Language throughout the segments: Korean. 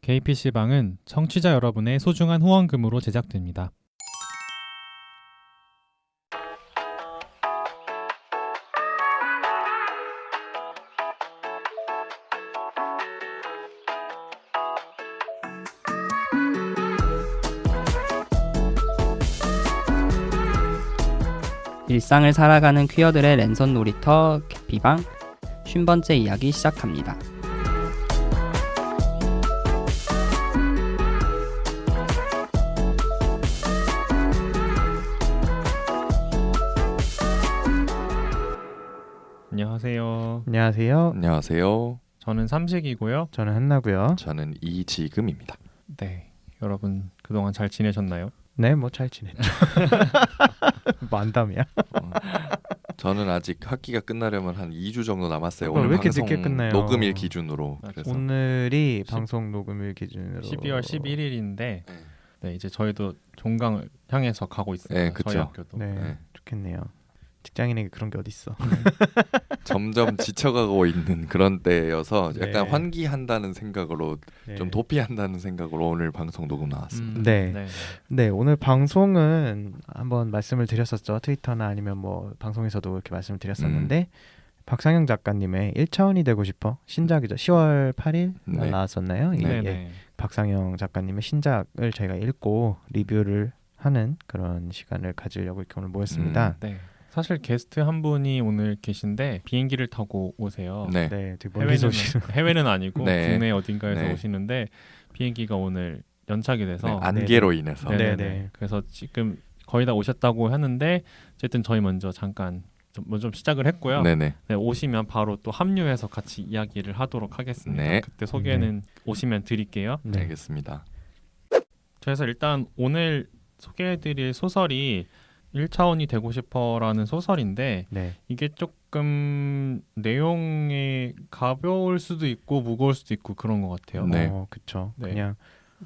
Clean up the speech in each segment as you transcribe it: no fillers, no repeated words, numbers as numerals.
KPC방은 청취자 여러분의 소중한 후원금으로 제작됩니다. 일상을 살아가는 퀴어들의 랜선 놀이터 개피방 50번째 이야기 시작합니다. 안녕하세요. 안녕하세요. 안녕하세요. 저는 삼식이고요. 저는 한나고요. 저는 이지금입니다. 네, 여러분 그동안 잘 지내셨나요? 네, 뭐 잘 지냈죠. 만담이야. 저는 아직 학기가 끝나려면 한 2주 정도 남았어요. 왜 오늘 이렇게 방송 늦게 끝나요? 녹음일 기준으로. 그래서 오늘이 방송 녹음일 기준으로 12월 11일인데 네, 이제 저희도 종강을 향해서 가고 있어요. 네, 저희 그쵸. 학교도. 네, 네. 좋겠네요. 직장인에게 그런 게 어딨어. 점점 지쳐가고 있는 그런 때여서 약간 네. 환기한다는 생각으로 네. 좀 도피한다는 생각으로 오늘 방송 녹음 나왔습니다. 네. 네, 오늘 방송은 한번 말씀을 드렸었죠. 트위터나 아니면 뭐 방송에서도 이렇게 말씀을 드렸었는데 박상영 작가님의 1차원이 되고 싶어 신작이죠. 10월 8일 네. 나왔었나요? 네, 예. 네. 박상영 작가님의 신작을 저희가 읽고 리뷰를 하는 그런 시간을 가지려고 이렇게 오늘 모였습니다. 네. 사실 게스트 한 분이 오늘 계신데 비행기를 타고 오세요. 네. 네, 되게 멀리서 오시는. 해외는 아니고 네. 국내 어딘가에서 네. 오시는데 비행기가 오늘 연착이 돼서 네, 안개로 인해서. 네네네. 네. 그래서 지금 거의 다 오셨다고 하는데 어쨌든 저희 먼저 잠깐 좀 시작을 했고요. 네네. 네, 오시면 바로 또 합류해서 같이 이야기를 하도록 하겠습니다. 네. 그때 소개는 오시면 드릴게요. 네. 알겠습니다. 그래서 일단 오늘 소개해드릴 소설이 1차원이 되고 싶어라는 소설인데 네. 이게 조금 내용이 가벼울 수도 있고 무거울 수도 있고 그런 것 같아요. 네. 그쵸. 네. 그냥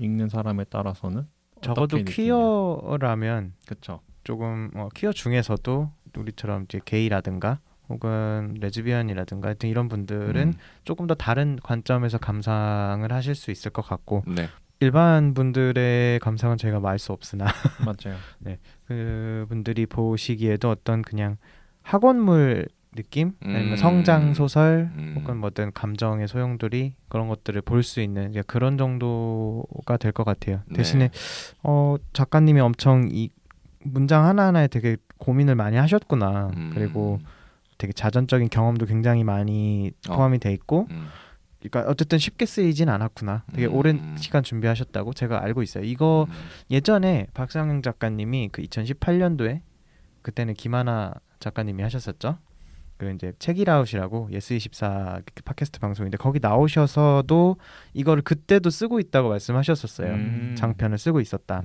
읽는 사람에 따라서는 적어도 퀴어라면 그렇죠. 조금 퀴어 중에서도 우리처럼 이제 게이라든가 혹은 레즈비언이라든가 하여튼 이런 분들은 조금 더 다른 관점에서 감상을 하실 수 있을 것 같고 네. 일반 분들의 감상은 저희가 말 수 없으나 맞아요. 그 분들이 보시기에도 어떤 그냥 학원물 느낌 아니면 성장 소설 혹은 뭐 어떤 감정의 소용돌이 그런 것들을 볼 수 있는 이제 그런 정도가 될 것 같아요. 네. 대신에 작가님이 엄청 이 문장 하나하나에 되게 고민을 많이 하셨구나. 그리고 되게 자전적인 경험도 굉장히 많이 포함이 돼 있고 그러니까 어쨌든 쉽게 쓰이진 않았구나. 되게 오랜 시간 준비하셨다고 제가 알고 있어요. 이거 예전에 박상영 작가님이 그 2018년도에 그때는 김하나 작가님이 하셨었죠. 그 이제 책이라웃이라고 예스24 팟캐스트 방송인데 거기 나오셔서도 이거를 그때도 쓰고 있다고 말씀하셨었어요. 장편을 쓰고 있었다.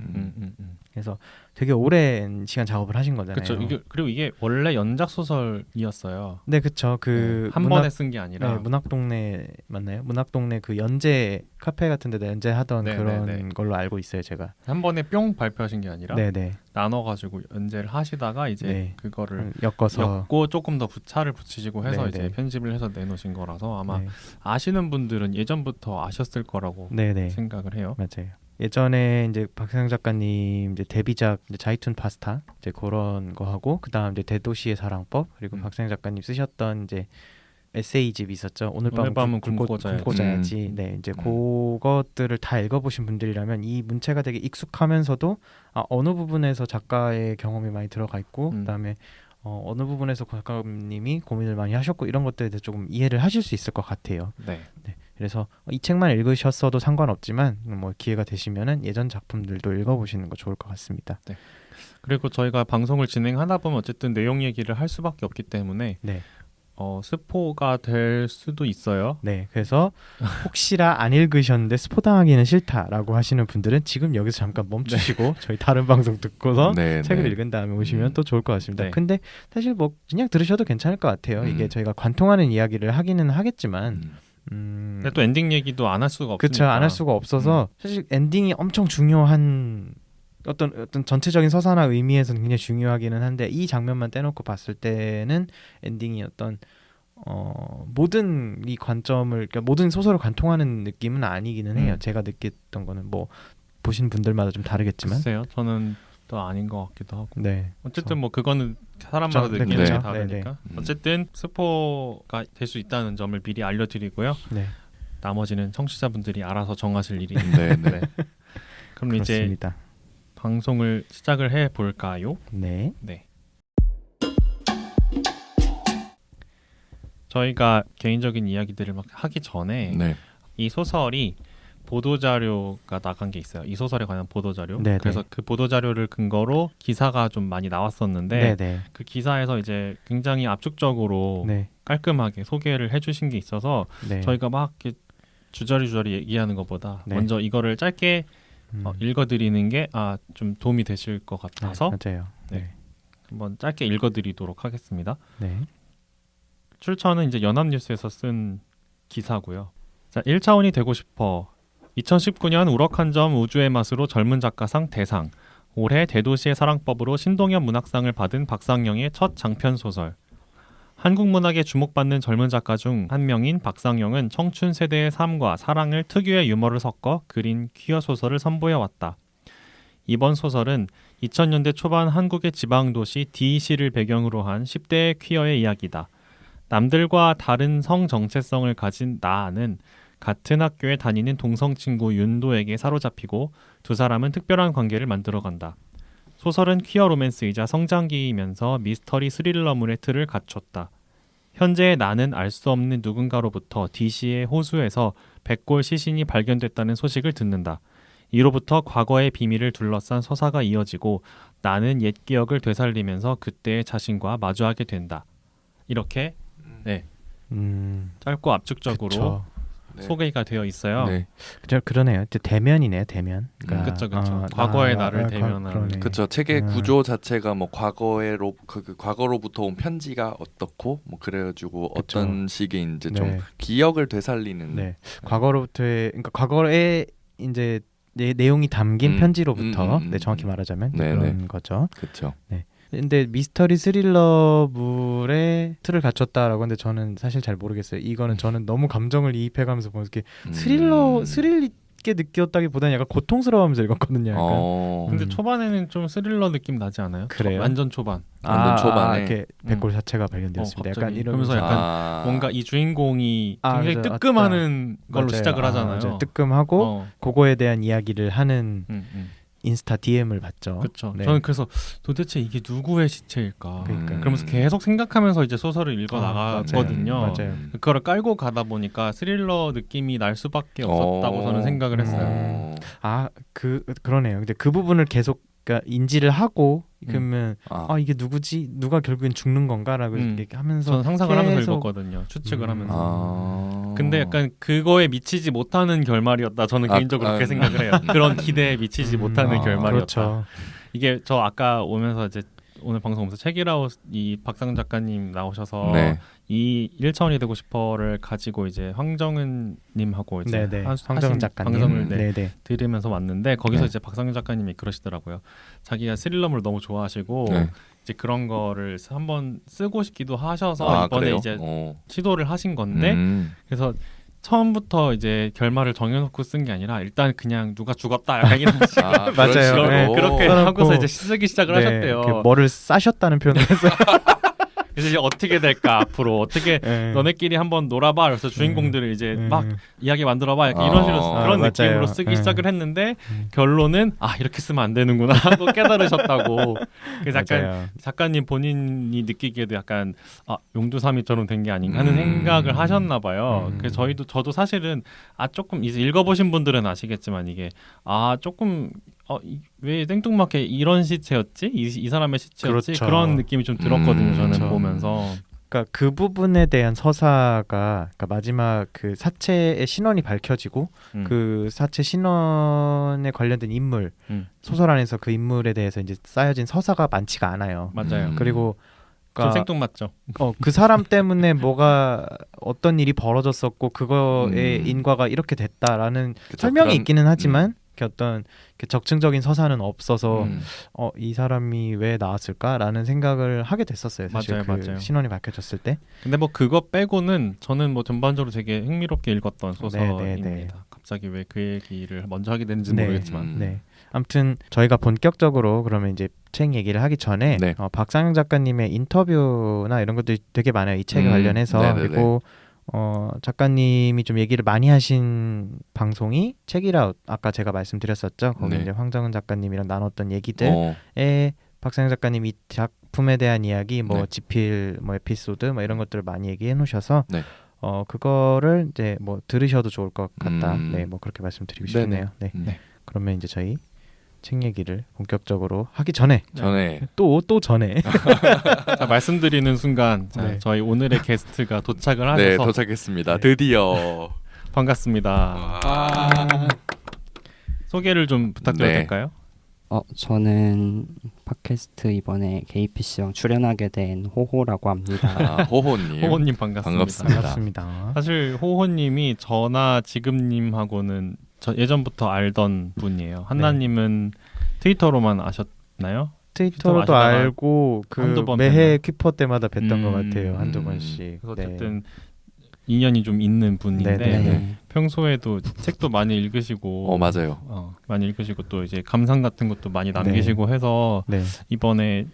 그래서 되게 오랜 시간 작업을 하신 거잖아요. 그렇죠. 그리고 이게 원래 연작 소설이었어요. 네, 그렇죠. 그 한 번에 쓴 게 아니라 문학동네 맞나요? 문학동네 그 연재 카페 같은 데다 연재하던 네, 그런 네, 네. 걸로 알고 있어요, 제가. 한 번에 뿅 발표하신 게 아니라 네. 나눠가지고 연재를 하시다가 이제 네. 그거를 엮어서 엮고 조금 더 부차를 붙이시고 해서 네, 이제 네. 편집을 해서 내놓으신 거라서 아마 네. 아시는 분들은 예전부터 아셨을 거라고 네. 생각을 해요. 맞아요. 예전에 이제 박상영 작가님 이제 데뷔작 이제 자이툰 파스타 이제 그런 거 하고 그다음 이제 대도시의 사랑법 그리고 박상영 작가님 쓰셨던 이제 에세이집이 있었죠. 오늘 밤은 굶고 자야지. 네, 이제 그것들을 다 읽어보신 분들이라면 이 문체가 되게 익숙하면서도 어느 부분에서 작가의 경험이 많이 들어가 있고 그다음에 어느 부분에서 작가님이 고민을 많이 하셨고 이런 것들에 대해서 조금 이해를 하실 수 있을 것 같아요. 네. 그래서 이 책만 읽으셨어도 상관없지만 뭐 기회가 되시면은 예전 작품들도 읽어보시는 거 좋을 것 같습니다. 네. 그리고 저희가 방송을 진행하다 보면 어쨌든 내용 얘기를 할 수밖에 없기 때문에 네. 스포가 될 수도 있어요. 네, 그래서 혹시나 안 읽으셨는데 스포 당하기는 싫다라고 하시는 분들은 지금 여기서 잠깐 멈추시고 저희 다른 방송 듣고서 책을 읽은 다음에 오시면 또 좋을 것 같습니다. 네. 근데 사실 뭐 그냥 들으셔도 괜찮을 것 같아요. 이게 저희가 관통하는 이야기를 하기는 하겠지만 근데 또 엔딩 얘기도 안 할 수가 없으니까. 그렇죠. 안 할 수가 없어서 사실 엔딩이 엄청 중요한 어떤 전체적인 서사나 의미에서는 굉장히 중요하기는 한데 이 장면만 떼놓고 봤을 때는 엔딩이 어떤 모든 이 관점을 그러니까 모든 소설을 관통하는 느낌은 아니기는 해요. 음. 제가 느꼈던 거는 뭐 보신 분들마다 좀 다르겠지만. 글쎄요. 저는 또 아닌 것 같기도 하고. 네. 어쨌든 뭐 그거는 사람마다 그렇죠. 느끼는 네. 게 네. 다르니까. 네. 어쨌든 스포가 될 수 있다는 점을 미리 알려드리고요. 네. 나머지는 청취자분들이 알아서 정하실 일이. 네, 네. 네. 그럼 이제 그렇습니다. 방송을 시작을 해 볼까요? 네. 네. 저희가 개인적인 이야기들을 막 하기 전에 네. 이 소설이 보도자료가 나간 게 있어요. 이 소설에 관한 보도자료. 네네. 그래서 그 보도자료를 근거로 기사가 좀 많이 나왔었는데 네. 그 기사에서 이제 굉장히 압축적으로 네. 깔끔하게 소개를 해주신 게 있어서 네. 저희가 막 이렇게 주저리주저리 얘기하는 것보다 네. 먼저 이거를 짧게 읽어드리는 게 좀 도움이 되실 것 같아서 맞아요. 네. 한번 짧게 읽어드리도록 하겠습니다. 네. 출처는 이제 연합뉴스에서 쓴 기사고요. 자, 1차원이 되고 싶어. 2019년 우럭한 점 우주의 맛으로 젊은 작가상 대상. 올해 대도시의 사랑법으로 신동엽 문학상을 받은 박상영의 첫 장편 소설. 한국 문학에 주목받는 젊은 작가 중 한 명인 박상영은 청춘 세대의 삶과 사랑을 특유의 유머를 섞어 그린 퀴어 소설을 선보여왔다. 이번 소설은 2000년대 초반 한국의 지방도시 DC를 배경으로 한 10대의 퀴어의 이야기다. 남들과 다른 성 정체성을 가진 나아는 같은 학교에 다니는 동성 친구 윤도에게 사로잡히고 두 사람은 특별한 관계를 만들어간다. 소설은 퀴어 로맨스이자 성장기이면서 미스터리 스릴러물의 틀을 갖췄다. 현재의 나는 알 수 없는 누군가로부터 DC의 호수에서 백골 시신이 발견됐다는 소식을 듣는다. 이로부터 과거의 비밀을 둘러싼 서사가 이어지고 나는 옛 기억을 되살리면서 그때의 자신과 마주하게 된다. 이렇게 짧고 압축적으로 그쵸. 네. 소개가 되어 있어요. 네. 그러네요. 이제 대면이네요. 대면. 그쵸. 과거의 나를 대면하는. 그러네. 그렇죠. 책의 구조 자체가 뭐 과거로부터 온 편지가 어떻고 뭐 그래가지고 그쵸. 어떤 식의 이제 네. 좀 기억을 되살리는. 네. 과거로부터의 그러니까 과거에 이제 내용이 담긴 편지로부터 네, 정확히 말하자면 네, 그런 네. 거죠. 그렇죠. 근데 미스터리 스릴러물의 틀을 갖췄다라고 하는데 저는 사실 잘 모르겠어요. 이거는 저는 너무 감정을 이입해가면서 보면서 이렇게 스릴 있게 느꼈다기보다는 약간 고통스러워하면서 읽었거든요. 약간. 근데 초반에는 좀 스릴러 느낌 나지 않아요? 그래요? 완전 초반. 완전 초반에. 이렇게 백골 자체가 발견되었습니다. 약간 갑자기. 이러면서 그러면서 약간 뭔가 이 주인공이 굉장히 그죠. 뜨끔하는 걸로 맞아요. 시작을 하잖아요. 맞아요. 뜨끔하고 그거에 대한 이야기를 하는 인스타 DM을 받죠. 그렇죠. 네. 저는 그래서 도대체 이게 누구의 시체일까? 그러니까요. 그러면서 계속 생각하면서 이제 소설을 읽어 나가거든요. 맞아요. 그거를 깔고 가다 보니까 스릴러 느낌이 날 수밖에 없었다고 저는 생각을 했어요. 그러네요. 근데 그 부분을 계속 그러니까 인지를 하고 그러면 이게 누구지? 누가 결국엔 죽는 건가라고 이렇게 하면서 저는 상상을 하면서 계속 읽었거든요. 추측을 하면서. 근데 약간 그거에 미치지 못하는 결말이었다. 저는 개인적으로 그렇게 생각을 해요. 그런 기대에 미치지 못하는 결말이었다. 그렇죠. 이게 저 아까 오면서 이제 오늘 방송 오면서 책이라우 이 박상 작가님 나오셔서 네. 이 1차원이 되고 싶어를 가지고 이제 황정은 님하고 이제 황정은 작가님 방송을 들으면서 왔는데 거기서 네. 이제 박상 작가님이 그러시더라고요. 자기가 스릴러물 너무 좋아하시고 이제 그런 거를 한번 쓰고 싶기도 하셔서 이번에 그래요? 이제 시도를 하신 건데 그래서 처음부터 이제 결말을 정해놓고 쓴 게 아니라 일단 그냥 누가 죽었다 약간 이런 식으로 맞아요. 네. 그렇게 하고서 이제 쓰기 시작을 하셨대요. 뭐를 싸셨다는 표현을 했어요. 그래서 이제 어떻게 될까 앞으로 어떻게 너네끼리 한번 놀아봐. 그래서 주인공들을 이제 막 이야기 만들어봐. 약간 이런 식으로 그런 느낌으로 쓰기 시작을 했는데 결론은 이렇게 쓰면 안 되는구나 하고 깨달으셨다고. 그래서 약간 작가님 본인이 느끼기에도 약간 용두사미처럼 된 게 아닌가 하는 생각을 하셨나 봐요. 그래서 저도 사실은 조금 이제 읽어보신 분들은 아시겠지만 이게 조금 왜 생뚱맞게 이런 시체였지? 이 사람의 시체였지? 그렇죠. 그런 느낌이 좀 들었거든요. 저는 그렇죠. 보면서. 그러니까 그 부분에 대한 서사가 그러니까 마지막 그 사체의 신원이 밝혀지고 그 사체 신원에 관련된 인물 소설 안에서 그 인물에 대해서 이제 쌓여진 서사가 많지가 않아요. 맞아요. 그리고 좀 생뚱맞죠. 그 사람 때문에 뭐가 어떤 일이 벌어졌었고 그거의 인과가 이렇게 됐다라는 설명이 있기는 하지만 이렇게 어떤 이렇게 적층적인 서사는 없어서 음. 이 사람이 왜 나왔을까라는 생각을 하게 됐었어요. 사실 맞아요, 맞아요. 신원이 밝혀졌을 때. 근데 뭐 그거 빼고는 저는 뭐 전반적으로 되게 흥미롭게 읽었던 소설입니다. 네. 갑자기 왜 그 얘기를 먼저 하게 됐는지 네. 모르겠지만 네. 아무튼 저희가 본격적으로 그러면 이제 책 얘기를 하기 전에 네. 박상영 작가님의 인터뷰나 이런 것들이 되게 많아요. 이 책에 관련해서. 네네네. 그리고 작가님이 좀 얘기를 많이 하신 방송이 책이라웃 아까 제가 말씀드렸었죠. 거기 네. 이제 황정은 작가님이랑 나눴던 얘기들에 박상영 작가님이 이 작품에 대한 이야기, 뭐 네. 지필, 뭐 에피소드, 뭐 이런 것들을 많이 얘기해 놓으셔서 네. 그거를 이제 뭐 들으셔도 좋을 것 같다. 음. 네, 뭐 그렇게 말씀드리고 네네. 싶네요. 네. 네. 그러면 이제 저희 책 얘기를 본격적으로 하기 전에 전에 또 전에 자, 말씀드리는 순간 자, 네. 저희 오늘의 게스트가 도착을 하셔서 네 도착했습니다. 네. 드디어 반갑습니다. 소개를 좀 부탁드려도 네. 될까요? 저는 팟캐스트 이번에 KPC형 출연하게 된 호호라고 합니다. 호호님. 호호님 반갑습니다. 반갑습니다. 반갑습니다. 사실 호호님이 저나 지금님하고는 예전부터 알던 분이에요. 한나님은 트위터로만 아셨나요? 트위터로도 아시다가 알고 한두 번 매해 퀴퍼 때마다 뵀던 것 같아요. 한두 음. 번씩. 그래서 네. 어쨌든 인연이 좀 있는 분인데 네. 평소에도 책도 많이 읽으시고 맞아요. 많이 읽으시고 또 이제 감상 같은 것도 많이 남기시고 해서 네. 이번에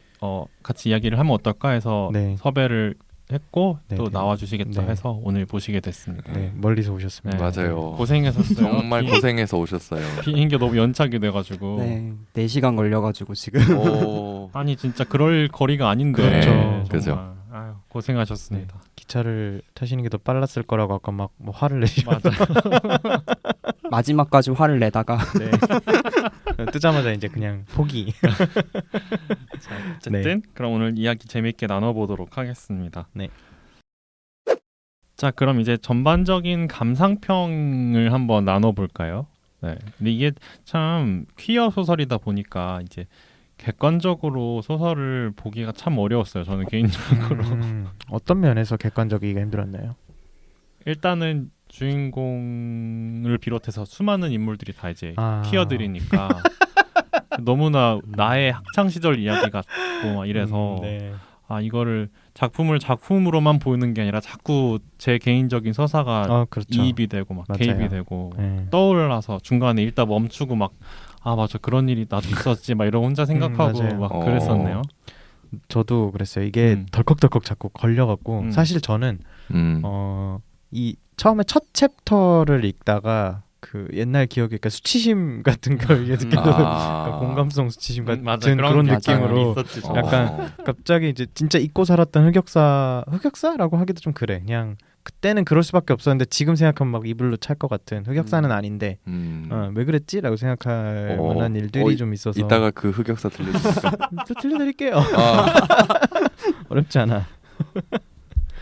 같이 이야기를 하면 어떨까 해서 네. 섭외를 했고 네, 또 네. 나와주시겠다 네. 해서 오늘 보시게 됐습니다. 네, 멀리서 오셨습니다. 맞아요. 고생하셨어요. 정말 고생해서 오셨어요. 비행기 너무 연착이 돼가지고 네, 4시간 걸려가지고 지금. 오. 아니 진짜 그럴 거리가 아닌데 그렇죠. 정말. 그죠. 아유, 고생하셨습니다. 기차를 타시는 게 더 빨랐을 거라고 아까 막 뭐 화를 내시고 맞아. 마지막까지 화를 내다가 네. 뜨자마자 이제 그냥 포기. 자, 어쨌든 그럼 오늘 이야기 재밌게 나눠보도록 하겠습니다. 네. 자, 그럼 이제 전반적인 감상평을 한번 나눠볼까요? 네. 근데 이게 참 퀴어 소설이다 보니까 이제 객관적으로 소설을 보기가 참 어려웠어요. 저는 개인적으로. 어떤 면에서 객관적이기가 힘들었나요? 일단은 주인공을 비롯해서 수많은 인물들이 다 이제 아. 퀴어들이니까 너무나 나의 학창 시절 이야기 같고 막 이래서 네. 이거를 작품을 작품으로만 보는 게 아니라 자꾸 제 개인적인 서사가 그렇죠. 이입이 되고 막 맞아요. 개입이 되고 네. 떠올라서 중간에 읽다 멈추고 막 맞아 그런 일이 나도 있었지 막 이러고 혼자 생각하고 맞아요. 막 그랬었네요. 저도 그랬어요. 이게 덜컥덜컥 자꾸 걸려갖고 사실 저는 이 처음에 첫 챕터를 읽다가 그 옛날 기억이 그러니까 수치심 같은 걸 이게 느껴서 그러니까 공감성 수치심 같은 맞아, 그런 맞아요. 느낌으로 있었지, 약간 갑자기 이제 진짜 잊고 살았던 흑역사라고 하기도 좀 그래. 그냥 그때는 그럴 수밖에 없었는데 지금 생각하면 막 이불로 찰 것 같은 흑역사는 아닌데 왜 그랬지라고 생각할 만한 일들이 좀 있어서 이따가 그 흑역사 들려주실까요? 또 들려드릴게요. 어렵지 않아.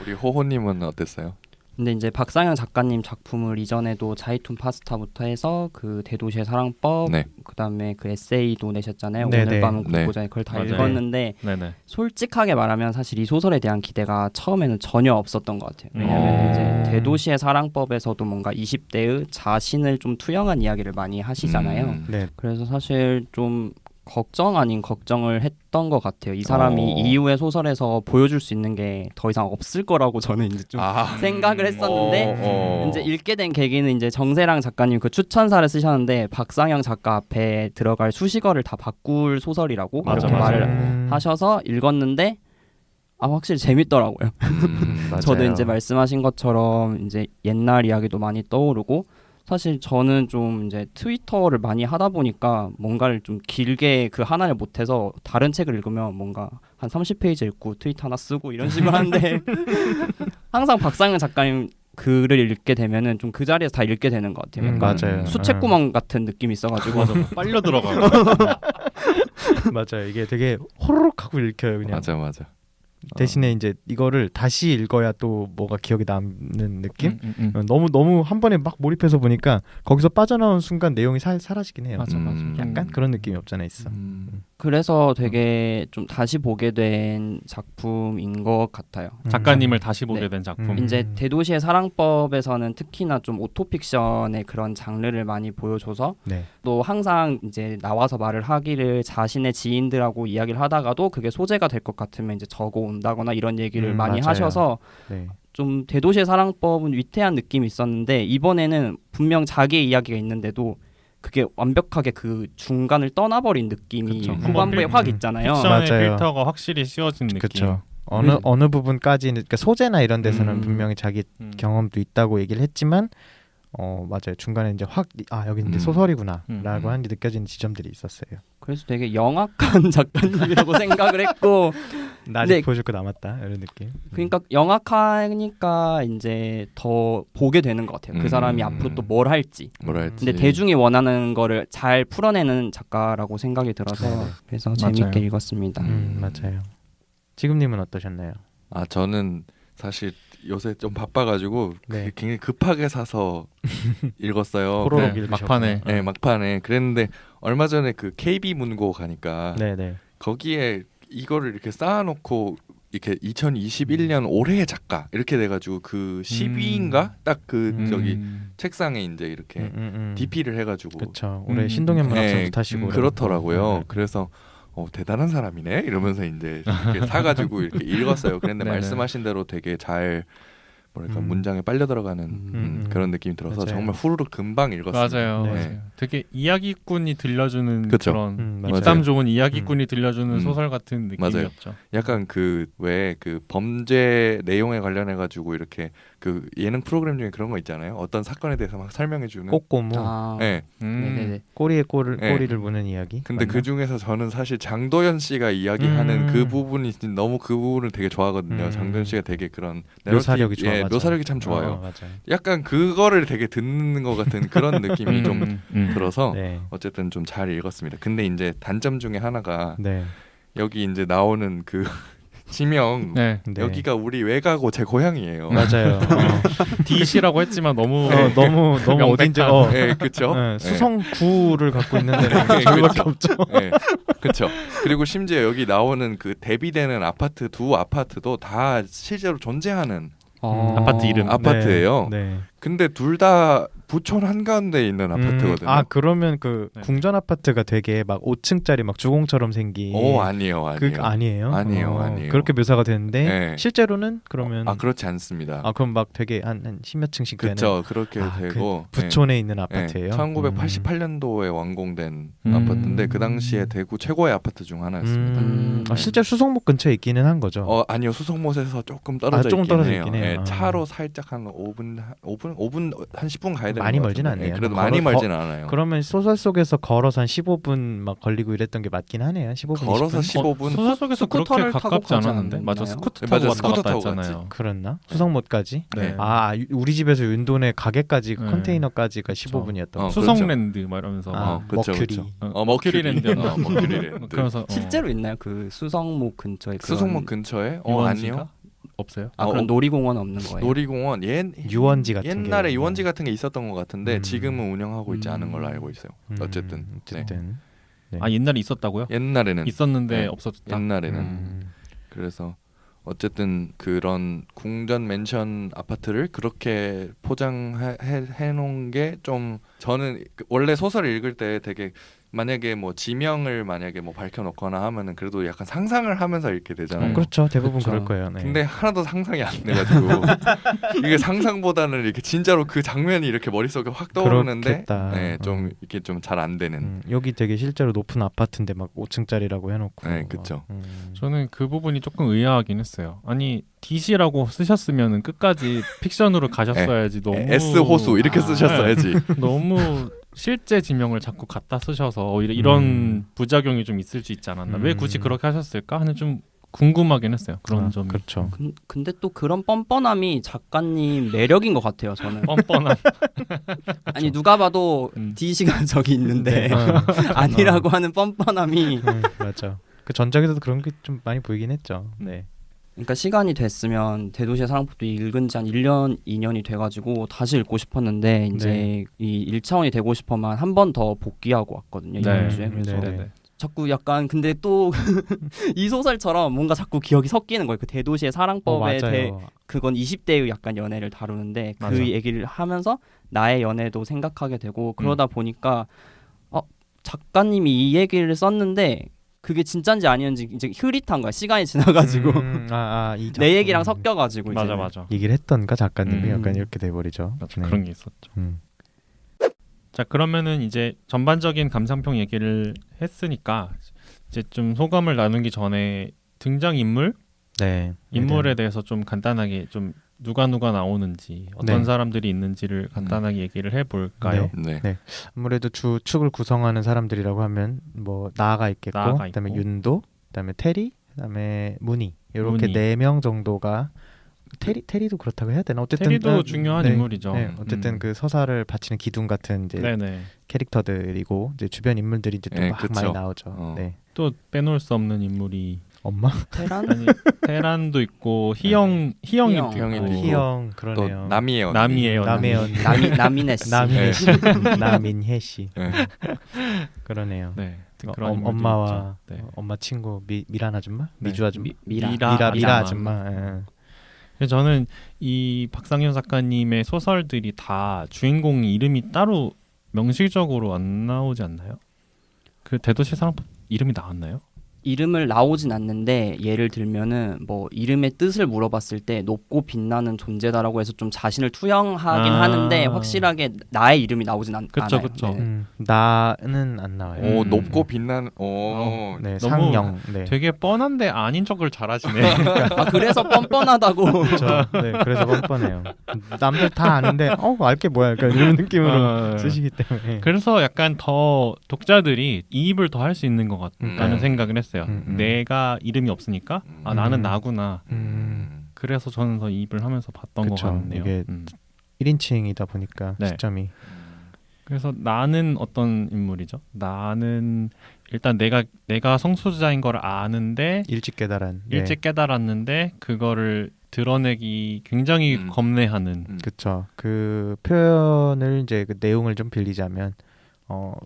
우리 호호님은 어땠어요? 근데 이제 박상영 작가님 작품을 이전에도 자이툰 파스타부터 해서 그 대도시의 사랑법, 네. 그다음에 그 에세이도 내셨잖아요. 네네. 오늘 밤은 네. 굽고자 그걸 다 맞아요. 읽었는데 네네. 솔직하게 말하면 사실 이 소설에 대한 기대가 처음에는 전혀 없었던 것 같아요. 왜냐면 이제 대도시의 사랑법에서도 뭔가 20대의 자신을 좀 투영한 이야기를 많이 하시잖아요. 네. 그래서 사실 좀 걱정 아닌 걱정을 했던 것 같아요. 이 사람이 이후의 소설에서 보여줄 수 있는 게 더 이상 없을 거라고 저는 이제 좀 생각을 했었는데 이제 읽게 된 계기는 이제 정세랑 작가님 그 추천사를 쓰셨는데 박상영 작가 앞에 들어갈 수식어를 다 바꿀 소설이라고 맞아, 이렇게 맞아. 말을 하셔서 읽었는데 확실히 재밌더라고요. 저도 이제 말씀하신 것처럼 이제 옛날 이야기도 많이 떠오르고 사실 저는 좀 이제 트위터를 많이 하다 보니까 뭔가를 좀 길게 그 하나를 못해서 다른 책을 읽으면 뭔가 한 30페이지 읽고 트위터 하나 쓰고 이런 식으로 하는데 항상 박상현 작가님 글을 읽게 되면은 좀 그 자리에서 다 읽게 되는 것 같아요. 약간 맞아요. 수채구멍 같은 느낌이 있어가지고 빨려 들어가. 맞아요. 이게 되게 호로록 하고 읽혀요. 그냥. 맞아. 대신에 이제 이거를 다시 읽어야 또 뭐가 기억에 남는 느낌? 너무 한 번에 막 몰입해서 보니까 거기서 빠져나온 순간 내용이 사라지긴 해요. 맞아. 약간 그런 느낌이 없잖아 있어. 그래서 되게 좀 다시 보게 된 작품인 것 같아요. 작가님을 다시 보게 네. 된 작품. 이제 대도시의 사랑법에서는 특히나 좀 오토픽션의 그런 장르를 많이 보여줘서 네. 또 항상 이제 나와서 말을 하기를 자신의 지인들하고 이야기를 하다가도 그게 소재가 될 것 같으면 이제 적어 온다거나 이런 얘기를 많이 맞아요. 하셔서 네. 좀 대도시의 사랑법은 위태한 느낌이 있었는데 이번에는 분명 자기의 이야기가 있는데도 그게 완벽하게 그 중간을 떠나버린 느낌이 그쵸. 후반부에 한번 확 있잖아요. 픽션의 맞아요. 필터가 확실히 씌워진 느낌. 그렇죠. 어느 부분까지는 그러니까 소재나 이런 데서는 음. 분명히 자기 음. 경험도 있다고 얘기를 했지만 맞아요. 중간에 이제 확 여기 이제 소설이구나라고 하는 게 느껴지는 지점들이 있었어요. 그래서 되게 영악한 작가님이라고 생각을 했고 나 아직 네. 보여줄 거 남았다 이런 느낌. 그러니까 영악하니까 이제 더 보게 되는 것 같아요. 그 사람이 앞으로 또 뭘 할지. 뭐라 했지? 근데 대중이 원하는 거를 잘 풀어내는 작가라고 생각이 들어서 그래서 맞아요. 재밌게 읽었습니다. 맞아요. 지금님은 어떠셨나요? 저는 사실 요새 좀 바빠가지고 네. 굉장히 급하게 사서 읽었어요. 호로록 네, 읽으셨구나. 막판에. 네, 막판에. 그랬는데 얼마 전에 그 KB 문고 가니까 네네. 거기에 이거를 이렇게 쌓아놓고 이렇게 2021년 올해의 작가 이렇게 돼가지고 그 10위인가 딱 그 저기 책상에 이제 이렇게 DP를 해가지고 그렇죠. 올해 신동엽 문학상도 네, 타시고 그렇더라고요. 네. 그래서 대단한 사람이네 이러면서 이제 이렇게 사가지고 이렇게 읽었어요. 그런데 네네. 말씀하신 대로 되게 잘 뭐랄까 문장에 빨려 들어가는 그런 느낌이 들어서 맞아요. 정말 후루룩 금방 읽었습니다. 맞아요. 네. 맞아요. 되게 이야기꾼이 들려주는 그쵸. 그런 맞아요. 입담 좋은 이야기꾼이 들려주는 음. 소설 같은 느낌이었죠. 약간 그 왜 그 범죄 내용에 관련해 가지고 이렇게 그 예능 프로그램 중에 그런 거 있잖아요. 어떤 사건에 대해서 막 설명해 주는. 꼬꼬무 네. 네네네. 꼬리에 네. 꼬리를 무는 이야기. 근데 맞나? 그 중에서 저는 사실 장도연 씨가 이야기하는 그 부분이 너무 그 부분을 되게 좋아하거든요. 장도연 씨가 되게 그런 묘사력이 좋아. 예, 맞아. 묘사력이 참 좋아요. 맞아요. 약간 그거를 되게 듣는 것 같은 그런 느낌이 좀 들어서 네. 어쨌든 좀 잘 읽었습니다. 근데 이제 단점 중에 하나가 네. 여기 이제 나오는 그 지명 네. 네. 여기가 우리 외가고 제 고향이에요. 맞아요. DC라고 했지만 너무 너무 어딘지 네, 그렇죠. 수성구를 갖고 있는 데는 네, 저희밖에 없죠. 네, 그렇죠. 그리고 심지어 여기 나오는 그 대비되는 아파트 두 아파트도 다 실제로 존재하는 아파트 이름. 아파트예요. 네. 근데 둘 다 부촌 한가운데 있는 아파트거든요. 그러면 그 네. 궁전 아파트가 되게 막 5층짜리 막 주공처럼 생긴. 아니에요. 아니에요. 아니에요. 그렇게 묘사가 되는데 네. 실제로는 그러면 그렇지 않습니다. 그럼 막 되게 한 10몇 층씩 되는. 그렇죠. 그렇게 되고 그 부촌에 있는 아파트예요. 1988년도에 완공된 아파트인데 그 당시에 대구 최고의 아파트 중 하나였습니다. 실제 수성목 근처에 있기는 한 거죠. 아니요. 수성못에서 조금 떨어져 조금 있긴 떨어져 해요. 있긴 해요. 네, 차로 살짝 한 5분 한 10분 가야 되는 많이 것 멀진 같은데. 않네요. 그래도 걸어- 많이 멀진 않아요. 그러면 소설 속에서 걸어서 한 15분 막 걸리고 이랬던 게 맞긴 하네요. 15분. 걸어서 20분? 15분. 소설 속에서 그렇게 스쿠터를 타고 가깝지 가지 않았는데. 않나요? 맞아. 스쿠터 네, 타고 맞아, 왔다 스쿠터 갔다 타고 했잖아요. 그랬나? 수성못까지? 네. 우리 집에서 윤돈의 가게까지 네. 컨테이너까지가 15분이었던. 수성랜드 막 이러면서 막 그쵸, 머큐리. 그쵸. 머큐리랜드였나? 머큐리랜드. 그래서 실제로 있나요? 그 수성목 근처에 그런 수성못 근처에? 유원지가 아니요. 없어요. 그런 놀이공원 없는 거예요? 놀이공원 유원지 같은 옛날에 게. 유원지 같은 게 있었던 것 같은데 지금은 운영하고 있지 않은 걸로 알고 있어요. 어쨌든 네. 네. 옛날에 있었다고요? 옛날에는 있었는데 네. 없어졌다. 옛날에는 그래서 어쨌든 그런 궁전 맨션 아파트를 그렇게 포장해 놓은 게 좀 저는 원래 소설을 읽을 때 되게 만약에 뭐 지명을 만약에 뭐 밝혀놓거나 하면은 그래도 약간 상상을 하면서 읽게 되잖아요. 그렇죠. 대부분 그렇죠. 그럴 거예요. 네. 근데 하나도 상상이 안 돼가지고 이게 상상보다는 이렇게 진짜로 그 장면이 이렇게 머릿속에 확 떠오르는데 그렇겠다. 네, 좀 이렇게 좀 잘 안 되는. 여기 되게 실제로 높은 아파트인데 막 5층짜리라고 해놓고. 네, 그렇죠. 저는 그 부분이 조금 의아하긴 했어요. 아니 DC라고 쓰셨으면 끝까지 픽션으로 가셨어야지. 너무 S 호수 이렇게 쓰셨어야지. 너무 실제 지명을 자꾸 갖다 쓰셔서 오히려 이런 부작용이 좀 있을 수 있지 않았나. 왜 굳이 그렇게 하셨을까 하는 좀 궁금하긴 했어요. 그런 점이. 그렇죠. 근데 또 그런 뻔뻔함이 작가님 매력인 것 같아요. 저는. 뻔뻔한. 아니 누가 봐도 DC가 저기 있는데 아니라고 하는 뻔뻔함이. 맞죠. 그 전작에서도 그런 게 좀 많이 보이긴 했죠. 네. 그러니까 시간이 됐으면 대도시의 사랑법도 읽은 지 한 1년, 2년이 돼가지고 다시 읽고 싶었는데 이제 이 1차원이 되고 싶어만 한 번 더 복귀하고 왔거든요. 이번 주에. 그래서 네. 자꾸 약간 근데 또 이 소설처럼 뭔가 자꾸 기억이 섞이는 거예요. 그 대도시의 사랑법에 대해 맞아요. 그건 20대의 약간 연애를 다루는데 그 맞아. 얘기를 하면서 나의 연애도 생각하게 되고 그러다 보니까 작가님이 이 얘기를 썼는데 그게 진짠지 아니었는지 이제 흐릿한 거야. 시간이 지나가지고 이 내 얘기랑 섞여가지고 맞아 이제는. 맞아. 얘기를 했던가 작가님이 음. 약간 이렇게 돼버리죠. 맞아. 네. 그런 게 있었죠. 음. 자 그러면은 이제 전반적인 감상평 얘기를 했으니까 이제 좀 소감을 나누기 전에 등장 인물 네. 인물에 대해서 좀 간단하게 좀 누가 나오는지 어떤 네. 사람들이 있는지를 간단하게 얘기를 해볼까요? 네. 네. 아무래도 주축을 구성하는 사람들이라고 하면 뭐 나아가 있겠고, 나아가 그다음에 있고. 윤도, 그다음에 테리, 그다음에 무니 이렇게 무니. 4명 정도가 테리도 그렇다고 해야 되나? 어쨌든 테리도 중요한 인물이죠. 네, 어쨌든 그 서사를 바치는 기둥 같은 이제 네네. 캐릭터들이고 이제 주변 인물들이 이제 또 네, 막 그쵸. 많이 나오죠. 어. 네. 또 빼놓을 수 없는 인물이 엄마? 테란? 아니 테란도 있고 희영이도 희영. 희영이도 있고 있고. 희영 또 그러네요. 남이에요. 남이에요. 남해연 남인혜 씨. 남인혜 씨, 남인혜 씨 네. 그러네요. 네. 그런 인물도 엄마와 있죠. 네. 엄마 친구 미란 아줌마, 네. 미주 아줌마, 미라. 미라 아줌마. 예. 그래서 저는 이 박상현 작가님의 소설들이 다 주인공 이름이 따로 명시적으로 안 나오지 않나요? 그 대도시 사랑법 이름이 나왔나요? 이름을 나오진 않는데 예를 들면은 뭐 이름의 뜻을 물어봤을 때 높고 빛나는 존재다라고 해서 좀 자신을 투영하긴 아. 하는데 확실하게 나의 이름이 나오진 그쵸, 않아요. 그쵸. 네. 나는 안 나와요. 오 음. 높고 빛나는 오 네, 너무 상영. 네. 되게 뻔한데 아닌 척을 잘하시네. 아 그래서 뻔뻔하다고. 그렇죠. 네, 그래서 뻔뻔해요. 남들 다 아는데 알게 뭐야? 약간 이런 느낌으로 어, 쓰시기 때문에. 그래서 약간 더 독자들이 이입을 더 할 수 있는 것 같다는 네. 생각을 했어요. 음. 내가 이름이 없으니까 아 나는 음. 나구나. 그래서 저는 더 이입을 하면서 봤던 그쵸. 것 같네요. 이게 1인칭이다 보니까 네. 시점이. 그래서 나는 어떤 인물이죠? 나는 일단 내가 성소수자인 걸 아는데 일찍 깨달은. 일찍 깨달았는데 그거를 드러내기 굉장히 겁내하는. 그렇죠. 그 표현을 이제 그 내용을 좀 빌리자면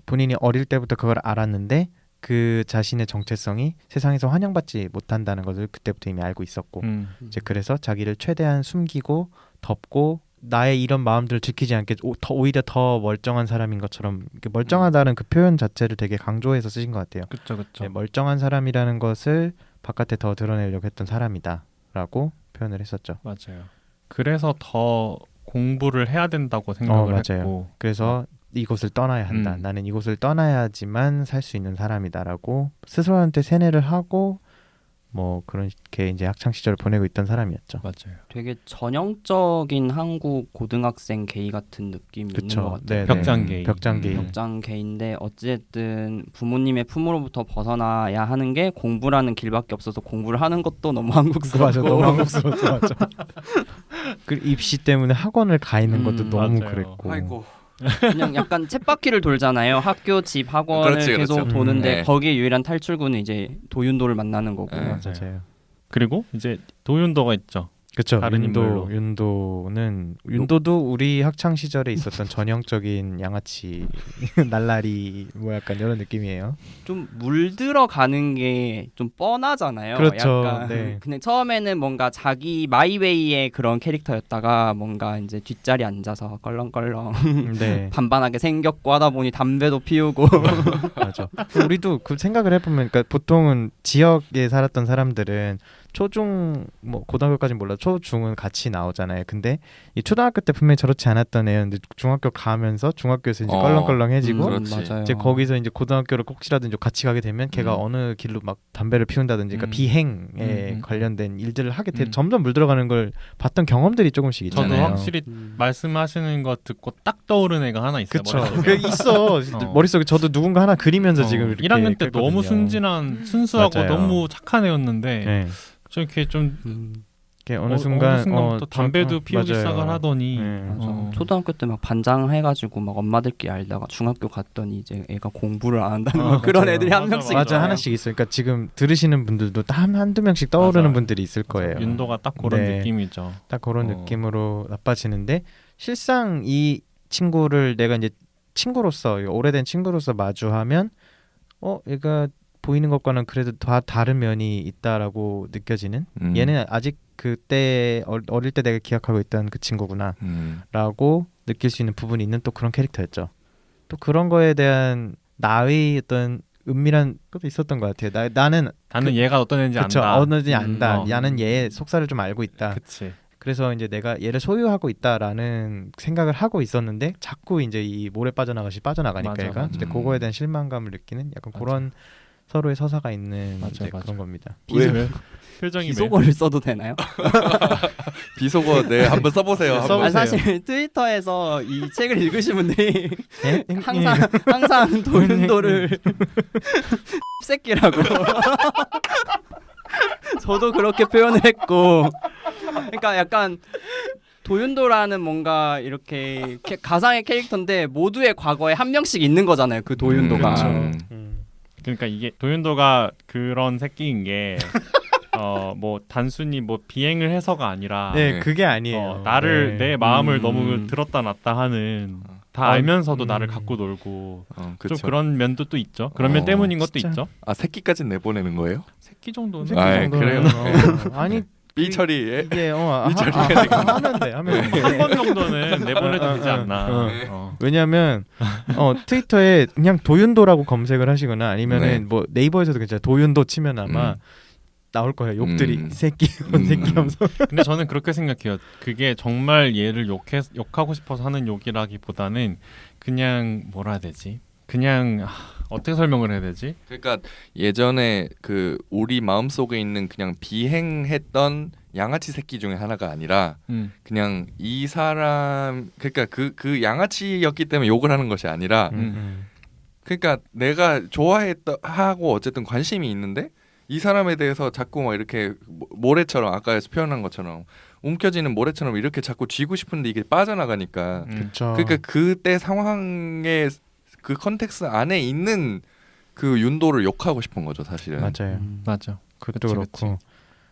본인이 어릴 때부터 그걸 알았는데 그 자신의 정체성이 세상에서 환영받지 못한다는 것을 그때부터 이미 알고 있었고 이제 그래서 자기를 최대한 숨기고 덮고 나의 이런 마음들을 지키지 않게 오히려 더 멀쩡한 사람인 것처럼 이렇게 멀쩡하다는 그 표현 자체를 되게 강조해서 쓰신 것 같아요. 그렇죠, 그렇죠. 네, 멀쩡한 사람이라는 것을 바깥에 더 드러내려고 했던 사람이다라고 표현을 했었죠. 맞아요. 그래서 더 공부를 해야 된다고 생각을 맞아요. 했고 그래서 이곳을 떠나야 한다. 나는 이곳을 떠나야지만 살 수 있는 사람이다라고 스스로한테 세뇌를 하고 뭐 그렇게 이제 학창 시절을 보내고 있던 사람이었죠. 맞아요. 되게 전형적인 한국 고등학생 게이 같은 느낌이 있는 것 같아요. 네, 벽장 게이. 벽장 게이. 벽장 게이인데 어쨌든 부모님의 품으로부터 벗어나야 하는 게 공부라는 길밖에 없어서 공부를 하는 것도 너무 한국스럽고 맞아, 너무 한국스럽죠. 맞아. 그 입시 때문에 학원을 가 있는 것도 너무 맞아요. 그랬고. 아이고 그냥 약간 쳇바퀴를 돌잖아요. 학교, 집, 학원을 그렇지, 계속 그렇죠. 도는데 네. 거기에 유일한 탈출구는 이제 도윤도를 만나는 거고. 네. 맞아요. 그리고 이제 도윤도가 있죠. 그렇죠. 다른 인물로. 윤도도 우리 학창 시절에 있었던 전형적인 양아치 날라리 뭐 약간 이런 느낌이에요. 좀 물들어가는 게 좀 뻔하잖아요. 그렇죠. 약간 네. 근데 처음에는 뭔가 자기 마이웨이의 그런 캐릭터였다가 뭔가 이제 뒷자리 앉아서 껄렁껄렁 네. 반반하게 생겼고 하다 보니 담배도 피우고 맞아. 우리도 그 생각을 해보면, 그러니까 보통은 지역에 살았던 사람들은 초중 뭐 고등학교까지는 몰라 초중은 같이 나오잖아요. 근데 이 초등학교 때 분명히 저렇지 않았던 애였는데 중학교 가면서 중학교에서 이제 껄렁껄렁해지고 그렇지. 맞아요. 이제 거기서 이제 고등학교를 혹시라도 이제 같이 가게 되면 걔가 어느 길로 막 담배를 피운다든지 그러니까 비행에 관련된 일들을 하게 돼 점점 물들어가는 걸 봤던 경험들이 조금씩 저도 있잖아요. 확실히 말씀하시는 거 듣고 딱 떠오르는 애가 하나 있어요. 그쵸. 머릿속에. 그 있어. 머릿속에 저도 누군가 하나 그리면서 지금 이렇게 1학년 때 너무 했거든요. 순진한 순수하고 맞아요. 너무 착한 애였는데 네. 좀 이렇게 좀 이렇게 어느 순간 또 담배도 피우기 맞아요. 시작을 하더니 네. 초등학교 때 막 반장 해가지고 막 엄마들끼리 알다가 중학교 갔더니 이제 애가 공부를 안 한다는 아, 뭐 그런 맞아요. 애들이 한 맞아, 명씩 맞아 있어요. 하나씩 있어요. 그러니까 지금 들으시는 분들도 한두 명씩 떠오르는 맞아요. 분들이 있을 거예요. 윤도가 딱 그런 네. 느낌이죠. 딱 그런 어. 느낌으로 나빠지는데 실상 이 친구를 내가 이제 친구로서 오래된 친구로서 마주하면 얘가 보이는 것과는 그래도 다 다른 면이 있다라고 느껴지는 얘는 아직 그때 어릴 때 내가 기억하고 있던 그 친구구나 라고 느낄 수 있는 부분이 있는 또 그런 캐릭터였죠. 또 그런 거에 대한 나의 어떤 은밀한 것도 있었던 것 같아요. 나는 얘가 어떤 애인지 그쵸, 안다. 어느 애인지 안다. 나는 얘의 속살을 좀 알고 있다. 그치. 그래서 이제 내가 얘를 소유하고 있다라는 생각을 하고 있었는데 자꾸 이제 이 모래 빠져나가니까 맞아, 얘가 맞아. 근데 그거에 대한 실망감을 느끼는 약간 맞아. 그런 서로의 서사가 있는 맞아, 이제 맞아. 그런 겁니다. 왜? 표정이 비속어를 써도 되나요? 비속어 네 한번 써보세요. 써보세요. 아, 사실 트위터에서 이 책을 읽으신 분들이 예? 항상 도윤도를 새끼라고 저도 그렇게 표현을 했고, 그러니까 약간 도윤도라는 뭔가 이렇게 가상의 캐릭터인데 모두의 과거에 한 명씩 있는 거잖아요. 그 도윤도가. 그러니까 이게 도윤도가 그런 새끼인 게 뭐 단순히 뭐 비행을 해서가 아니라 네, 그게 아니에요. 나를 네. 내 마음을 너무 들었다 놨다 하는 다 알면서도 나를 갖고 놀고 좀 그런 면도 또 있죠. 그런 면 때문인 것도 진짜. 있죠. 아 새끼까지 내보내는 거예요? 새끼 정도는 새끼 아, 정도는, 그래요? 아니 삐 처리에 이게 하면 돼. 한 번 정도는 내보내도 되지 않나. 왜냐하면 트위터에 그냥 도윤도라고 검색을 하시거나 아니면은 네. 뭐 네이버에서도 괜찮아요. 도윤도 치면 아마 나올 거예요. 욕들이 새끼 새끼 하면서. 근데 저는 그렇게 생각해요. 그게 정말 얘를 욕하고 싶어서 하는 욕이라기보다는 그냥 뭐라 해야 되지? 그냥 어떻게 설명을 해야 되지? 그러니까 예전에 그 우리 마음속에 있는 그냥 비행했던 양아치 새끼 중에 하나가 아니라 그냥 이 사람 그러니까 그 양아치였기 때문에 욕을 하는 것이 아니라 그러니까 내가 좋아하고 어쨌든 관심이 있는데 이 사람에 대해서 자꾸 막 이렇게 모래처럼 아까 표현한 것처럼 움켜쥐는 모래처럼 이렇게 자꾸 쥐고 싶은데 이게 빠져나가니까 그렇죠. 그러니까 그때 상황에 그 컨텍스트 안에 있는 그 윤도를 욕하고 싶은 거죠 사실은. 맞아요. 맞아. 그것도 그치, 그렇고. 그치.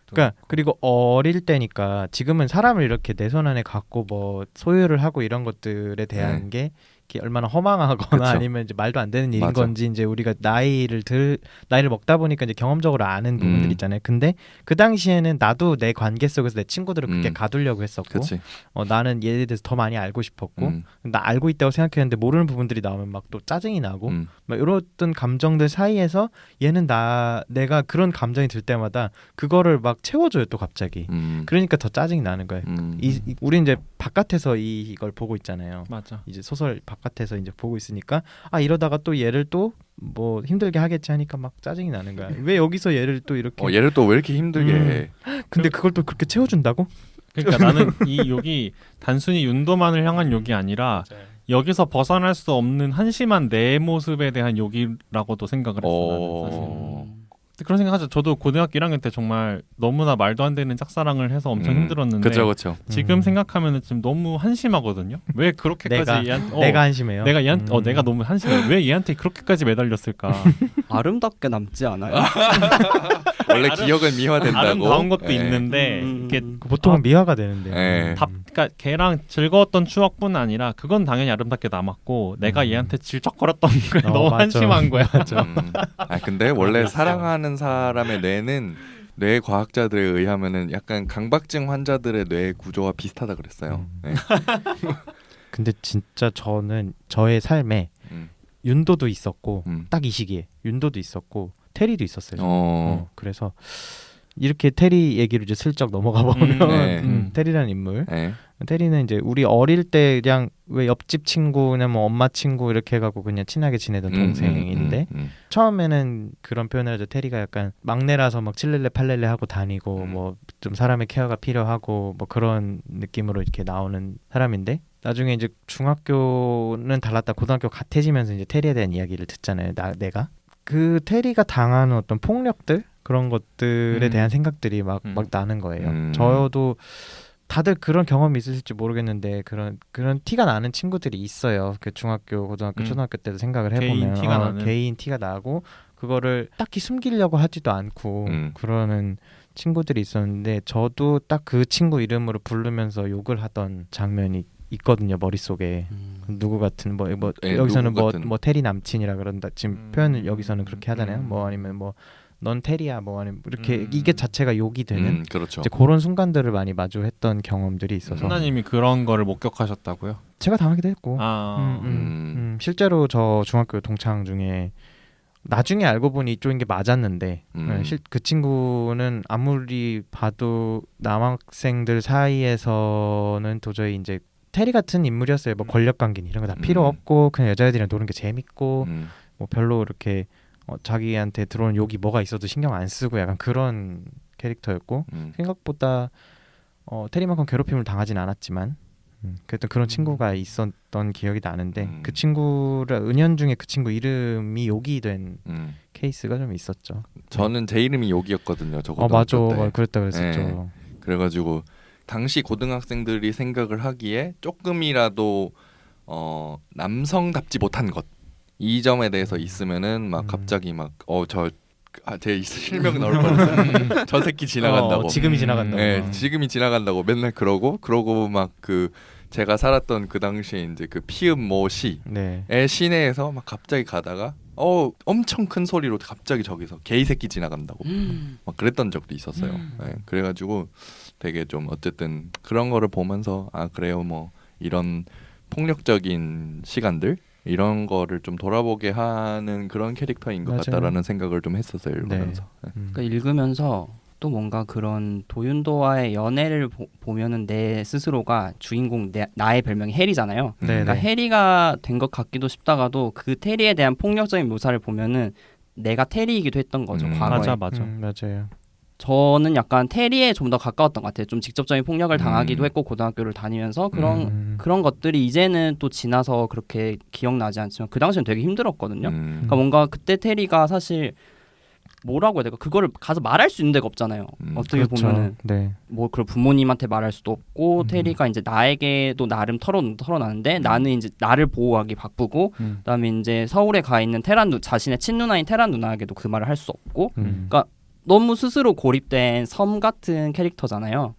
그러니까 그리고 어릴 때니까 지금은 사람을 이렇게 내 손 안에 갖고 뭐 소유를 하고 이런 것들에 대한 게 이렇게 얼마나 허망하거나 그쵸. 아니면 이제 말도 안 되는 일인 맞아. 건지 이제 우리가 나이를 먹다 보니까 이제 경험적으로 아는 부분들 있잖아요. 근데 그 당시에는 나도 내 관계 속에서 내 친구들을 그렇게 가두려고 했었고, 그치. 나는 얘에 대해서 더 많이 알고 싶었고, 나 알고 있다고 생각했는데 모르는 부분들이 나오면 막 또 짜증이 나고, 막 이런 감정들 사이에서 얘는 내가 그런 감정이 들 때마다 그거를 막 채워줘요 또 갑자기. 그러니까 더 짜증이 나는 거예요. 우리 이제 바깥에서 이걸 보고 있잖아요. 맞아. 이제 소설 바깥에서 이제 보고 있으니까 이러다가 또 얘를 또 뭐 힘들게 하겠지 하니까 막 짜증이 나는 거야. 왜 여기서 얘를 또 이렇게 얘를 또 왜 이렇게 힘들게 해? 근데 그걸 또 그렇게 채워준다고? 그러니까 나는 이 욕이 단순히 윤도만을 향한 욕이 아니라 여기서 벗어날 수 없는 한심한 내 모습에 대한 욕이라고도 생각을 했어. 나는 사실. 그런 생각하죠. 저도 고등학교 1학년 때 정말 너무나 말도 안 되는 짝사랑을 해서 엄청 힘들었는데 그렇죠. 지금 생각하면은 지금 너무 한심하거든요. 왜 그렇게까지 내가 한심해요. 내가 너무 한심해. 왜 얘한테 그렇게까지 매달렸을까? 아름답게 남지 않아요? 원래 기억은 미화된다고. 아름다운 것도 네. 있는데 이게 보통은 미화가 되는데. 네. 그러니까 걔랑 즐거웠던 추억뿐 아니라 그건 당연히 아름답게 남았고 내가 얘한테 질척거렸던 게 너무 맞아. 한심한 거야. 근데 원래 사랑하는 사람의 뇌는 뇌 과학자들에 의하면은 약간 강박증 환자들의 뇌 구조와 비슷하다 그랬어요. 네. 근데 진짜 저는 저의 삶에 윤도도 있었고 딱 이 시기에 윤도도 있었고 테리도 있었어요. 그래서 이렇게 테리 얘기를 이제 슬쩍 넘어가 보면 테리라는 인물. 테리는 이제 우리 어릴 때 그냥 왜 옆집 친구냐 뭐 엄마 친구 이렇게 해가고 그냥 친하게 지내던 동생인데 처음에는 그런 표현을 하죠. 테리가 약간 막내라서 막 칠렐레 팔렐레 하고 다니고 뭐 좀 사람의 케어가 필요하고 뭐 그런 느낌으로 이렇게 나오는 사람인데 나중에 이제 중학교는 달랐다 고등학교 같아지면서 이제 테리에 대한 이야기를 듣잖아요. 내가 그 테리가 당하는 어떤 폭력들 그런 것들에 대한 생각들이 막 나는 거예요. 저도 다들 그런 경험이 있으실지 모르겠는데 그런 티가 나는 친구들이 있어요. 그 중학교, 고등학교, 초등학교 때도 생각을 해보면 개인 티가 나고 그거를 딱히 숨기려고 하지도 않고 그러는 친구들이 있었는데 저도 딱 그 친구 이름으로 부르면서 욕을 하던 장면이 있거든요 머릿속에. 누구 같은 뭐 네, 여기서는 누구 같은. 뭐 테리 남친이라 그런다 지금 표현을 여기서는 그렇게 하잖아요. 뭐 아니면 뭐 넌 테리야 뭐 아니면 이렇게 이게 자체가 욕이 되는 그렇죠. 이제 그런 순간들을 많이 마주했던 경험들이 있어서 하나님이 그런 거를 목격하셨다고요? 제가 당하기도 했고 아, 실제로 저 중학교 동창 중에 나중에 알고 보니 이쪽인 게 맞았는데 그 친구는 아무리 봐도 남학생들 사이에서는 도저히 이제 테리 같은 인물이었어요. 뭐 권력 관계 이런 거 다 필요 없고 그냥 여자애들이랑 노는 게 재밌고 뭐 별로 이렇게 자기한테 들어오는 욕이 뭐가 있어도 신경 안 쓰고 약간 그런 캐릭터였고 생각보다 테리만큼 괴롭힘을 당하진 않았지만 그랬던 그런 친구가 있었던 기억이 나는데 그 친구를 은연중에 그 친구 이름이 욕이 된 케이스가 좀 있었죠. 저는 제 이름이 욕이었거든요. 저 맞아, 고등학교 때. 그랬다 그랬었죠. 네. 그래가지고 당시 고등학생들이 생각을 하기에 조금이라도 남성답지 못한 것 이 점에 대해서 있으면은 막 갑자기 막 제 실명 나올 뻔했어요. 저 새끼 지나간다고. 지금이 지나간다고. 네, 지금이 지나간다고 맨날 그러고 막 그 제가 살았던 그 당시에 이제 그 피읍 모 시의 시내에서 막 갑자기 가다가 엄청 큰 소리로 갑자기 저기서 개이 새끼 지나간다고 막 그랬던 적도 있었어요. 네, 그래가지고 되게 좀 어쨌든 그런 거를 보면서 그래요 뭐 이런 폭력적인 시간들 이런 거를 좀 돌아보게 하는 그런 캐릭터인 것 같다라는 생각을 좀 했었어요 읽으면서. 네. 그러니까 읽으면서 또 뭔가 그런 도윤도와의 연애를 보면은 내 스스로가 주인공 나의 별명이 해리잖아요. 그러니까 해리가 된 것 같기도 싶다가도 그 테리에 대한 폭력적인 묘사를 보면은 내가 테리이기도 했던 거죠. 과거에. 맞아요. 저는 약간 테리에 좀 더 가까웠던 것 같아요. 좀 직접적인 폭력을 당하기도 했고 고등학교를 다니면서 그런 것들이 이제는 또 지나서 그렇게 기억나지 않지만 그 당시엔 되게 힘들었거든요. 그러니까 뭔가 그때 테리가 사실 뭐라고 해야 될까? 그거를 가서 말할 수 있는 데가 없잖아요. 어떻게 보면은 뭐 그걸 부모님한테 말할 수도 없고 테리가 이제 나에게도 나름 털어놨는데 나는 이제 나를 보호하기 바쁘고 그다음에 이제 서울에 가 있는 자신의 친누나인 테란 누나에게도 그 말을 할 수 없고 그러니까 너무 스스로 고립된 섬 같은 캐릭터잖아요.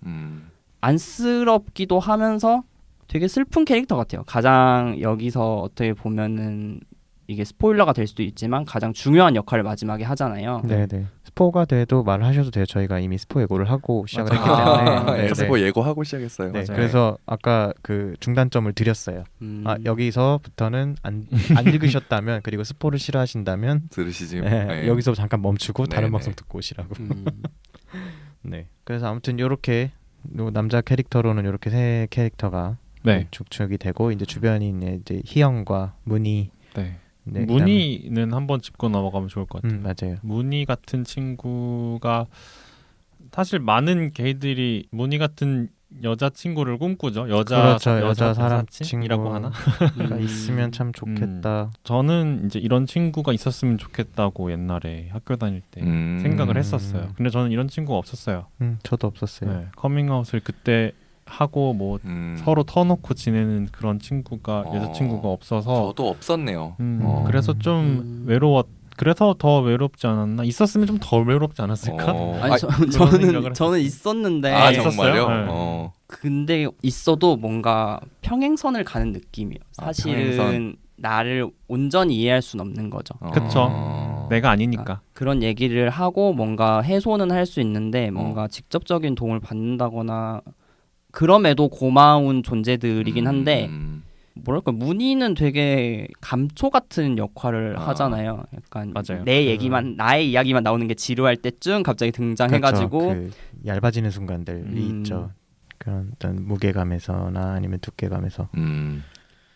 안쓰럽기도 하면서 되게 슬픈 캐릭터 같아요. 가장 여기서 어떻게 보면은 이게 스포일러가 될 수도 있지만 가장 중요한 역할을 마지막에 하잖아요. 네네. 스포가 돼도 말하셔도 돼요. 저희가 이미 스포 예고를 하고 시작을 했기 때문에. 스포 예고하고 시작했어요. 네, 그래서 아까 그 중단점을 드렸어요. 여기서부터는 안 읽으셨다면 그리고 스포를 싫어하신다면 들으시지. 여기서 잠깐 멈추고 다른 방송 듣고 오시라고. 네. 그래서 아무튼 이렇게 남자 캐릭터로는 이렇게 세 캐릭터가 축적이 되고 이제 주변인 이제 희영과 문희. 문희는 한번 짚고 넘어가면 좋을 것 같아요. 맞아요. 문희 같은 친구가 사실 많은 게이들이 문희 같은 여자 친구를 꿈꾸죠. 여자 사람 친구라고 하나? 있으면 참 좋겠다. 저는 이제 이런 친구가 있었으면 좋겠다고 옛날에 학교 다닐 때 생각을 했었어요. 근데 저는 이런 친구가 없었어요. 저도 없었어요. 커밍아웃을 그때 하고 뭐 서로 터놓고 지내는 그런 친구가 여자친구가 없어서 저도 없었네요. 그래서 좀 그래서 더 외롭지 않았나? 있었으면 좀 덜 외롭지 않았을까? 아니, 저는 있었는데. 정말요? 네. 근데 있어도 뭔가 평행선을 가는 느낌이에요. 사실은 나를 온전히 이해할 수는 없는 거죠. 그렇죠. 내가 아니니까. 그런 얘기를 하고 뭔가 해소는 할 수 있는데 뭔가 직접적인 도움을 받는다거나 그럼에도 고마운 존재들이긴 한데 뭐랄까 문희는 되게 감초 같은 역할을 하잖아요. 약간 맞아요. 나의 이야기만 나오는 게 지루할 때쯤 갑자기 등장해가지고 그 얇아지는 순간들이 있죠. 그런 어떤 무게감에서나 아니면 두께감에서.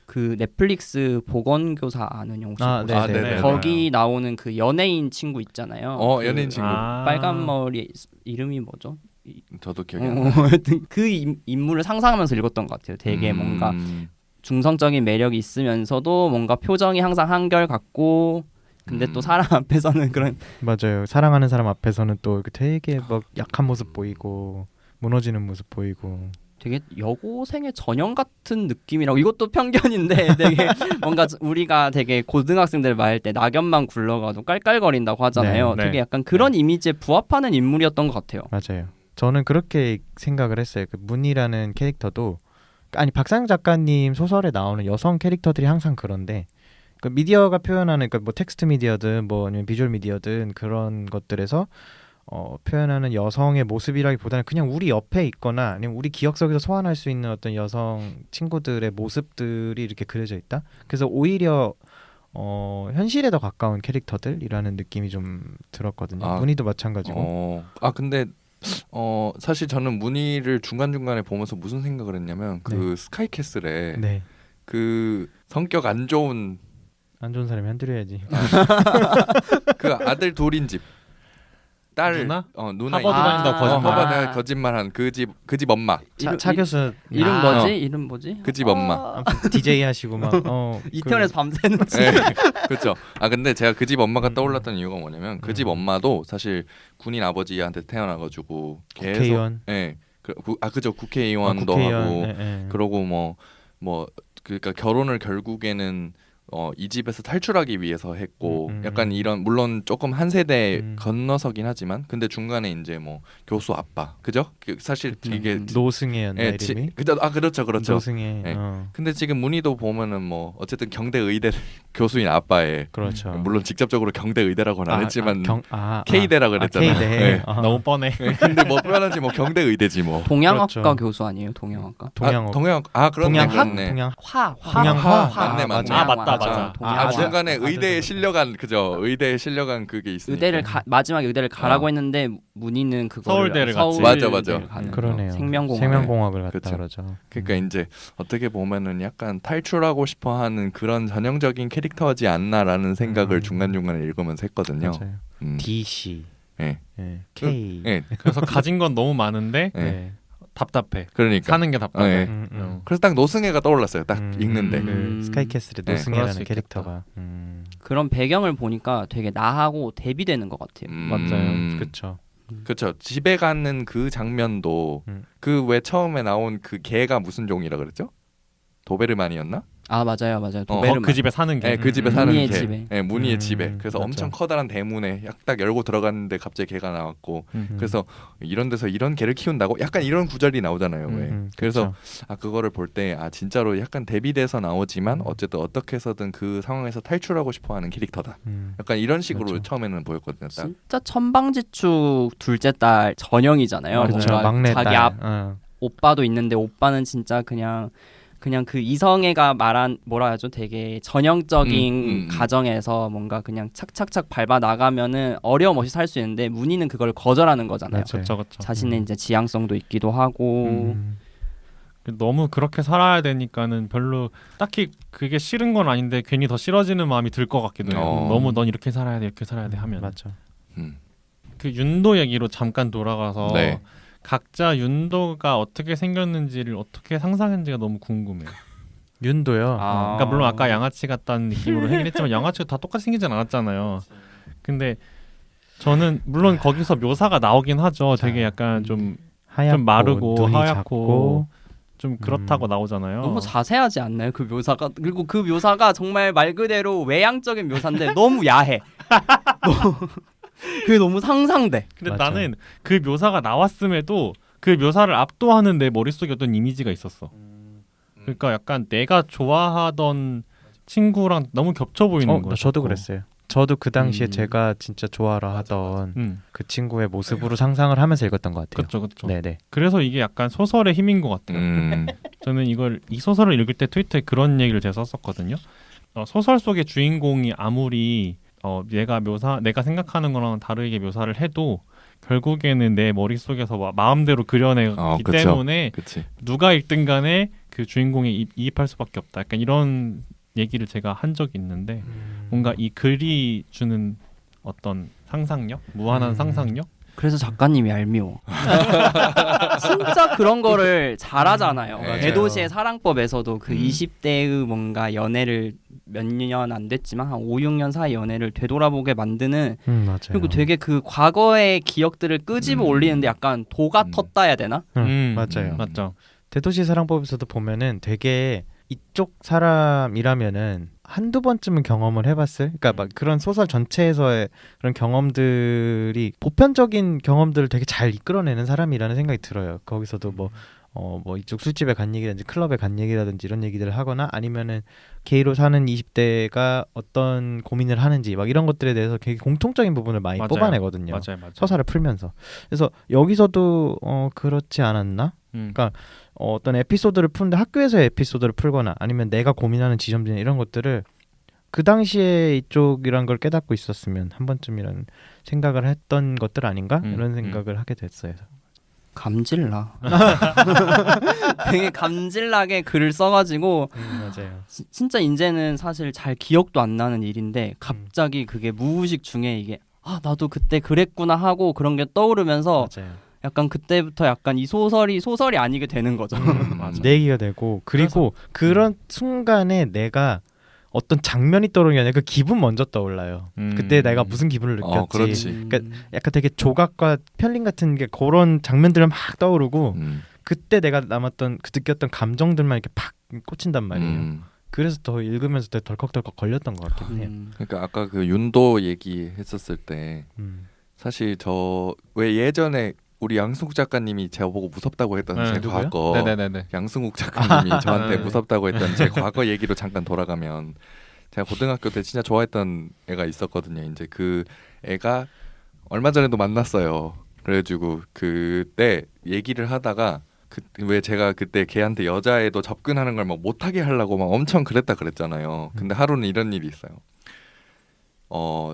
그 넷플릭스 보건교사 아는 혹시 네. 거기 나오는 그 연예인 친구 있잖아요. 연예인 친구. 빨간 머리 이름이 뭐죠? 저도 기억이 안 나요. 그 인물을 상상하면서 읽었던 것 같아요. 되게 뭔가 중성적인 매력이 있으면서도 뭔가 표정이 항상 한결같고 근데 또 사람 앞에서는 그런 맞아요. 사랑하는 사람 앞에서는 또 되게 막 약한 모습 보이고 무너지는 모습 보이고 되게 여고생의 전형 같은 느낌이라고 이것도 편견인데 되게 뭔가 우리가 되게 고등학생들 말할 때 낙엽만 굴러가도 깔깔거린다고 하잖아요. 되게 약간 그런 이미지에 부합하는 인물이었던 것 같아요. 맞아요. 저는 그렇게 생각을 했어요. 그 문희라는 캐릭터도 아니 박상영 작가님 소설에 나오는 여성 캐릭터들이 항상 그런데 그 미디어가 표현하는 그러니까 뭐 텍스트 미디어든 뭐 아니면 비주얼 미디어든 그런 것들에서 표현하는 여성의 모습이라기보다는 그냥 우리 옆에 있거나 아니면 우리 기억 속에서 소환할 수 있는 어떤 여성 친구들의 모습들이 이렇게 그려져 있다. 그래서 오히려 현실에 더 가까운 캐릭터들이라는 느낌이 좀 들었거든요. 문희도 마찬가지고. 근데 사실 저는 문희를 중간중간에 보면서 무슨 생각을 했냐면 그 스카이캐슬에 네. 그 성격 안 좋은 사람이 한둘이야지. 그 아들 둘인 집 딸 누나? 누나 하버드 다닌다고 거짓말. 하버드 거짓말한 그 집 엄마. 차 교수 이름 뭐지? 이름 뭐지? 그 집 엄마. DJ 하시고 막 이태원에서 밤새는 집. 네, 그렇죠. 근데 제가 그 집 엄마가 떠올랐던 이유가 뭐냐면 그 집 엄마도 사실 군인 아버지한테 태어나가지고 계속 국회의원. 그죠 국회의원도 국회의원. 하고 네. 그러고 그러니까 결혼을 결국에는 이 집에서 탈출하기 위해서 했고 약간 이런 물론 조금 한 세대 건너서긴 하지만 근데 중간에 이제 뭐 교수 아빠 그죠? 사실 이게 노승혜였나 이름이? 그렇죠. 노승혜. 네. 근데 지금 문희도 보면은 뭐 어쨌든 경대 의대 교수인 아빠의 그렇죠. 물론 직접적으로 경대 의대라고는 안 했지만 K대라 K대. 그랬잖아요. 네. 너무 뻔해. 근데 뭐 표현하지 뭐 경대 의대지 뭐. 동양학과 그렇죠. 교수 아니에요? 동양학과? 그렇네. 동양화. 맞네. 맞아. 중간에 의대에 실려간 의대에 실려간 그게 있으니까. 마지막 의대를 가라고 했는데 문희는 그거 서울대를 갔지. 맞아. 그러네요. 생명공학을 갔다 그쵸. 그러죠. 그러니까 이제 어떻게 보면은 약간 탈출하고 싶어하는 그런 전형적인 캐릭터지 않나라는 생각을 중간중간에 읽으면서 했거든요. 맞아요. DC, 네. K. 네. 그래서 가진 건 너무 많은데 네. 답답해. 그러니까 사는 게 답답해. 네. 그래서 딱 노승혜가 떠올랐어요. 딱 읽는데. 그 스카이캐슬의 그럴 노승혜라는 수 캐릭터가. 그런 배경을 보니까 되게 나하고 대비되는 것 같아요. 맞아요. 그렇죠. 집에 가는 그 장면도 그 왜 처음에 나온 그 개가 무슨 종이라 그랬죠? 도베르만이었나? 맞아요. 도베르만. 그 집에 사는 게. 네, 그 집에 사는 문희의 개. 집에. 네, 문희의 집에. 그래서 맞죠. 엄청 커다란 대문에 딱 열고 들어갔는데 갑자기 개가 나왔고 그래서 이런 데서 이런 개를 키운다고 약간 이런 구절이 나오잖아요. 왜? 그래서 그거를 볼 때 진짜로 약간 대비돼서 나오지만 어쨌든 어떻게 해서든 그 상황에서 탈출하고 싶어하는 캐릭터다. 약간 이런 식으로 그렇죠. 처음에는 보였거든요. 딱. 진짜 천방지축 둘째 딸 전형이잖아요. 그렇죠. 뭔가 막내 자기 딸. 오빠도 있는데 오빠는 진짜 그냥 그 이성애가 말한 뭐라 하죠? 되게 전형적인 가정에서 뭔가 그냥 착착착 밟아 나가면은 어려움 없이 살 수 있는데 문희는 그걸 거절하는 거잖아요. 그렇죠. 자신의 이제 지향성도 있기도 하고 너무 그렇게 살아야 되니까는 별로 딱히 그게 싫은 건 아닌데 괜히 더 싫어지는 마음이 들 것 같기도 해요. 너무 넌 이렇게 살아야 돼 하면. 맞죠. 그 윤도 얘기로 잠깐 돌아가서 네. 각자 윤도가 어떻게 생겼는지를 어떻게 상상했는지가 너무 궁금해요. 윤도요. 그러니까 물론 아까 양아치 같다는 느낌으로 하긴 했지만 양아치가 다 똑같이 생기진 않았잖아요. 근데 저는 물론 거기서 묘사가 나오긴 하죠. 되게 약간 좀 마르고 눈이 하얗고 작고. 좀 그렇다고 나오잖아요. 너무 자세하지 않나요? 그 묘사가. 그리고 그 묘사가 정말 말 그대로 외향적인 묘사인데 너무 야해. 그게 너무 상상돼. 근데 맞아. 나는 그 묘사가 나왔음에도 그 묘사를 압도하는 내 머릿속에 어떤 이미지가 있었어. 그러니까 약간 내가 좋아하던 친구랑 너무 겹쳐 보이는 거야. 저도 그랬어요. 저도 그 당시에 제가 진짜 좋아라 하던 그 친구의 모습으로 상상을 하면서 읽었던 것 같아요. 그렇죠. 네네. 그래서 이게 약간 소설의 힘인 것 같아요. 저는 이 소설을 읽을 때 트위터에 그런 얘기를 제가 썼었거든요. 소설 속의 주인공이 아무리 내가 생각하는 거랑 다르게 묘사를 해도 결국에는 내 머릿속에서 마음대로 그려내기 때문에 누가 읽든 간에 그 주인공에 이입할 수밖에 없다. 약간 이런 얘기를 제가 한 적이 있는데 뭔가 이 글이 주는 어떤 상상력? 무한한 상상력? 그래서 작가님이 얄미워. 진짜 그런 거를 잘하잖아요. 대도시의 사랑법에서도 그 20대의 뭔가 연애를 몇 년 안 됐지만 한 5, 6년 사이 연애를 되돌아보게 만드는 맞아요. 그리고 되게 그 과거의 기억들을 끄집어 올리는데 약간 도가 텄다 해야 되나? 맞아요. 맞죠. 대도시 사랑법에서도 보면은 되게 이쪽 사람이라면은 한두 번쯤은 경험을 해봤을 그러니까 막 그런 소설 전체에서의 그런 경험들이 보편적인 경험들을 되게 잘 이끌어내는 사람이라는 생각이 들어요. 거기서도 뭐 뭐 이쪽 술집에 간 얘기라든지 클럽에 간 얘기라든지 이런 얘기들을 하거나 아니면은 게이로 사는 20대가 어떤 고민을 하는지 막 이런 것들에 대해서 되게 공통적인 부분을 많이 맞아요. 뽑아내거든요. 맞아요. 서사를 풀면서. 그래서 여기서도 그렇지 않았나? 그러니까 어떤 에피소드를 푸는데 학교에서의 에피소드를 풀거나 아니면 내가 고민하는 지점들이나 이런 것들을 그 당시에 이쪽이란 걸 깨닫고 있었으면 한 번쯤이라는 생각을 했던 것들 아닌가? 이런 생각을 하게 됐어요. 감질나. 되게 감질나게 글을 써가지고 맞아요. 진짜 이제는 사실 잘 기억도 안 나는 일인데 갑자기 그게 무의식 중에 이게 나도 그때 그랬구나 하고 그런 게 떠오르면서 맞아요. 약간 그때부터 약간 이 소설이 아니게 되는 거죠. 내 얘기가 되고 그리고 그런 순간에 내가 어떤 장면이 떠오르는 게 아니라 그 기분 먼저 떠올라요. 그때 내가 무슨 기분을 느꼈지. 그렇지. 그러니까 약간 되게 조각과 편린 같은 게 그런 장면들을 막 떠오르고 그때 내가 느꼈던 감정들만 이렇게 팍 꽂힌단 말이에요. 그래서 더 읽으면서 되게 덜컥덜컥 걸렸던 것 같긴 해요. 그러니까 아까 그 윤도 얘기했었을 때 사실 저 왜 예전에 우리 양승국 작가님이 제가 보고 무섭다고 했던 제 누구요? 과거 네네네네. 양승국 작가님이 저한테 네. 무섭다고 했던 제 과거 얘기로 잠깐 돌아가면 제가 고등학교 때 진짜 좋아했던 애가 있었거든요. 이제 그 애가 얼마 전에도 만났어요. 그래가지고 그때 얘기를 하다가 왜 제가 그때 걔한테 여자애도 접근하는 걸 막 못하게 하려고 막 엄청 그랬잖아요. 근데 하루는 이런 일이 있어요.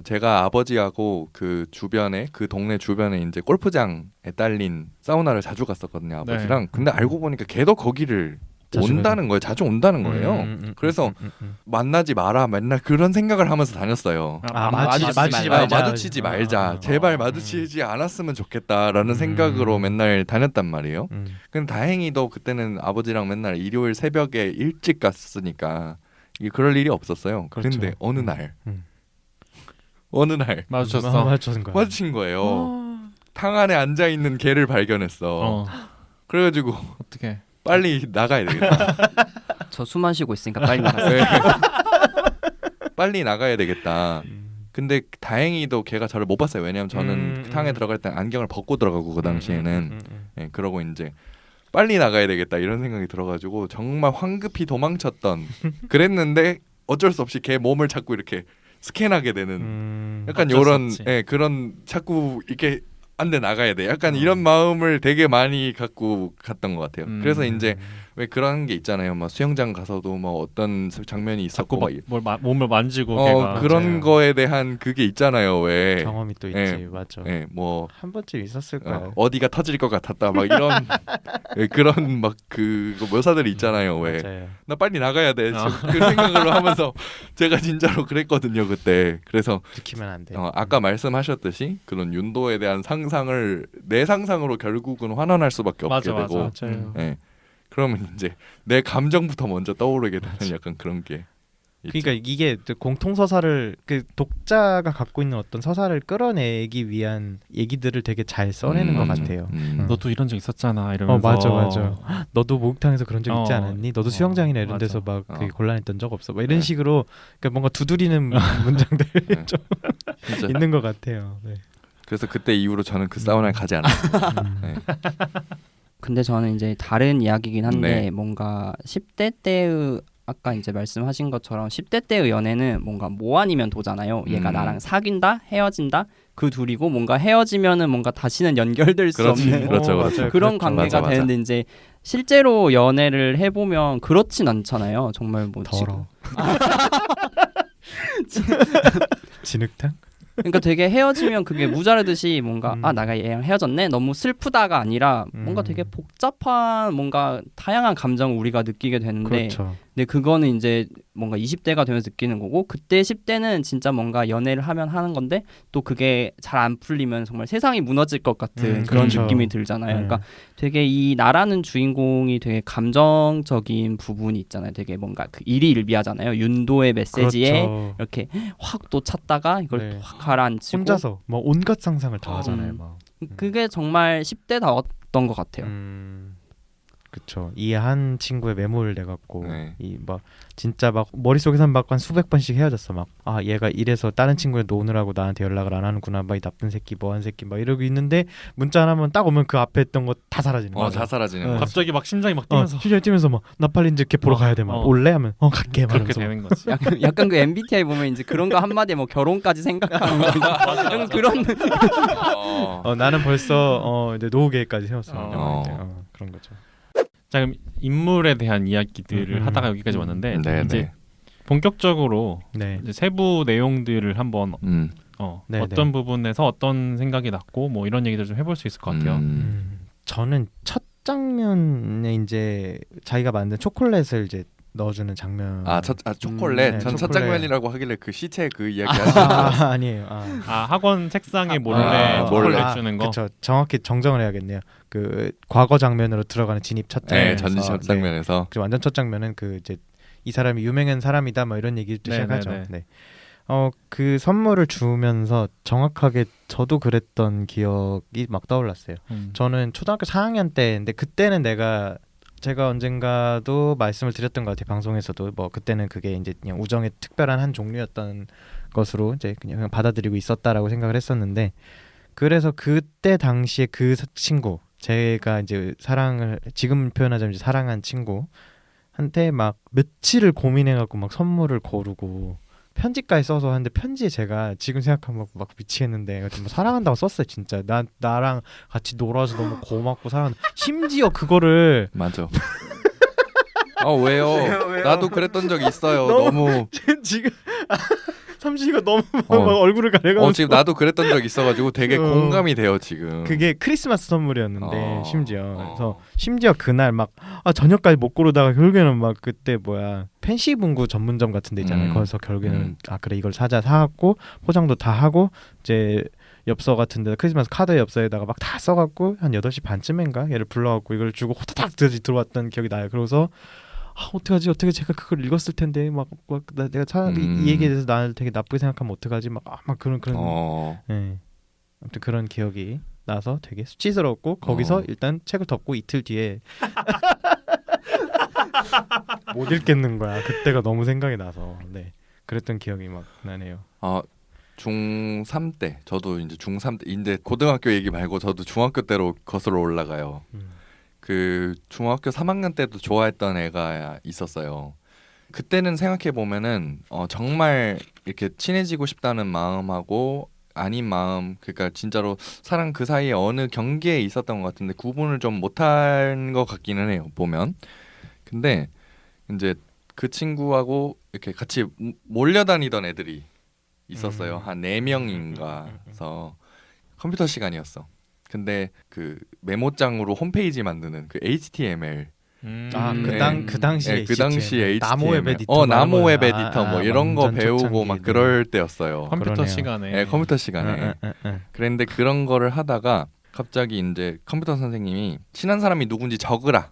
제가 아버지하고 그 동네 주변에 이제 골프장에 딸린 사우나를 자주 갔었거든요, 아버지랑. 네. 근데 알고 보니까 걔도 거기를 온다는 거예요. 자주 온다는 거예요. 그래서 만나지 마라 맨날 그런 생각을 하면서 다녔어요. 마주치지 말자. 제발 마주치지 않았으면 좋겠다라는 생각으로 맨날 다녔단 말이에요. 근데 다행히도 그때는 아버지랑 맨날 일요일 새벽에 일찍 갔으니까 그럴 일이 없었어요. 그렇죠. 근데 어느 날 마주친 거예요. 탕 안에 앉아 있는 걔를 발견했어. 그래가지고 어떻게 빨리 나가야 되겠다. 저 숨 안 쉬고 있으니까 빨리 나가세요. 빨리 나가야 되겠다. 근데 다행히도 걔가 저를 못 봤어요. 왜냐면 저는 탕에 들어갈 때 안경을 벗고 들어가고 그 당시에는 그러고 이제 빨리 나가야 되겠다 이런 생각이 들어가지고 정말 황급히 도망쳤던 그랬는데 어쩔 수 없이 걔 몸을 자꾸 이렇게 스캔하게 되는 약간 요런 그런 자꾸 이렇게 안 돼 나가야 돼 약간 이런 마음을 되게 많이 갖고 갔던 것 같아요. 그래서 이제 왜 그런 게 있잖아요. 막 수영장 가서도 뭐 어떤 장면이 있었고 막 몸을 만지고 걔가 그런 맞아요. 거에 대한 그게 있잖아요. 왜 경험이 또 있지. 맞아. 뭐 한 번쯤 있었을 거예요. 어디가 터질 것 같았다 막 이런 그런 막 그 묘사들이 있잖아요. 왜 맞아요. 나 빨리 나가야 돼. 그 생각으로 하면서 제가 진짜로 그랬거든요 그때. 그래서 들키면 안 돼. 아까 말씀하셨듯이 그런 윤도에 대한 상상을 내 상상으로 결국은 환원할 수밖에 없게 되고. 맞아요. 네. 그러면 이제 내 감정부터 먼저 떠오르게 되는 약간 그런 게. 그러니까 이게 공통 서사를 그 독자가 갖고 있는 어떤 서사를 끌어내기 위한 얘기들을 되게 잘 써내는 것 같아요. 너도 이런 적 있었잖아 이러면서 맞아. 너도 목욕탕에서 그런 적 있지 않았니? 너도 수영장이나 이런 데서 막 되게 곤란했던 적 없어? 막 이런 식으로 그러니까 뭔가 두드리는 문장들이 좀 진짜. 있는 것 같아요. 네. 그래서 그때 이후로 저는 그 사우나에 가지 않았어요. 네. 근데 저는 이제 다른 이야기긴 한데 네. 뭔가 10대 때의 아까 이제 말씀하신 것처럼 10대 때의 연애는 뭔가 뭐 아니면 도잖아요. 얘가 나랑 사귄다, 헤어진다, 그 둘이고 뭔가 헤어지면은 뭔가 다시는 연결될 수 없는 그렇죠. 그런 관계가 맞아. 되는데 이제 실제로 연애를 해보면 그렇진 않잖아요. 정말 뭐 더러. 진흙탕? 그러니까 되게 헤어지면 그게 무자르듯이 뭔가 내가 얘랑 헤어졌네 너무 슬프다가 아니라 뭔가 되게 복잡한 뭔가 다양한 감정을 우리가 느끼게 되는데 그렇죠. 근데 그거는 이제 뭔가 20대가 되면서 느끼는 거고 그때 10대는 진짜 뭔가 연애를 하면 하는 건데 또 그게 잘 안 풀리면 정말 세상이 무너질 것 같은 그런 그렇죠. 느낌이 들잖아요. 그러니까 되게 이 나라는 주인공이 되게 감정적인 부분이 있잖아요. 되게 뭔가 그 일희일비하잖아요. 윤도의 메시지에 그렇죠. 이렇게 확 또 찼다가 이걸 네. 또 확 가라앉히고 혼자서 뭐 온갖 상상을 다 하잖아요. 막. 그게 정말 10대다웠던 것 같아요. 그쵸. 이 한 친구의 메모를 내갖고 네. 이 막 진짜 막 머릿속에서 막 한 수백 번씩 헤어졌어. 막 아 얘가 이래서 다른 친구를 노느라고 나한테 연락을 안 하는구나. 막 이 나쁜 새끼 뭐한 새끼 막 이러고 있는데 문자 하나만 딱 오면 그 앞에 있던 거 다 사라지는 거야. 다 사라지는 네. 거지. 갑자기 막 심장이 막 뛰면서 심장이 뛰면서 막 나 빨리 이제 걔 보러 가야 돼. 막 올래 하면 갈게. 그렇게 말하면서. 되는 거지. 약간 그 MBTI 보면 이제 그런 거 한마디에 뭐 결혼까지 생각하는 거 약간 그런 나는 벌써 이제 노후 계획까지 세웠어. 그런 거죠. 자 그럼 인물에 대한 이야기들을 하다가 여기까지 왔는데 네, 이제 네. 본격적으로 네. 이제 세부 내용들을 한번 네, 어떤 네. 부분에서 어떤 생각이 났고 뭐 이런 얘기들 좀 해볼 수 있을 것 같아요. 저는 첫 장면에 이제 자기가 만든 초콜릿을 이제 넣어주는 장면. 초콜릿. 네, 전 첫 초콜릿. 장면이라고 하길래 그 시체 그 이야기 하시는 아니에요. 학원 책상에 몰래 초콜릿 주는 거. 그렇죠. 정확히 정정을 해야겠네요. 그 과거 장면으로 들어가는 진입 첫 장면. 네, 전지 첫 장면에서. 그 완전 첫 장면은 그 이제 이 사람이 유명한 사람이다 뭐 이런 얘기를 네, 시작하죠. 네, 네. 네. 그 선물을 주면서 정확하게 저도 그랬던 기억이 막 떠올랐어요. 저는 초등학교 4학년 때인데 그때는 제가 언젠가도 말씀을 드렸던 것 같아요. 방송에서도 뭐 그때는 그게 이제 그냥 우정의 특별한 한 종류였던 것으로 이제 그냥 받아들이고 있었다라고 생각을 했었는데 그래서 그때 당시에 그 친구 제가 이제 지금 표현하자면 이제 사랑한 친구한테 막 며칠을 고민해갖고 막 선물을 고르고 편지까지 써서 하는데 편지에 제가 지금 생각하면 막 미치겠는데 뭐 사랑한다고 썼어요. 진짜 나랑 같이 놀아서 너무 고맙고 사랑한다. 심지어 그거를 맞아. 왜요? 나도 그랬던 적 있어요. 너무 지금 삼시가 너무 막 얼굴을 가려가지고 지금 나도 그랬던 적 있어가지고 되게 공감이 돼요 지금. 그게 크리스마스 선물이었는데 그래서 심지어 그날 막 저녁까지 못 고르다가 결국에는 막 그때 팬시 문구 전문점 같은 데 있잖아요. 거기서 결국에는 그래 이걸 사갖고 포장도 다 하고 이제 엽서 같은 데 크리스마스 카드 엽서에다가 막 다 써갖고 한 8시 반쯤인가 얘를 불러갖고 이걸 주고 호타닥 들어왔던 기억이 나요. 그래서 어떡하지? 어떻게 제가 그걸 읽었을 텐데 내가 이 얘기에 대해서 나를 되게 나쁘게 생각하면 어떡하지? 막 그런 네. 아무튼 그런 기억이 나서 되게 수치스럽고 거기서 일단 책을 덮고 이틀 뒤에 못 읽겠는 거야. 그때가 너무 생각이 나서 그랬던 기억이 막 나네요. 중3 때 저도 이제 중3 때 이제 고등학교 얘기 말고 저도 중학교 때로 거슬러 올라가요. 그 중학교 3학년 때도 좋아했던 애가 있었어요. 그때는 생각해 보면은 정말 이렇게 친해지고 싶다는 마음하고 아닌 마음, 그러니까 진짜로 사랑 그 사이에 어느 경계에 있었던 것 같은데 구분을 좀 못한 것 같기는 해요. 보면. 근데 이제 그 친구하고 이렇게 같이 몰려다니던 애들이 있었어요. 한 4명인가서 컴퓨터 시간이었어. 근데 그 메모장으로 홈페이지 만드는 그 HTML 그 당시에 그 당시 HTML 나모 웹 에디터 나모 웹 에디터 뭐 이런 거 배우고 초창기. 막 그럴 때였어요. 컴퓨터 그러네요. 시간에. 네, 컴퓨터 시간에. 그런데 그런 거를 하다가 갑자기 이제 컴퓨터 선생님이 친한 사람이 누군지 적으라.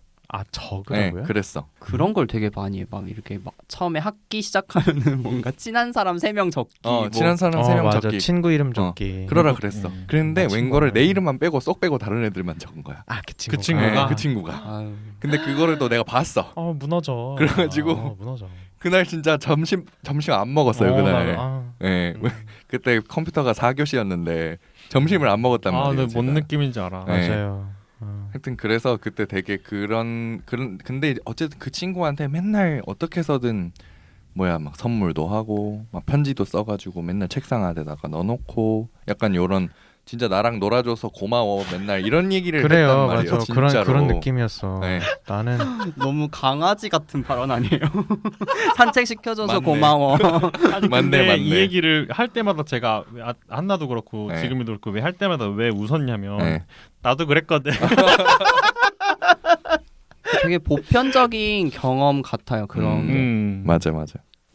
적으라고요? 네, 그랬어. 그런 걸 되게 많이 해. 막 이렇게 막 처음에 학기 시작하면은 뭔가 친한 사람 3명 적기 친한 사람 3명 맞아. 적기. 친구 이름 적기. 그러라 그랬어. 그랬는데 나 웬거를 친구가- 내 이름만 빼고 쏙 빼고 다른 애들만 적은 거야. 그 친구가. 그 친구가? 네, 그 친구가. 아유. 근데 그거를 또 내가 봤어. 무너져. 그래가지고 무너져. 그날 진짜 점심 안 먹었어요. 그날. 네. 그때 컴퓨터가 4교시였는데 점심을 안 먹었단 말이에요. 근데 뭔 제가. 느낌인지 알아. 네. 맞아요. 하여튼 그래서 그때 되게 그런 근데 어쨌든 그 친구한테 맨날 어떻게 해서든 막 선물도 하고 막 편지도 써가지고 맨날 책상 아래다가 넣어놓고 약간 요런 진짜 나랑 놀아줘서 고마워 맨날 이런 얘기를 그래요. 했단 말이에요. 맞아. 진짜로. 그런 느낌이었어. 네. 나는 너무 강아지 같은 발언 아니에요? 산책 시켜줘서 맞네. 고마워. 아니 맞네, 근데 맞네. 이 얘기를 할 때마다 제가 한나도 그렇고 네. 지금도 그렇고 왜 할 때마다 왜 웃었냐면 네. 나도 그랬거든. 되게 보편적인 경험 같아요. 그런 게. 맞아.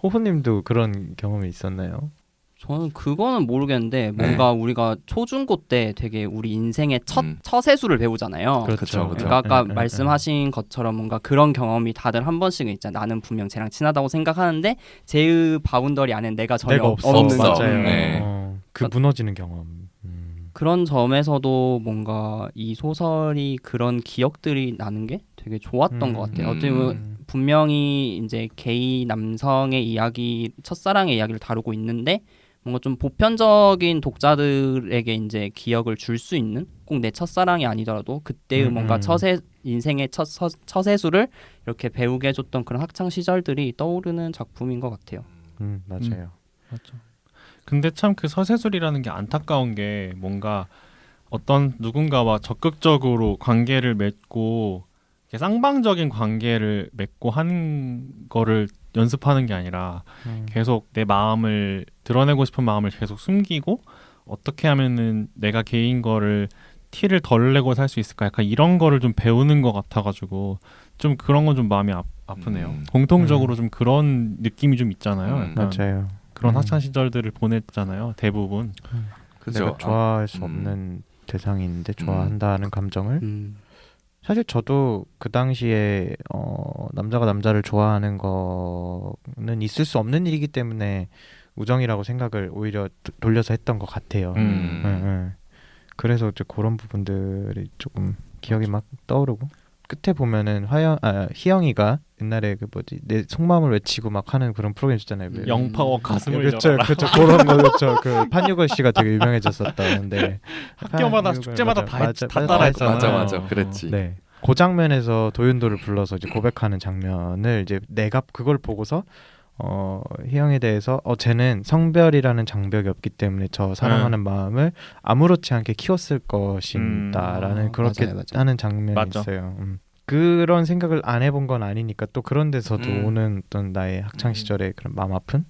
호프님도 그런 경험이 있었나요? 저는 그거는 모르겠는데 뭔가 우리가 초중고 때 되게 우리 인생의 처세술을 배우잖아요. 그렇죠. 그러니까 아까 말씀하신 것처럼 뭔가 그런 경험이 다들 한 번씩은 있잖아. 나는 분명 쟤랑 친하다고 생각하는데 쟤의 바운더리 안엔 내가 전혀 내가 없어. 없는 없어. 맞아요. 네. 그 무너지는 경험. 그런 점에서도 뭔가 이 소설이 그런 기억들이 나는 게 되게 좋았던 것 같아요. 어떻게 보면 분명히 이제 게이 남성의 이야기, 첫사랑의 이야기를 다루고 있는데 뭔가 좀 보편적인 독자들에게 이제 기억을 줄 수 있는, 꼭 내 첫사랑이 아니더라도 그때의 뭔가 인생의 처세술을 이렇게 배우게 해줬던 그런 학창 시절들이 떠오르는 작품인 것 같아요. 맞아요. 맞죠. 근데 참 그 서세술이라는 게 안타까운 게 뭔가 어떤 누군가와 적극적으로 관계를 맺고 쌍방적인 관계를 맺고 하는 거를 연습하는 게 아니라 계속 내 마음을 드러내고 싶은 마음을 계속 숨기고 어떻게 하면은 내가 게이인 거를 티를 덜 내고 살 수 있을까, 약간 이런 거를 좀 배우는 것 같아가지고 좀 그런 건 좀 마음이 아프네요. 공통적으로 좀 그런 느낌이 좀 있잖아요. 약간 맞아요. 그런 학창 시절들을 보냈잖아요, 대부분. 그죠. 내가 좋아할 수 없는 대상인데 좋아한다는 감정을 사실 저도 그 당시에 남자가 남자를 좋아하는 거는 있을 수 없는 일이기 때문에 우정이라고 생각을 오히려 돌려서 했던 것 같아요. 그래서 이제 그런 부분들이 조금 기억이 막 떠오르고, 끝에 보면은 희영이가 옛날에 그 뭐지, 내 속마음을 외치고 막 하는 그런 프로그램 있잖아요. 영파워 가슴을 그렇죠, 열어라. 그렇죠, 그런 거 그렇죠. 그 판유걸 씨가 되게 유명해졌었다는데 학교마다 축제마다 다 따라했잖아요. 맞아, 그랬지. 네. 그 장면에서 도윤도를 불러서 이제 고백하는 장면을 이제 내가 그걸 보고서 희영에 대해서 쟤는 성별이라는 장벽이 없기 때문에 저 사랑하는 마음을 아무렇지 않게 키웠을 것인다라는 그렇게 맞아요. 하는 장면이 있어요. 그런 생각을 안 해본 건 아니니까 또 그런 데서도 오는 어떤 나의 학창 시절의 그런 마음 아픈.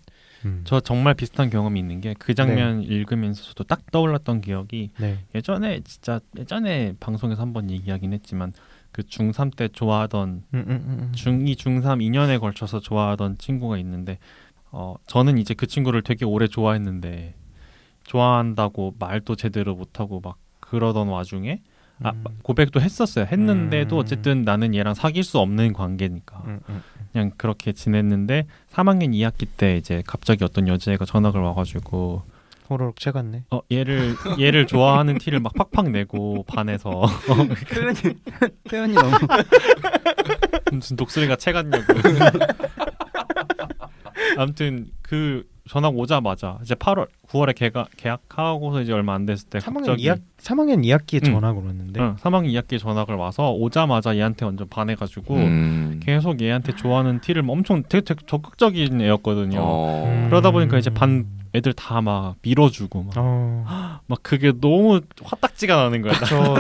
저 정말 비슷한 경험이 있는 게 그 장면 읽으면서 저도 딱 떠올랐던 기억이 예전에 방송에서 한번 얘기하긴 했지만 그 중3 때 좋아하던 중2, 중3 2년에 걸쳐서 좋아하던 친구가 있는데 저는 이제 그 친구를 되게 오래 좋아했는데 좋아한다고 말도 제대로 못하고 막 그러던 와중에 고백도 했는데도 어쨌든 나는 얘랑 사귈 수 없는 관계니까 그냥 그렇게 지냈는데 3학년 2학기 때 이제 갑자기 어떤 여자애가 전학을 와가지고 호로록 채갔네. 얘를 좋아하는 티를 막 팍팍 내고 반에서 표현이 너무 무슨 독수리가 채 같냐고. 아무튼 그 전학 오자마자 이제 9월에 계약하고서 이제 얼마 안 됐을 때 3학년 2학기에 전학을 왔는데 3학년 2학기에 전학을 와서 오자마자 얘한테 완전 반해가지고 계속 얘한테 좋아하는 티를 엄청 되게 적극적인 애였거든요. 그러다 보니까 이제 반 애들 다 막 밀어주고 막 그게 너무 화딱지가 나는 거야.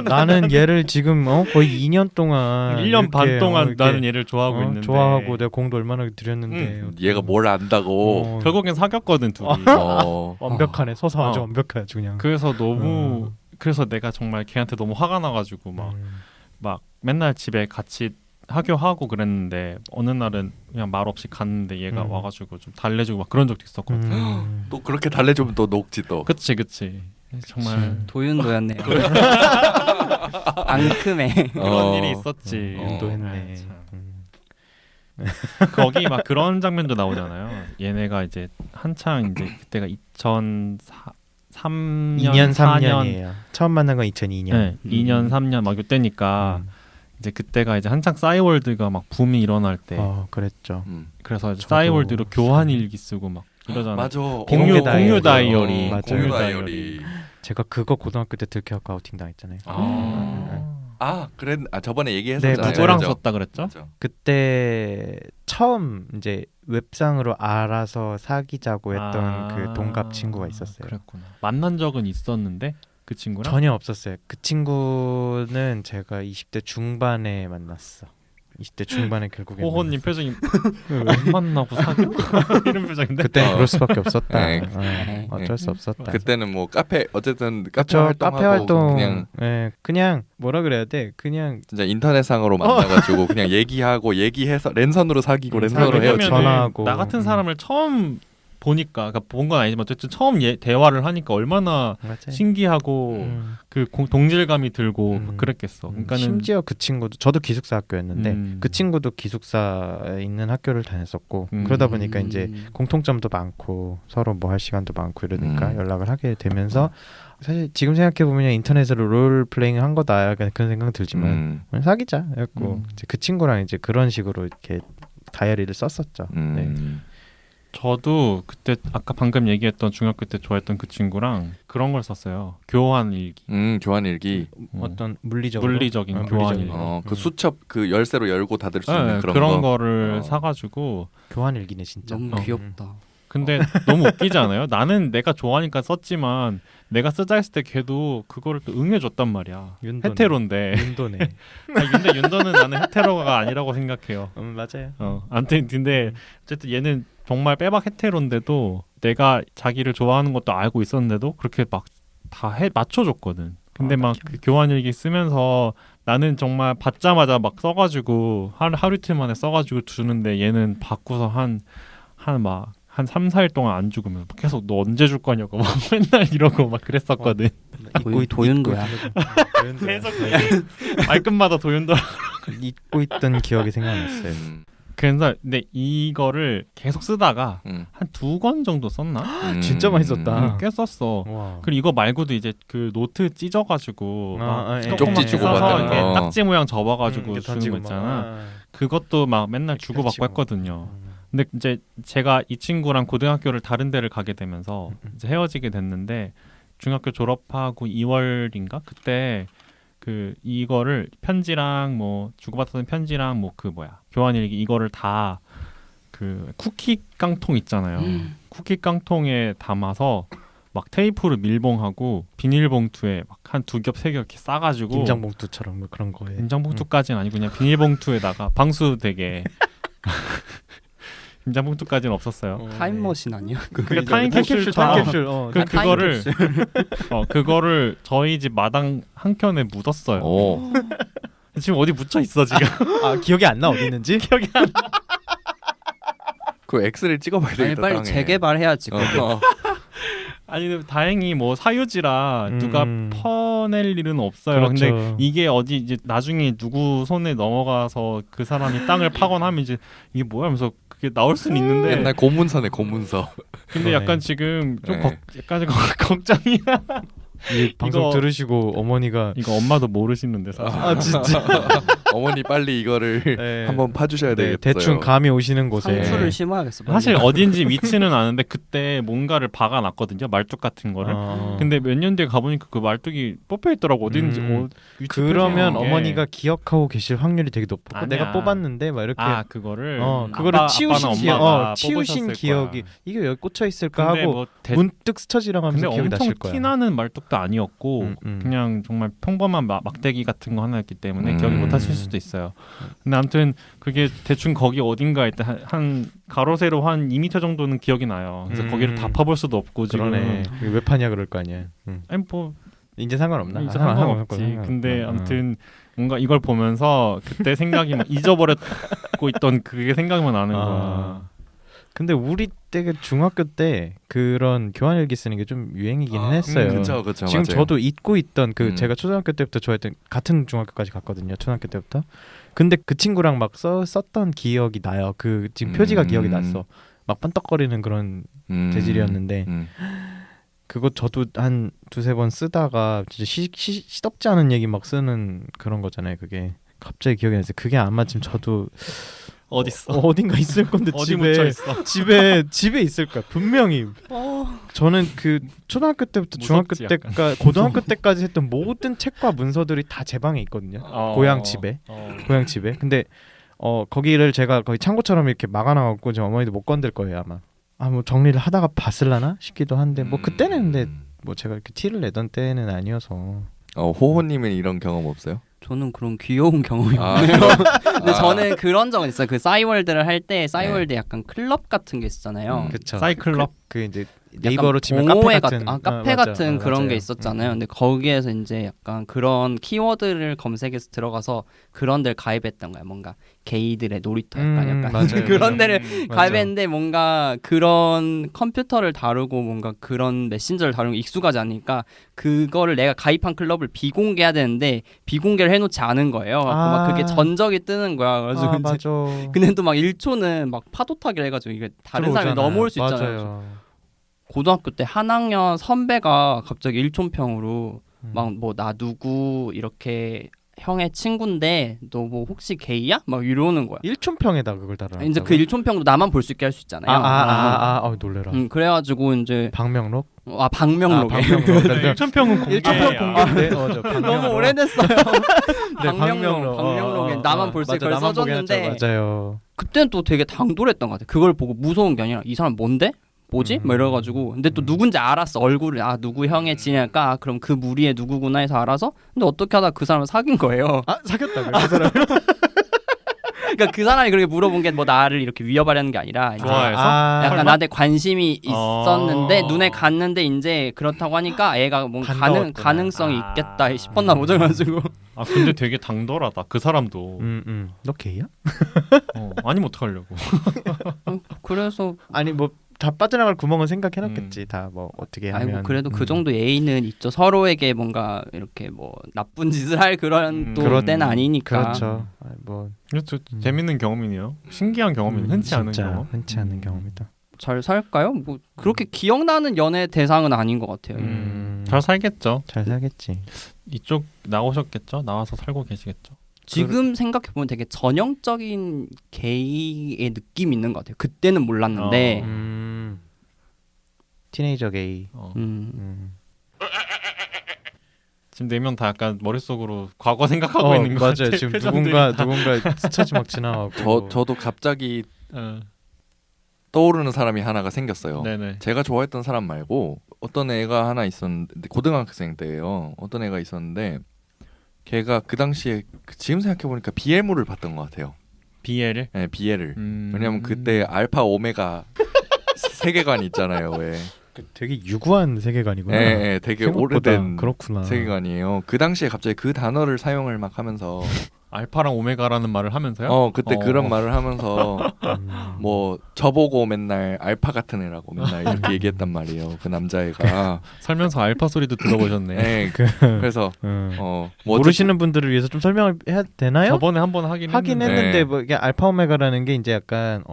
나는 얘를 지금 거의 2년 동안 1년 반 동안 나는 얘를 좋아하고 있는데 좋아하고 내가 공도 얼마나 드렸는데 얘가 뭘 안다고. 결국엔 사귀었거든 둘이. 완벽하네. 서서 아주 완벽하지 그냥. 그래서 너무 그래서 내가 정말 걔한테 너무 화가 나가지고 막 맨날 집에 같이 하교하고 그랬는데 어느 날은 그냥 말 없이 갔는데 얘가 와가지고 좀 달래주고 막 그런 적도 있었거든. 또 그렇게 달래주면 또 녹지 또. 그치 정말 도윤도였네요. 앙큼해. 그런 일이 있었지. 윤도했네. 거기 막 그런 장면도 나오잖아요. 얘네가 이제 한창 이제 그때가 2년 3년이에요. 처음 만난 건 2002년. 네, 2년 3년 막 이때니까 이제 그때가 이제 한창 싸이월드가 막 붐이 일어날 때. 그랬죠. 그래서 이제 싸이월드로 교환 일기 쓰고 막 이러잖아요. 맞아. 공유 다이어리. 공유 다이어리. 제가 그거 고등학교 때 들켜갖고 아우팅 당했잖아요. 저번에 얘기했었잖아요. 네, 누구랑 썼다 그랬죠? 맞아. 그때 처음 이제 웹상으로 알아서 사귀자고 했던 그 동갑 친구가 있었어요. 그랬구나. 만난 적은 있었는데 그 친구랑? 전혀 없었어요. 그 친구는 제가 20대 중반에 만났어. 20대 중반에 결국에 호호님 표정이 안 만나고 사귀어? 이런 표정인데? 그때는 그럴 수밖에 없었다. 네. 어쩔 수 없었다. 그때는 뭐 카페 어쨌든 카페 활동 그냥 뭐라 그래야 돼? 그냥 진짜 인터넷상으로 만나가지고 그냥 얘기하고 얘기해서 랜선으로 사귀고 랜선으로 헤어지고 전화하고 나 같은 사람을 처음 보니까 그러니까 본 건 아니지만 어쨌든 처음 대화를 하니까 얼마나 맞아요. 신기하고 그 동질감이 들고 그랬겠어. 그러니까는 심지어 그 친구도 저도 기숙사 학교였는데 그 친구도 기숙사에 있는 학교를 다녔었고 그러다 보니까 이제 공통점도 많고 서로 뭐 할 시간도 많고 이러니까 연락을 하게 되면서 사실 지금 생각해 보면 인터넷으로 롤 플레잉을 한 거다 약간 그런 생각 들지만 사귀자 했고 이제 그 친구랑 이제 그런 식으로 이렇게 다이어리를 썼었죠. 네. 저도 그때 아까 방금 얘기했던 중학교 때 좋아했던 그 친구랑 그런 걸 썼어요. 교환 일기. 교환 일기. 어떤 물리적인 교환 일기. 그 수첩 그 열쇠로 열고 닫을 수 있는 그런 거를 사가지고 교환 일기네 진짜. 너무 귀엽다. 근데 너무 웃기지 않아요? 나는 내가 좋아하니까 썼지만 내가 쓰자 했을 때 걔도 그거를 또 응해줬단 말이야. 윤도네. 헤테로인데. 윤도네. 근데 윤도는 나는 헤테로가 아니라고 생각해요. 맞아요. 아무튼 근데 어쨌든 얘는 정말 빼박 헤테로인데도 내가 자기를 좋아하는 것도 알고 있었는데도 그렇게 막 다 맞춰줬거든. 근데 막 그 교환일기 쓰면서 나는 정말 받자마자 막 써가지고 하루 이틀 만에 써가지고 주는데 얘는 받고서 한 3, 4일 동안 안 주고면 계속 너 언제 줄 거냐고 막 맨날 이러고 막 그랬었거든. 도윤도야. 계속 말끝마다 도윤도 잊고 있던 기억이 생각났어요. 그래서 근데 이거를 계속 쓰다가 한 2권 정도 썼나? 진짜 많이 썼다. 꽤 썼어. 와. 그리고 이거 말고도 이제 그 노트 찢어가지고 막 쪽지 주고 받는 거. 딱지 모양 접어가지고 주는 거 있잖아. 막. 그것도 막 맨날 주고받고 했거든요. 근데 이제 제가 이 친구랑 고등학교를 다른 데를 가게 되면서 이제 헤어지게 됐는데 중학교 졸업하고 2월인가 그때 그 이거를 편지랑 뭐 주고받았던 편지랑 뭐 그 교환일기 이거를 다 그 쿠키 깡통 있잖아요. 쿠키 깡통에 담아서 막 테이프로 밀봉하고 비닐봉투에 막 한 2겹 3겹 이렇게 싸가지고 임장봉투처럼 뭐 그런 거에 임장봉투까지는 아니고 그냥 비닐봉투에다가 방수되게 임장봉투까지는 없었어요. 타임머신 아니야? 그게 타임캡슐 그거를 그거를 저희 집 마당 한 켠에 묻었어요. 지금 어디 묻혀 있어 지금. 기억이 안 나 어디 있는지? 기억이 안 나. 그 엑스를 찍어봐야 되겠다. 빨리 땅에. 재개발해야지. 그거. 아니 다행히 뭐 사유지라 누가 퍼낼 일은 없어요. 그렇죠. 근데 이게 어디 이제 나중에 누구 손에 넘어가서 그 사람이 땅을 파거나 하면 이제 이게 뭐야 하면서 그게 나올 수는 있는데 옛날 고문서네 고문서. 근데 약간 지금 좀 네. 약간 걱정이야. 이 방송 이거- 들으시고 어머니가 이거 엄마도 모르시는데 사실. 진짜 어머니 빨리 이거를 네. 한번 파주셔야 네, 되겠어요. 대충 감이 오시는 곳에 상추를 심어야겠어. 빨리. 사실 어딘지 위치는 아는데 그때 뭔가를 박아놨거든요 말뚝 같은 거를. 근데 몇 년 뒤에 가보니까 그 말뚝이 뽑혀 있더라고 어딘지. 위치 그러면 표시한 게. 어머니가 기억하고 계실 확률이 되게 높고 아니야. 내가 뽑았는데 막 이렇게 그거를 그거를 치우신 아빠는 기억, 엄마가 치우신 뽑으셨을 기억이 거야. 이게 여기 꽂혀 있을까 근데 하고 뭐 문득 스쳐 지나가면서 근데 기억이 엄청 나실 거야. 티나는 말뚝도 아니었고 그냥 정말 평범한 막대기 같은 거 하나였기 때문에 기억이 못 하실 수도 있어요. 근데 아무튼 그게 대충 거기 어딘가에 한 가로 세로 한 2m 정도는 기억이 나요. 그래서 거기를 다 파볼 수도 없고 지금. 그러네. 이거 왜 파냐 그럴 거 아니야. 아니 뭐 이제 상관없나? 이제 상관없지. 근데 아무튼 뭔가 이걸 보면서 그때 생각이 막 잊어버렸고 있던 그게 생각만 나는 거야. 근데 우리 때 중학교 때 그런 교환일기 쓰는 게 좀 유행이긴 했어요. 그렇죠. 지금 맞아요. 저도 잊고 있던 제가 초등학교 때부터 좋아했던 같은 중학교까지 갔거든요. 초등학교 때부터. 근데 그 친구랑 막 썼던 기억이 나요. 그 지금 표지가 기억이 났어. 막 번떡거리는 그런 재질이었는데 그거 저도 한 2-3번 쓰다가 진짜 시덥지 않은 얘기 막 쓰는 그런 거잖아요. 그게 갑자기 기억이 나서 그게 아마 지금 저도 어딨어? 어딘가 있을 건데 어디 묻혀 있어? 집에 있을 거야 분명히. 저는 그 초등학교 때부터 중학교 무섭지, 약간. 때까지 고등학교 때까지 했던 모든 책과 문서들이 다 제 방에 있거든요. 고향 집에. 근데 거기를 제가 거의 창고처럼 이렇게 막아놔갖고 제 어머니도 못 건들 거예요 아마. 뭐 정리를 하다가 봤을라나 싶기도 한데 뭐 그때는 근데 뭐 제가 이렇게 티를 내던 때는 아니어서. 호호님은 이런 경험 없어요? 저는 그런 귀여운 경험이 없네요. 근데 저는 그런 적은 있어요. 그 싸이월드를 할 때 싸이월드 약간 클럽 같은 게 있었잖아요. 그쵸. 사이클럽. 그 이제 네이버로 치면 동호회 카페 같은 카페 맞아. 같은 그런 맞아요. 게 있었잖아요. 근데 거기에서 이제 약간 그런 키워드를 검색해서 들어가서 그런 데를 가입했던 거야. 뭔가 게이들의 놀이터 약간 맞아요. 그런 데를 맞아. 가입했는데 뭔가 그런 컴퓨터를 다루고 뭔가 그런 메신저를 다루는 게 익숙하지 않으니까 그거를 내가 가입한 클럽을 비공개해야 되는데 비공개를 해놓지 않은 거예요. 막 그게 전적이 뜨는 거야. 그래서 아, 맞아. 근데 또 막 1초는 막 파도 타기를 해가지고 이게 다른 사람이 들어오잖아요. 넘어올 수 있잖아요. 맞아요. 고등학교 때 한 학년 선배가 갑자기 일촌평으로 음. 막 뭐 나 누구 이렇게 형의 친구인데 너 뭐 혹시 게이야? 막 이러는 거야. 일촌평에다 그걸 달아. 이제 그 일촌평도 나만 볼 수 있게 할 수 있잖아요. 놀래라. 그래가지고 이제 방명록? 방명록에 방명록. 일천평은 공개. 일촌평 공개인데 저 방명록. 너무 오래됐어요. 네, 방명록에 나만 볼 수 있게 그걸 써줬는데 맞아요. 그때는 또 되게 당돌했던 것 같아. 그걸 보고 무서운 게 아니라 이 사람 뭔데? 뭐지? 막 이래가지고 근데 또 누군지 알았어. 얼굴을 누구 형의 지냐까 그럼 그 무리의 누구구나 해서 알아서 근데 어떻게 하다 그 사람을 사귄 거예요. 사귀었다고요? 그 사람. 그러니까 그 사람이 그렇게 물어본 게 뭐 나를 이렇게 위협하려는 게 아니라 이제 좋아해서? 약간 설마? 나한테 관심이 있었는데 눈에 갔는데 이제 그렇다고 하니까 애가 뭔가 가능성이 있겠다 싶었나 보죠. 가지고 근데 되게 당돌하다. 그 사람도. 너 게이야? 아니면 어떡하려고. 그래서 아니 뭐 다 빠져나갈 구멍은 생각해놨겠지. 다 뭐 어떻게 하면. 아이고 그래도 그 정도 예의는 있죠. 서로에게 뭔가 이렇게 뭐 나쁜 짓을 할 그런 또 때는 아니니까. 그렇죠. 뭐 그렇죠. 재밌는 경험이네요. 신기한 경험이네. 흔치 않은 진짜 경험. 흔치 않은 경험이다. 잘 살까요? 뭐 그렇게 기억나는 연애 대상은 아닌 것 같아요. 잘 살겠죠. 잘 살겠지. 이쪽 나오셨겠죠. 나와서 살고 계시겠죠. 지금 생각해보면 되게 전형적인 게이의 느낌이 있는 것 같아요. 그때는 몰랐는데 티네이저 게이. 지금 4명 다 약간 머릿속으로 과거 생각하고 있는 것 맞아요. 같아요. 지금 표정들이. 누군가 스쳐지 막 지나가고. 저도 갑자기 어. 떠오르는 사람이 하나가 생겼어요. 네네. 제가 좋아했던 사람 말고 어떤 애가 하나 있었는데 고등학생 때예요. 어떤 애가 있었는데 걔가 그 당시에 지금 생각해 보니까 BL물을 봤던 것 같아요. BL을? 네, BL을. 왜냐면 그때 알파 오메가 세계관이 있잖아요. 왜? 되게 유구한 세계관이구나. 네, 되게 오래된 그렇구나. 세계관이에요. 그 당시에 갑자기 그 단어를 사용을 막 하면서 알파랑 오메가라는 말을 하면서요? 그때 그런 말을 하면서 뭐 저보고 맨날 알파 같은 애라고 맨날 이렇게 얘기했단 말이에요. 그 남자애가 살면서 알파 소리도 들어보셨네. 네, 그래서 뭐 모르시는 분들을 위해서 좀 설명을 해야 되나요? 저번에 한번 하긴 했는데 네. 뭐 이게 알파 오메가라는 게 이제 약간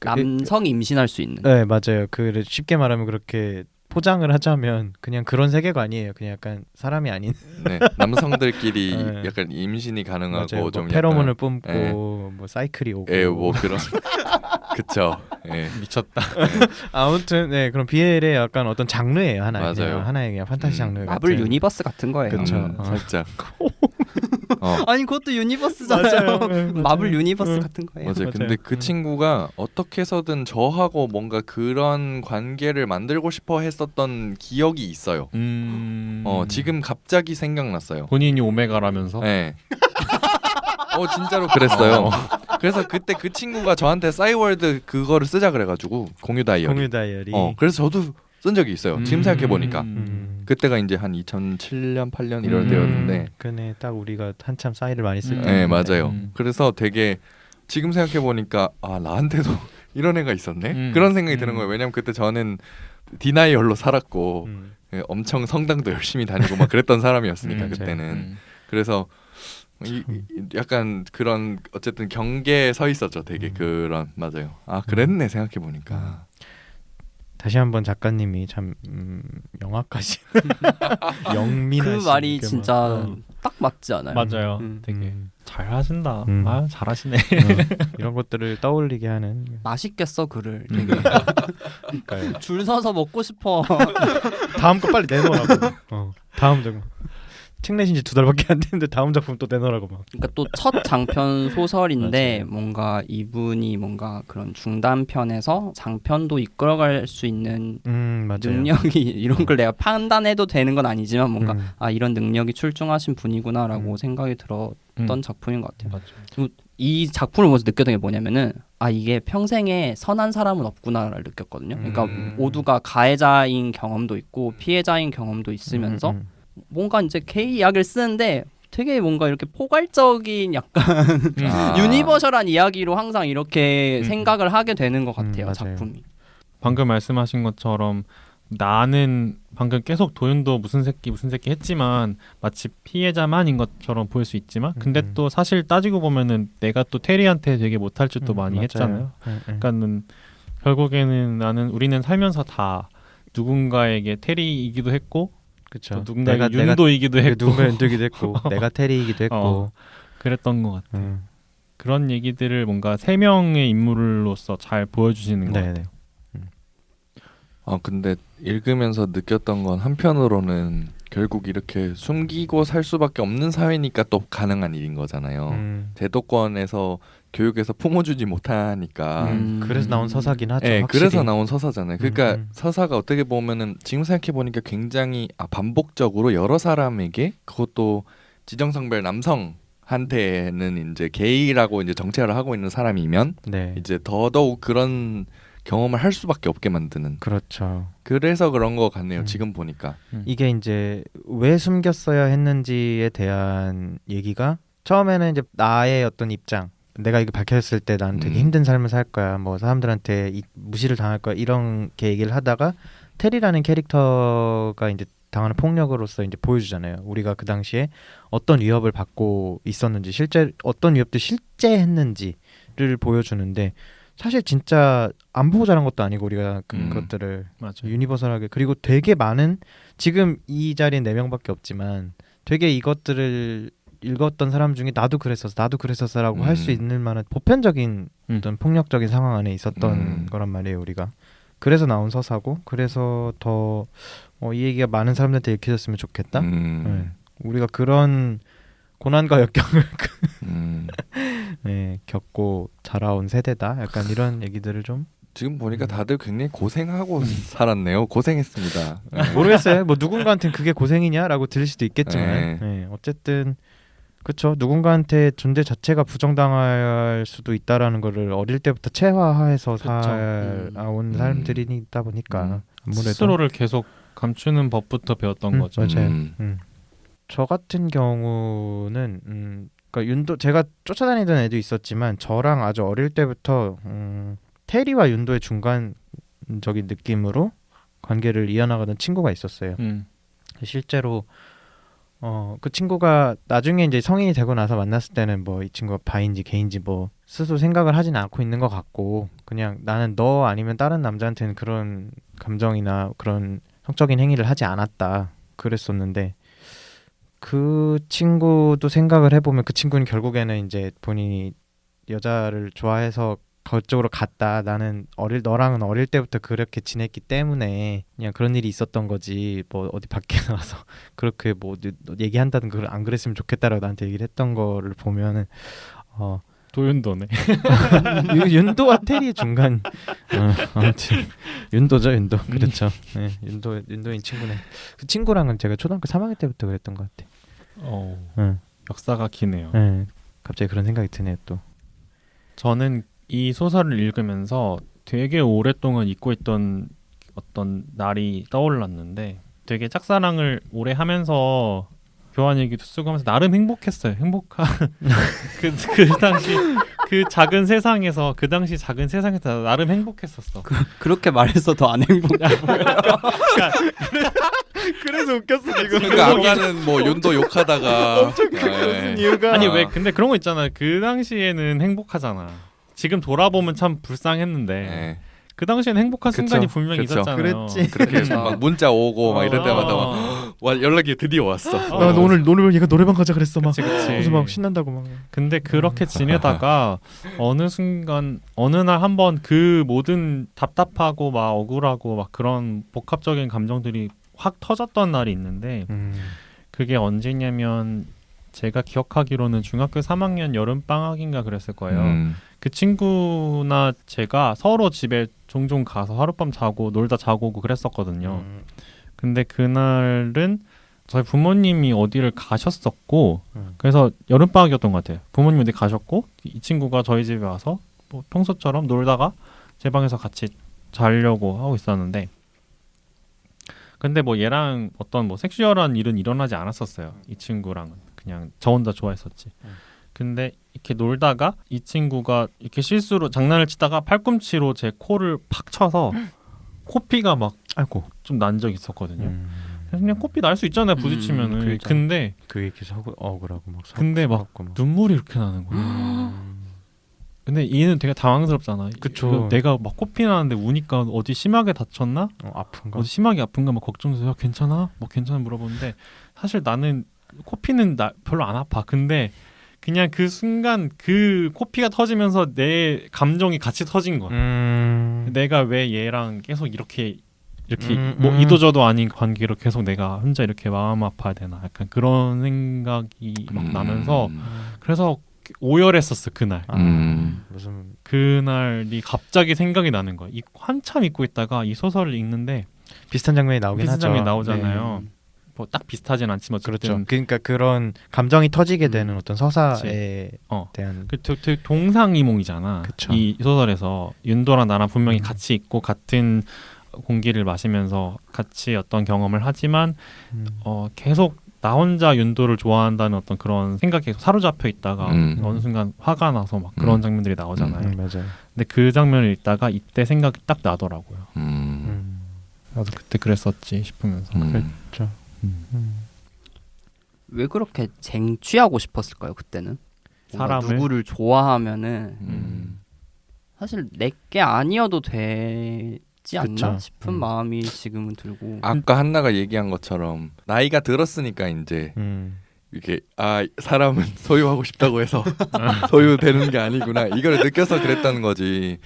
남성이 임신할 수 있는. 네, 맞아요. 그 쉽게 말하면 그렇게 포장을 하자면 그냥 그런 세계관이에요. 그냥 약간 사람이 아닌. 네, 남성들끼리 네. 약간 임신이 가능하고 맞아요. 좀 뭐 페로몬을 약간, 뿜고 네. 뭐 사이클이 오고. 뭐 그런 그쵸. 네. 미쳤다. 아무튼 네 그럼 BL의 약간 어떤 장르예요 하나의. 맞아요. 하나의 그냥 판타지 장르. 마블 같은. 유니버스 같은 거예요. 그쵸. 살짝. 아니 그것도 유니버스잖아요. 맞아요. 마블 유니버스 같은 거예요. 맞아요. 근데 맞아요. 그 친구가 어떻게 해서든 저하고 뭔가 그런 관계를 만들고 싶어 했었던 기억이 있어요. 지금 갑자기 생각났어요. 본인이 오메가라면서? 네. 진짜로 그랬어요. 그래서 그때 그 친구가 저한테 싸이월드 그거를 쓰자 그래가지고 공유 다이어리. 공유 다이어리. 그래서 저도 쓴 적이 있어요. 지금 생각해 보니까 그때가 이제 한 2007년 8년 이럴 때였는데. 그네 딱 우리가 한참 싸이를 많이 쓸 때. 네 맞아요. 그래서 되게 지금 생각해 보니까 나한테도 이런 애가 있었네. 그런 생각이 드는 거예요. 왜냐면 그때 저는 디나이얼로 살았고 엄청 성당도 열심히 다니고 막 그랬던 사람이었으니까 그때는. 그래서 약간 그런 어쨌든 경계에 서 있었죠. 되게 그런 맞아요. 그랬네 생각해 보니까. 다시 한번 작가님이 참 명확하신 영민하신 그 말이 진짜 딱 맞지 않아요? 맞아요. 되게 잘 하신다. 잘하시네. 이런 것들을 떠올리게 하는. 맛있겠어 글을. 되게 그러니까요. 줄 서서 먹고 싶어. 다음 거 빨리 내놓으라고. 다음 작품. 책 내신 지 2달밖에 안 됐는데 다음 작품 또 내놓으라고 막. 그러니까 또 첫 장편 소설인데 뭔가 이분이 뭔가 그런 중단편에서 장편도 이끌어갈 수 있는 맞아요. 능력이 이런 걸 내가 판단해도 되는 건 아니지만 뭔가 이런 능력이 출중하신 분이구나라고 생각이 들었던 작품인 것 같아요. 맞아요. 이 작품을 보면서 느꼈던 게 뭐냐면은 아 이게 평생에 선한 사람은 없구나를 느꼈거든요. 그러니까 모두가 가해자인 경험도 있고 피해자인 경험도 있으면서 뭔가 이제 게이 이야기를 쓰는데 되게 뭔가 이렇게 포괄적인 약간 유니버셜한 이야기로 항상 이렇게 생각을 하게 되는 것 같아요. 작품이. 방금 말씀하신 것처럼 나는 방금 계속 도윤도 무슨 새끼 했지만 마치 피해자만인 것처럼 보일 수 있지만 근데 또 사실 따지고 보면은 내가 또 테리한테 되게 못할 짓도 많이 맞아요. 했잖아요. 그러니까는 결국에는 우리는 살면서 다 누군가에게 테리이기도 했고 그쵸. 누군가에게 윤도이기도 했고 누군가 윤도이기도 했고 내가 테리이기도 했고 그랬던 것 같아요. 그런 얘기들을 뭔가 세 명의 인물로서 잘 보여주시는 것 같아요. 근데 읽으면서 느꼈던 건 한편으로는 결국 이렇게 숨기고 살 수밖에 없는 사회니까 또 가능한 일인 거잖아요. 제도권에서 교육에서 품어주지 못하니까 그래서 나온 서사긴 하죠. 네, 확실히. 그래서 나온 서사잖아요. 그러니까 서사가 어떻게 보면은 지금 생각해 보니까 굉장히 반복적으로 여러 사람에게 그것도 지정성별 남성한테는 이제 게이라고 이제 정체를 하고 있는 사람이면 네. 이제 더더욱 그런 경험을 할 수밖에 없게 만드는. 그렇죠. 그래서 그런 것 같네요. 지금 보니까. 이게 이제 왜 숨겼어야 했는지에 대한 얘기가 처음에는 이제 나의 어떤 입장, 내가 이거 밝혔을 때 나는 되게 힘든 삶을 살 거야. 뭐 사람들한테 무시를 당할 거야. 이렇게 얘기를 하다가 테리라는 캐릭터가 이제 당하는 폭력으로서 이제 보여주잖아요. 우리가 그 당시에 어떤 위협을 받고 있었는지, 실제 어떤 위협도 실제 했는지를 보여주는데. 사실 진짜 안 보고 자란 것도 아니고 우리가 그것들을 유니버설하게 그리고 되게 많은 지금 이 자리엔 4명밖에 없지만 되게 이것들을 읽었던 사람 중에 나도 그랬었어라고 할 수 있는 만한 보편적인 어떤 폭력적인 상황 안에 있었던 거란 말이에요. 우리가 그래서 나온 서사고 그래서 더 이 얘기가 많은 사람들한테 읽혀졌으면 좋겠다. 네. 우리가 그런 고난과 역경을 네, 겪고 자라온 세대다. 약간 이런 얘기들을 좀 지금 보니까 다들 굉장히 고생하고 살았네요. 고생했습니다. 모르겠어요. 뭐 누군가한테는 그게 고생이냐라고 들릴 수도 있겠지만 네, 어쨌든 그렇죠. 누군가한테 존재 자체가 부정당할 수도 있다라는 거를 어릴 때부터 체화해서 살아온 사람들이다 보니까 아무래도 스스로를 계속 감추는 법부터 배웠던 거죠. 맞아요. 저 같은 경우는 그러니까 윤도 제가 쫓아다니던 애도 있었지만 저랑 아주 어릴 때부터 테리와 윤도의 중간적인 느낌으로 관계를 이어나가던 친구가 있었어요. 실제로 그 친구가 나중에 이제 성인이 되고 나서 만났을 때는 뭐 이 친구가 바인지 게인지 뭐 스스로 생각을 하진 않고 있는 것 같고 그냥 나는 너 아니면 다른 남자한테는 그런 감정이나 그런 성적인 행위를 하지 않았다 그랬었는데 그 친구도 생각을 해보면 그 친구는 결국에는 이제 본인이 여자를 좋아해서 그쪽으로 갔다. 나는 너랑은 어릴 때부터 그렇게 지냈기 때문에 그냥 그런 일이 있었던 거지. 뭐 어디 밖에 나가서 그렇게 뭐 얘기한다든 그걸 안 그랬으면 좋겠다라고 나한테 얘기를 했던 거를 보면은 도윤도네. 윤도와 테리의 중간. 아무튼 윤도죠, 윤도. 그렇죠. 네, 윤도인 친구네. 그 친구랑은 제가 초등학교 3학년 때부터 그랬던 것 같아. 역사가 기네요. 네, 갑자기 그런 생각이 드네요 또. 저는 이 소설을 읽으면서 되게 오랫동안 잊고 있던 어떤 날이 떠올랐는데 되게 짝사랑을 오래 하면서 교환 얘기도 쓰고 하면서 나름 행복했어요. 행복한 그 당시 그 작은 세상에서 나름 행복했었어. 그렇게 말해서 더 안 행복해 보여요. 그래서 웃겼어 지금. 그러니까 아까는 뭐 윤도 욕하다가 엄청 웃은 이유가 아니 왜 근데 그런 거 있잖아. 그 당시에는 행복하잖아. 지금 돌아보면 참 불쌍했는데 그 당시에는 행복한 순간이 분명히 있었잖아요. 그랬지. 그렇게 막 문자 오고 막 이럴 때마다 막 연락이 드디어 왔어. 나 오늘 얘가 노래방 가자 그랬어 막. 그치. 무슨 막 신난다고 막. 근데 그렇게 지내다가 어느 순간 어느 날 한번 그 모든 답답하고 막 억울하고 막 그런 복합적인 감정들이 확 터졌던 날이 있는데 그게 언제냐면 제가 기억하기로는 중학교 3학년 여름 방학인가 그랬을 거예요. 그 친구나 제가 서로 집에 종종 가서 하룻밤 자고 놀다 자고 오고 그랬었거든요. 근데 그날은 저희 부모님이 어디를 가셨었고 그래서 여름방학이었던 것 같아요. 부모님 어디 가셨고 이 친구가 저희 집에 와서 뭐 평소처럼 놀다가 제 방에서 같이 자려고 하고 있었는데 근데 뭐 얘랑 어떤 뭐 섹슈얼한 일은 일어나지 않았었어요. 이 친구랑은 그냥 저 혼자 좋아했었지. 근데 이렇게 놀다가 이 친구가 이렇게 실수로 장난을 치다가 팔꿈치로 제 코를 팍 쳐서 코피가 막 아이고 좀 난 적이 있었거든요. 그래서 그냥 코피 날 수 있잖아요 부딪히면은. 그러니까. 근데 그게 계속 억울하고 막 근데 막 서럽고 막. 눈물이 이렇게 나는 거예요. 근데 얘는 되게 당황스럽잖아. 그쵸. 내가 막 코피 나는데 우니까 어디 심하게 다쳤나? 아픈가? 어디 심하게 아픈가 막 걱정돼서 야, 괜찮아? 뭐 괜찮아 물어보는데 사실 나는 코피는 별로 안 아파. 근데 그냥 그 순간 그 코피가 터지면서 내 감정이 같이 터진 거야. 내가 왜 얘랑 계속 이렇게 뭐 이도저도 아닌 관계로 계속 내가 혼자 이렇게 마음 아파야 되나 약간 그런 생각이 막 나면서 그래서 오열했었어 그날. 무슨 그날이 갑자기 생각이 나는 거야. 한참 읽고 있다가 이 소설을 읽는데 비슷한 장면이 나오긴 비슷한 하죠. 장면이 나오잖아요. 뭐 딱 비슷하진 않지만 어쨌든 그렇죠. 그러니까 그런 감정이 터지게 되는 어떤 서사에 대한 되게 동상이몽이잖아. 그쵸. 이 소설에서 윤도랑 나랑 분명히 같이 있고 같은 공기를 마시면서 같이 어떤 경험을 하지만 계속 나 혼자 윤도를 좋아한다는 어떤 그런 생각에 사로잡혀 있다가 어느 순간 화가 나서 막 그런 장면들이 나오잖아요. 맞아요. 근데 그 장면을 읽다가 이때 생각이 딱 나더라고요. 나도 그때 그랬었지 싶으면서. 그랬죠. 왜 그렇게 쟁취하고 싶었을까요 그때는? 사람을? 누구를 좋아하면은 사실 내게 아니어도 되지 않나 그쵸. 싶은 마음이 지금은 들고. 아까 한나가 얘기한 것처럼 나이가 들었으니까 이제 이게 사람은 소유하고 싶다고 해서 소유되는 게 아니구나 이걸 느껴서 그랬다는 거지.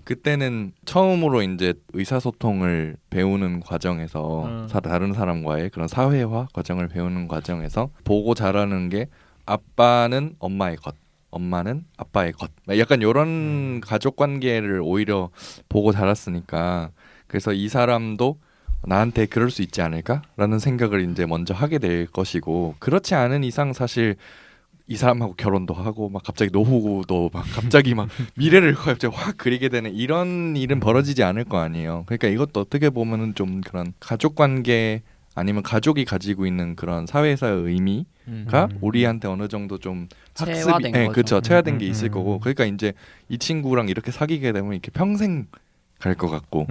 그때는 처음으로 이제 의사소통을 배우는 과정에서 다른 사람과의 그런 사회화 과정을 배우는 과정에서 보고 자라는 게 아빠는 엄마의 것, 엄마는 아빠의 것, 약간 이런 가족 관계를 오히려 보고 자랐으니까 그래서 이 사람도 나한테 그럴 수 있지 않을까라는 생각을 이제 먼저 하게 될 것이고 그렇지 않은 이상 사실 이 사람하고 결혼도 하고 막 갑자기 노후도 막 갑자기 막 미래를 갑자기 확 그리게 되는 이런 일은 벌어지지 않을 거 아니에요. 그러니까 이것도 어떻게 보면은 좀 그런 가족 관계 아니면 가족이 가지고 있는 그런 사회에서의 의미가 우리한테 어느 정도 좀 체화된 거죠. 그렇죠. 체화된 게 있을 거고. 그러니까 이제 이 친구랑 이렇게 사귀게 되면 이렇게 평생 갈 것 같고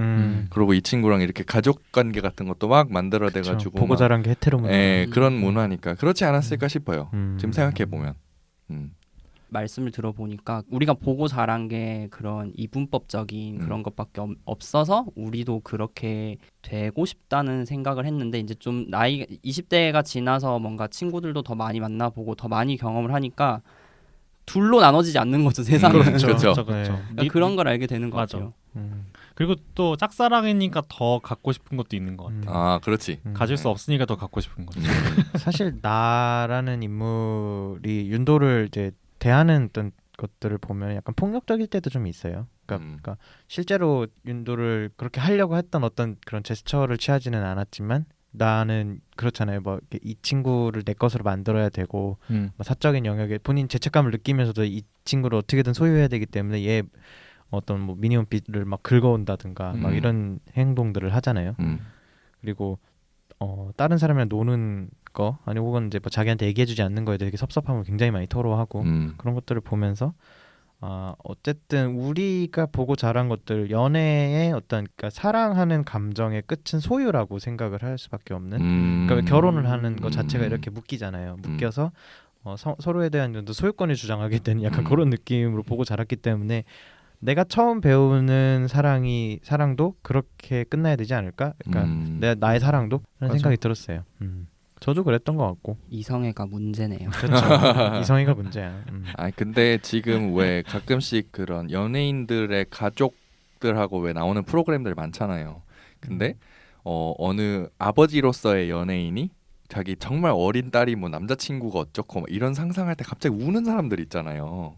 그리고 이 친구랑 이렇게 가족 관계 같은 것도 막 만들어내 가지고 보고 자란 게 헤테로 문화. 그런 문화니까 그렇지 않았을까 싶어요. 지금 생각해 보면. 말씀을 들어보니까 우리가 보고 자란 게 그런 이분법적인 그런 것밖에 없어서 우리도 그렇게 되고 싶다는 생각을 했는데 이제 좀 나이 20대가 지나서 뭔가 친구들도 더 많이 만나보고 더 많이 경험을 하니까 둘로 나눠지지 않는 거죠 세상은. 그렇죠. 그렇죠. 그러니까 그런 걸 알게 되는 것 맞아. 같아요. 그리고 또 짝사랑이니까 더 갖고 싶은 것도 있는 것 같아. 그렇지. 가질 수 없으니까 더 갖고 싶은 거지. 사실 나라는 인물이 윤도를 이제 대하는 어떤 것들을 보면 약간 폭력적일 때도 좀 있어요. 그러니까 실제로 윤도를 그렇게 하려고 했던 어떤 그런 제스처를 취하지는 않았지만 나는 그렇잖아요. 뭐 이 친구를 내 것으로 만들어야 되고 뭐 사적인 영역에 본인 죄책감을 느끼면서도 이 친구를 어떻게든 소유해야 되기 때문에 얘 어떤 뭐 미니홈피를 막 긁어온다든가 막 이런 행동들을 하잖아요. 그리고 다른 사람이랑 노는 거 아니 혹은 이제 뭐 자기한테 얘기해주지 않는 거에 대해 섭섭함을 굉장히 많이 토로하고 그런 것들을 보면서 어쨌든 우리가 보고 자란 것들 연애의 어떤 그러니까 사랑하는 감정의 끝은 소유라고 생각을 할 수밖에 없는 그러니까 결혼을 하는 것 자체가 이렇게 묶이잖아요. 묶여서 서로에 대한 소유권을 주장하게 되는 약간 그런 느낌으로 보고 자랐기 때문에 내가 처음 배우는 사랑도 그렇게 끝나야 되지 않을까? 그러니까 나의 사랑도 그런 생각이 들었어요. 저도 그랬던 것 같고. 이성애가 문제네요. 그렇죠. 이성애가 문제야. 근데 지금 왜 가끔씩 그런 연예인들의 가족들하고 왜 나오는 프로그램들 많잖아요. 근데 어느 아버지로서의 연예인이 자기 정말 어린 딸이 뭐 남자친구가 어쩌고 뭐 이런 상상할 때 갑자기 우는 사람들 있잖아요.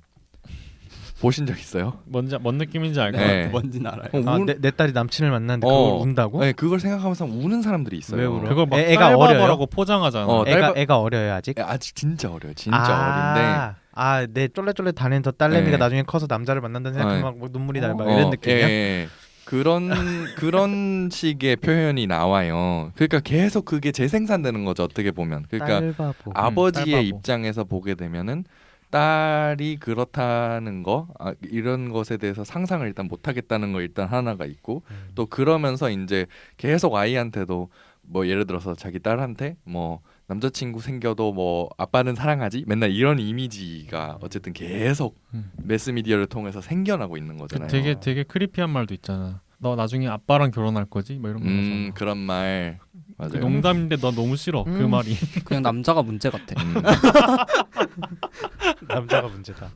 보신 적 있어요? 뭔 느낌인지 알 것 네. 같아요. 뭔진 알아요. 내 딸이 남친을 만났는데 그걸 운다고? 네, 그걸 생각하면서 우는 사람들이 있어요. 왜 울어? 그걸 막 애가 딸바보라고 포장하잖아. 애가 어려요 아직? 아직 진짜 어려요. 진짜 어린데. 내 쫄래쫄래 다니는 저 딸내미가 네. 나중에 커서 남자를 만난다는 생각하면 네. 막 눈물이 날 막 이런 느낌이야? 예. 그런 식의 표현이 나와요. 그러니까 계속 그게 재생산되는 거죠. 어떻게 보면. 그러니까 딸바보. 아버지의 딸바보. 입장에서 보게 되면은 딸이 그렇다는 거 이런 것에 대해서 상상을 일단 못하겠다는 거 일단 하나가 있고 또 그러면서 이제 계속 아이한테도 뭐 예를 들어서 자기 딸한테 뭐 남자친구 생겨도 뭐 아빠는 사랑하지 맨날 이런 이미지가 어쨌든 계속 매스미디어를 통해서 생겨나고 있는 거잖아요. 되게 크리피한 말도 있잖아. 너 나중에 아빠랑 결혼할 거지? 뭐 이런 거. 그런 말 맞아요. 그 농담인데 너 너무 싫어. 그 말이. 그냥 남자가 문제 같아. 남자가 문제다.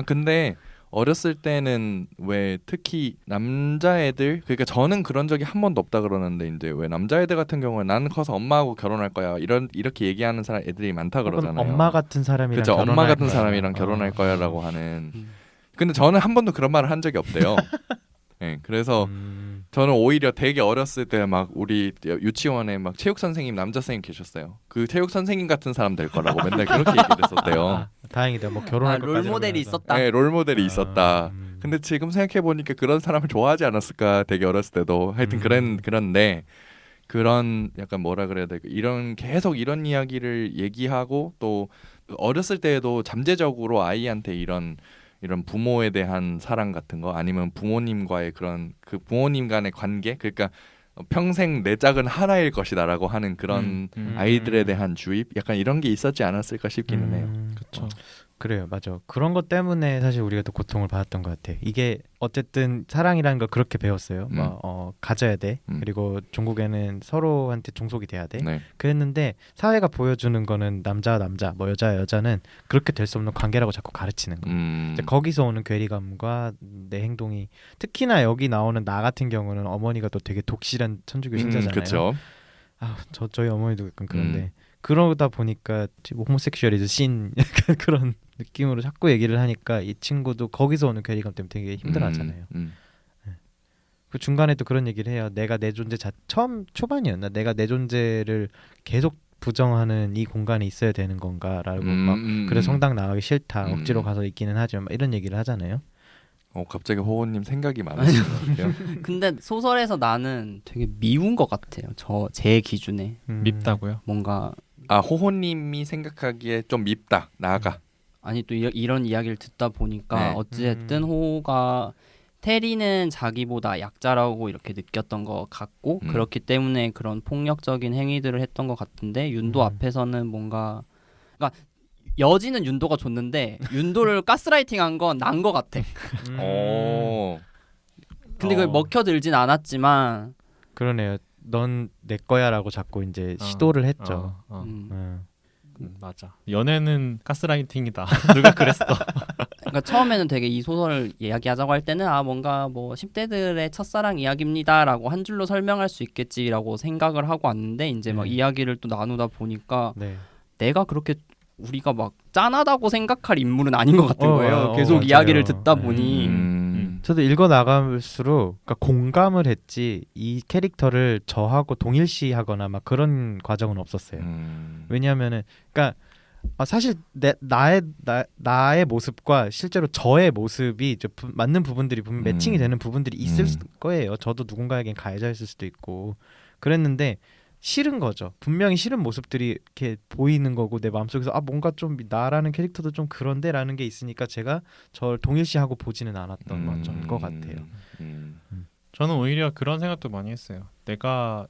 근데 어렸을 때는 왜 특히 남자애들 그러니까 저는 그런 적이 한 번도 없다 그러는데 이제 왜 남자애들 같은 경우는 나는 커서 엄마하고 결혼할 거야 이렇게 얘기하는 사람 애들이 많다 그러잖아요. 엄마 같은 사람이랑 그렇죠. 결혼할 엄마 같은 거야. 사람이랑 결혼할 거야라고 하는. 근데 저는 한 번도 그런 말을 한 적이 없대요. 네, 그래서 저는 오히려 되게 어렸을 때 막 우리 유치원에 막 체육 선생님 남자 선생님 계셨어요. 그 체육 선생님 같은 사람 될 거라고 맨날 그렇게 얘기를 했었대요. 다행이다. 뭐 결혼할 것까지 롤모델이 있었다. 네, 롤모델이 있었다. 근데 지금 생각해 보니까 그런 사람을 좋아하지 않았을까? 되게 어렸을 때도 하여튼 그런데 그런 약간 뭐라 그래야 될까? 이런 계속 이런 이야기를 얘기하고 또 어렸을 때에도 잠재적으로 아이한테 이런 부모에 대한 사랑 같은 거 아니면 부모님과의 그런 그 부모님 간의 관계 그러니까 평생 내 짝은 하나일 것이다라고 하는 그런 아이들에 대한 주입 약간 이런 게 있었지 않았을까 싶기는 해요. 그렇죠. 그래요, 맞아. 그런 것 때문에 사실 우리가 더 고통을 받았던 것 같아. 이게 어쨌든 사랑이라는 걸 그렇게 배웠어요. 가져야 돼. 그리고 종국에는 서로한테 종속이 돼야 돼. 네. 그랬는데 사회가 보여주는 거는 남자와 남자, 뭐 여자와 여자는 그렇게 될 수 없는 관계라고 자꾸 가르치는 거. 이제 거기서 오는 괴리감과 내 행동이 특히나 여기 나오는 나 같은 경우는 어머니가 또 되게 독실한 천주교 신자잖아요. 그렇죠. 저희 어머니도 약간 그런데. 그러다 보니까 호모섹슈얼이즈 씬 약간 그런 느낌으로 자꾸 얘기를 하니까 이 친구도 거기서 오는 괴리감 때문에 되게 힘들어하잖아요. 그 중간에 또 그런 얘기를 해요. 내가 내 존재 처음 초반이었나? 내가 내 존재를 계속 부정하는 이 공간에 있어야 되는 건가라고 막 그래 성당 나가기 싫다. 억지로 가서 있기는 하지만 막 이런 얘기를 하잖아요. 갑자기 호호님 생각이 많으신 것 같아요. 근데 소설에서 나는 되게 미운 것 같아요. 제 기준에 밉다고요? 뭔가 호호님이 생각하기에 좀 밉다. 나아가. 아니 또 이런 이야기를 듣다 보니까 네. 어찌됐든 호호가 테리는 자기보다 약자라고 이렇게 느꼈던 것 같고 그렇기 때문에 그런 폭력적인 행위들을 했던 것 같은데 윤도 앞에서는 뭔가 그러니까 여지는 윤도가 줬는데 윤도를 가스라이팅한 건 난 것 같아. 근데 그걸 먹혀들진 않았지만 그러네요. 넌 내 거야라고 자꾸 이제 시도를 했죠. 맞아. 연애는 가스라이팅이다. 누가 그랬어? 그러니까 처음에는 되게 이 소설을 이야기하자고 할 때는 뭔가 뭐 10대들의 첫사랑 이야기입니다라고 한 줄로 설명할 수 있겠지라고 생각을 하고 왔는데 이제 막 이야기를 또 나누다 보니까 내가 그렇게 우리가 막 짠하다고 생각할 인물은 아닌 것 같은 거예요. 계속 맞아요. 이야기를 듣다 보니 저도 읽어 나갈수록 그러니까 공감을 했지 이 캐릭터를 저하고 동일시하거나 막 그런 과정은 없었어요. 왜냐하면은 그러니까 사실 나의 모습과 실제로 저의 모습이 맞는 부분들이 분명 매칭이 되는 부분들이 있을 거예요. 저도 누군가에겐 가해자였을 수도 있고 그랬는데 싫은 거죠. 분명히 싫은 모습들이 이렇게 보이는 거고 내 마음속에서 뭔가 좀 나라는 캐릭터도 좀 그런데라는 게 있으니까 제가 저를 동일시하고 보지는 않았던 것 같아요. 저는 오히려 그런 생각도 많이 했어요. 내가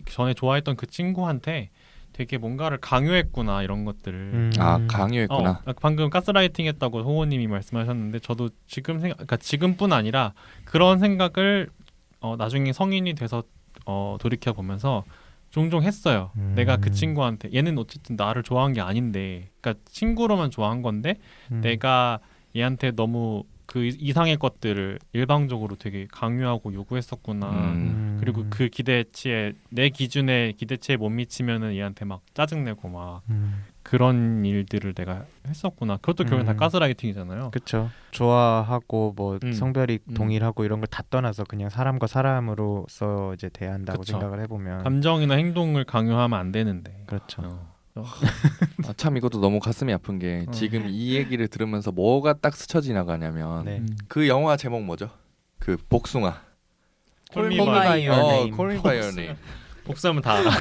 전에 좋아했던 그 친구한테 되게 뭔가를 강요했구나 이런 것들을. 강요했구나. 방금 가스라이팅했다고 호호님이 말씀하셨는데 저도 그러니까 지금뿐 아니라 그런 생각을 나중에 성인이 돼서 돌이켜 보면서 종종 했어요. 내가 그 친구한테 얘는 어쨌든 나를 좋아한 게 아닌데, 그러니까 친구로만 좋아한 건데 내가 얘한테 너무 그 이상의 것들을 일방적으로 되게 강요하고 요구했었구나. 그리고 그 기대치에 내 기준에 기대치에 못 미치면은 얘한테 막 짜증내고 막 그런 일들을 내가 했었구나. 그것도 결국엔 다 가스라이팅이잖아요. 그렇죠. 좋아하고 뭐 성별이 동일하고 이런 걸 다 떠나서 그냥 사람과 사람으로서 이제 대한다고 그쵸. 생각을 해보면 감정이나 행동을 강요하면 안 되는데. 그렇죠. 아, 참 이것도 너무 가슴이 아픈 게 지금 이 얘기를 들으면서 뭐가 딱 스쳐 지나가냐면 네. 그 영화 제목 뭐죠? 그 복숭아. Call me by by your name. Call me by your name. 복수하면 다 알아.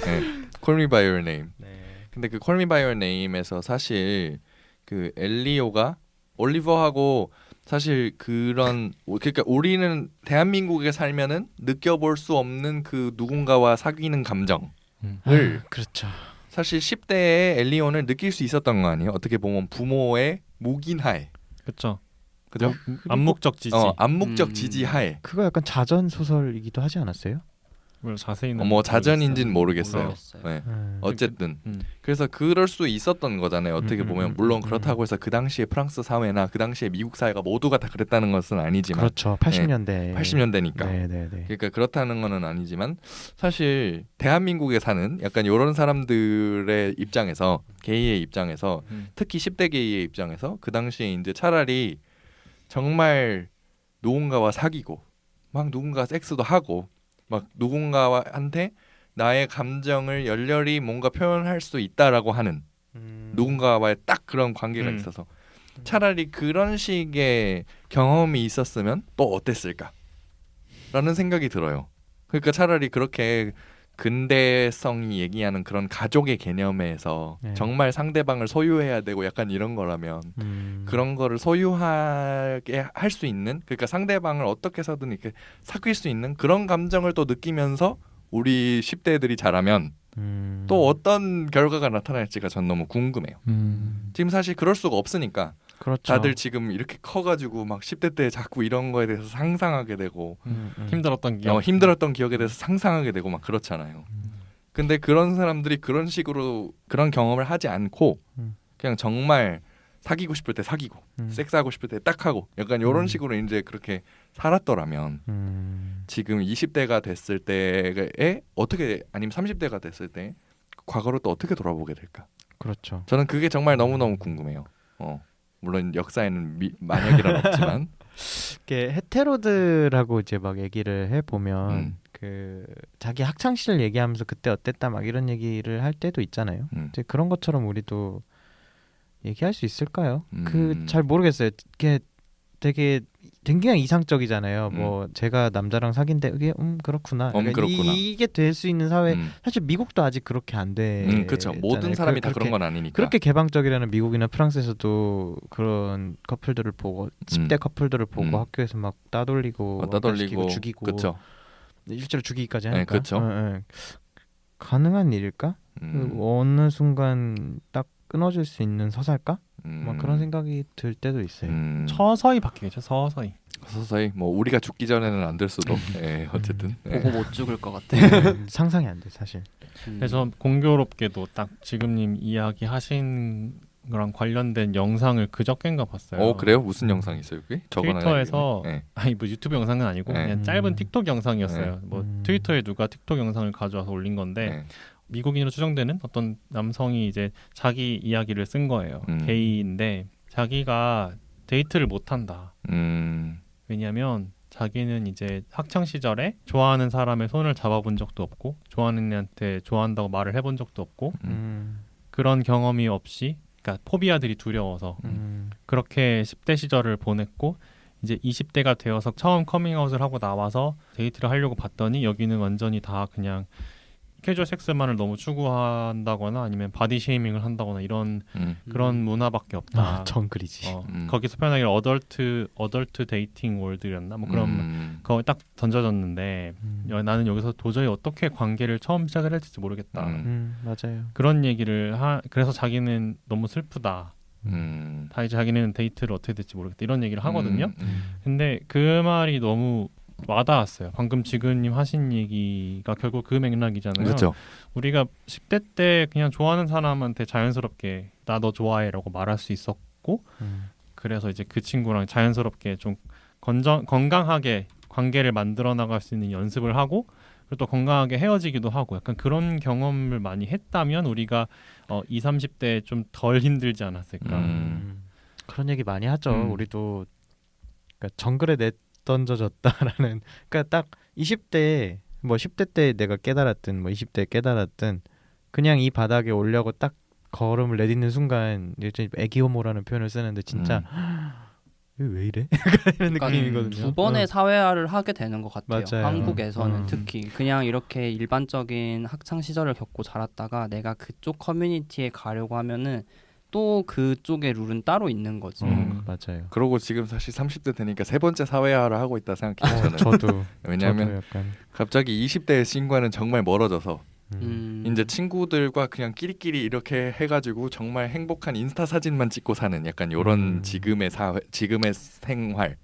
네. Call me by your name. 네. 근데 그 Call me by your name에서 사실 그 엘리오가 올리버하고 사실 그런 그러니까 우리는 대한민국에 살면은 느껴볼 수 없는 그 누군가와 사귀는 감정을 그렇죠. 사실 10대의 엘리오는 느낄 수 있었던 거 아니에요? 어떻게 보면 부모의 묵인하에 그렇죠. 그죠? 암묵적 지지. 암묵적 지지하에 그거 약간 자전 소설이기도 하지 않았어요? 뭐 자세히는 뭐 자전인지는 모르겠어요. 모르겠어요. 네. 어쨌든 그래서 그럴 수 있었던 거잖아요. 어떻게 보면 물론 그렇다고 해서 그 당시에 프랑스 사회나 그 당시에 미국 사회가 모두가 다 그랬다는 것은 아니지만 그렇죠. 80년대. 80년대니까. 네네네. 그러니까 그렇다는 거는 아니지만 사실 대한민국에 사는 약간 이런 사람들의 입장에서 게이의 입장에서 특히 10대 게이의 입장에서 그 당시에 이제 차라리 정말 누군가와 사귀고 막 누군가 섹스도 하고 막 누군가한테 나의 감정을 열렬히 뭔가 표현할 수 있다라고 하는 누군가와의 딱 그런 관계가 있어서 차라리 그런 식의 경험이 있었으면 또 어땠을까? 라는 생각이 들어요. 그러니까 차라리 그렇게 근대성이 얘기하는 그런 가족의 개념에서 네. 정말 상대방을 소유해야 되고 약간 이런 거라면 그런 거를 소유하게 할 수 있는 그러니까 상대방을 어떻게 해서든 이렇게 사귈 수 있는 그런 감정을 또 느끼면서 우리 10대들이 자라면 또 어떤 결과가 나타날지가 전 너무 궁금해요. 지금 사실 그럴 수가 없으니까 그렇죠. 다들 지금 이렇게 커가지고 막 10대 때 자꾸 이런 거에 대해서 상상하게 되고 힘들었던 기억. 힘들었던 기억에 대해서 상상하게 되고 막 그렇잖아요. 근데 그런 사람들이 그런 식으로 그런 경험을 하지 않고 그냥 정말 사귀고 싶을 때 사귀고 섹스하고 싶을 때 딱 하고 약간 이런 식으로 이제 그렇게 살았더라면 지금 20대가 됐을 때에 어떻게 아니면 30대가 됐을 때 과거로 또 어떻게 돌아보게 될까? 그렇죠. 저는 그게 정말 너무너무 궁금해요. 물론 역사에는 만약이란 없지만 이게 헤테로들하고 이제 막 얘기를 해 보면 그 자기 학창 시절 얘기하면서 그때 어땠다 막 이런 얘기를 할 때도 있잖아요. 이제 그런 것처럼 우리도 얘기할 수 있을까요? 그 잘 모르겠어요. 이게 되게 굉장히 이상적이잖아요. 뭐 제가 남자랑 사귄데 이게 그렇구나. 그러니까 그렇구나. 이게 될 수 있는 사회 사실 미국도 아직 그렇게 안 돼. 그렇죠. 모든 사람이 다 그런 건 아니니까. 그렇게 개방적이라는 미국이나 프랑스에서도 그런 커플들을 보고 10대 커플들을 보고 학교에서 막 따돌리고 죽이고 그렇죠. 실제로 죽이기까지 하니까. 그렇죠. 가능한 일일까? 어느 순간 딱 끊어질 수 있는 서사일까? 막 그런 생각이 들 때도 있어요. 서서히 바뀌겠죠. 서서히. 뭐 우리가 죽기 전에는 안 될 수도. 어쨌든 보고 못 죽을 것 같아. 상상이 안 돼 사실. 그래서 공교롭게도 딱 지금님 이야기하신 거랑 관련된 영상을 그저께인가 봤어요. 그래요? 무슨 영상이 있어요? 그게? 트위터에서 네. 아니 뭐 유튜브 영상은 아니고 그냥 짧은 틱톡 영상이었어요. 뭐 트위터에 누가 틱톡 영상을 가져와서 올린 건데 미국인으로 추정되는 어떤 남성이 이제 자기 이야기를 쓴 거예요. 게이인데 자기가 데이트를 못 한다. 왜냐하면 자기는 이제 학창 시절에 좋아하는 사람의 손을 잡아본 적도 없고 좋아하는 애한테 좋아한다고 말을 해본 적도 없고 그런 경험이 없이 그러니까 포비아들이 두려워서 그렇게 10대 시절을 보냈고 이제 20대가 되어서 처음 커밍아웃을 하고 나와서 데이트를 하려고 봤더니 여기는 완전히 다 그냥 캐주얼 섹스만을 너무 추구한다거나 아니면 바디 쉐이밍을 한다거나 이런 그런 문화밖에 없다. 정글이지. 거기서 표현하기를 어덜트 데이팅 월드였나 뭐 그런 거 딱 던져졌는데 나는 여기서 도저히 어떻게 관계를 처음 시작을 할지 모르겠다. 맞아요. 그런 얘기를 그래서 자기는 너무 슬프다. 자기는 데이트를 어떻게 될지 모르겠다. 이런 얘기를 하거든요. 근데 그 말이 너무 와닿았어요. 방금 지근님 하신 얘기가 결국 그 맥락이잖아요. 그렇죠. 우리가 10대 때 그냥 좋아하는 사람한테 자연스럽게 나 너 좋아해라고 말할 수 있었고 그래서 이제 그 친구랑 자연스럽게 좀 건강하게 관계를 만들어 나갈 수 있는 연습을 하고 그리고 또 건강하게 헤어지기도 하고 약간 그런 경험을 많이 했다면 우리가 20, 30대에 좀 덜 힘들지 않았을까. 그런 얘기 많이 하죠. 우리도 그러니까 정글에 내던져졌다라는 그러니까 딱 20대 뭐 10대 때 내가 깨달았든 뭐 20대에 깨달았든 그냥 이 바닥에 오려고 딱 걸음을 내딛는 순간 이제 애기호모라는 표현을 쓰는데 진짜 왜 이래? 이런 그러니까 느낌이거든요. 두 번의 사회화를 하게 되는 것 같아요. 맞아요. 한국에서는 특히 그냥 이렇게 일반적인 학창 시절을 겪고 자랐다가 내가 그쪽 커뮤니티에 가려고 하면은 또 그쪽의 룰은 따로 있는 거지. 맞아요. 그러고 지금 사실 30대 되니까 세 번째 사회화를 하고 있다 생각해요. 저는. 저도. 왜냐하면 저도 약간. 갑자기 20대의 신과는 정말 멀어져서 음. 이제 친구들과 그냥 끼리끼리 이렇게 해가지고 정말 행복한 인스타 사진만 찍고 사는 약간 이런 지금의 사회, 지금의 생활.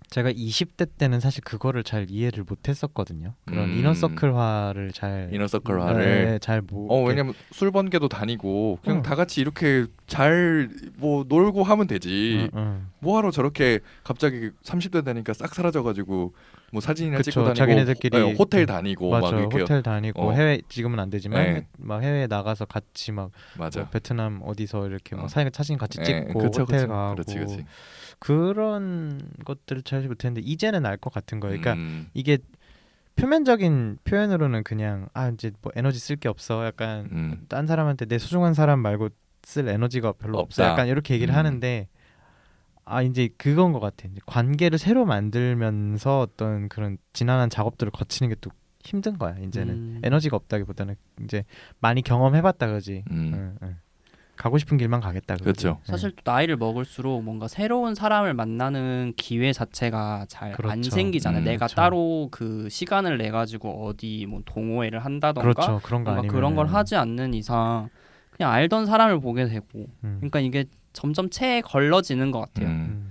제가 20대 때는 사실 그거를 잘 이해를 못했었거든요. 그런 이너서클화를 잘 이너서클화를 잘 왜냐면 술 번개도 다니고 그냥 다 같이 이렇게 잘 뭐 놀고 하면 되지. 뭐하러 저렇게 갑자기 30대 되니까 싹 사라져가지고 뭐 사진이나 찍고 다니고 자기네들끼리 호텔 다니고 맞아, 막 이렇게 호텔 다니고 해외 지금은 안 되지만 네. 막 해외 나가서 같이 막 맞아. 뭐 베트남 어디서 이렇게 막 사진 같이 찍고 그쵸, 호텔 그쵸. 가고 그렇지. 그런 것들을 잘 못했는데 이제는 알 것 같은 거예요. 그러니까 이게 표면적인 표현으로는 그냥 이제 뭐 에너지 쓸 게 없어. 약간 딴 사람한테 내 소중한 사람 말고 쓸 에너지가 별로 없어. 약간 이렇게 얘기를 하는데 이제 그건 것 같아. 이제 관계를 새로 만들면서 어떤 그런 지난한 작업들을 거치는 게 또 힘든 거야. 이제는 에너지가 없다기보다는 이제 많이 경험해봤다 그지. 가고 싶은 길만 가겠다. 그렇죠. 사실 또 나이를 먹을수록 뭔가 새로운 사람을 만나는 기회 자체가 잘 안 생기잖아요. 내가 따로 그 시간을 내 가지고 어디 뭐 동호회를 한다던가 그런 거 뭔가 그런 걸 하지 않는 이상 그냥 알던 사람을 보게 되고 그러니까 이게 점점 체에 걸러지는 것 같아요.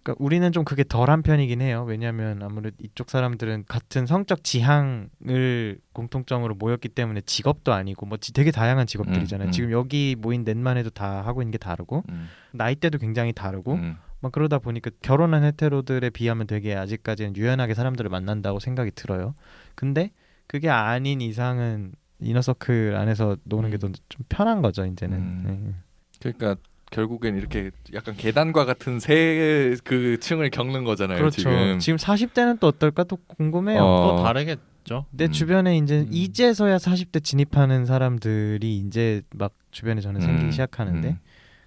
그러니까 우리는 좀 그게 덜한 편이긴 해요. 왜냐하면 아무래도 이쪽 사람들은 같은 성적 지향을 공통점으로 모였기 때문에 직업도 아니고 뭐 되게 다양한 직업들이잖아요. 지금 여기 모인 넷만 해도 다 하고 있는 게 다르고 나이대도 굉장히 다르고 막 그러다 보니까 결혼한 헤테로들에 비하면 되게 아직까지는 유연하게 사람들을 만난다고 생각이 들어요. 근데 그게 아닌 이상은 이너서클 안에서 노는 게 더 좀 편한 거죠 이제는. 그러니까 결국엔 이렇게 약간 계단과 같은 새 그 층을 겪는 거잖아요. 그렇죠. 지금 40대는 또 어떨까 또 궁금해요. 또 다르겠죠. 내 주변에 이제서야 40대 진입하는 사람들이 이제 막 주변에 저는 생기기 시작하는데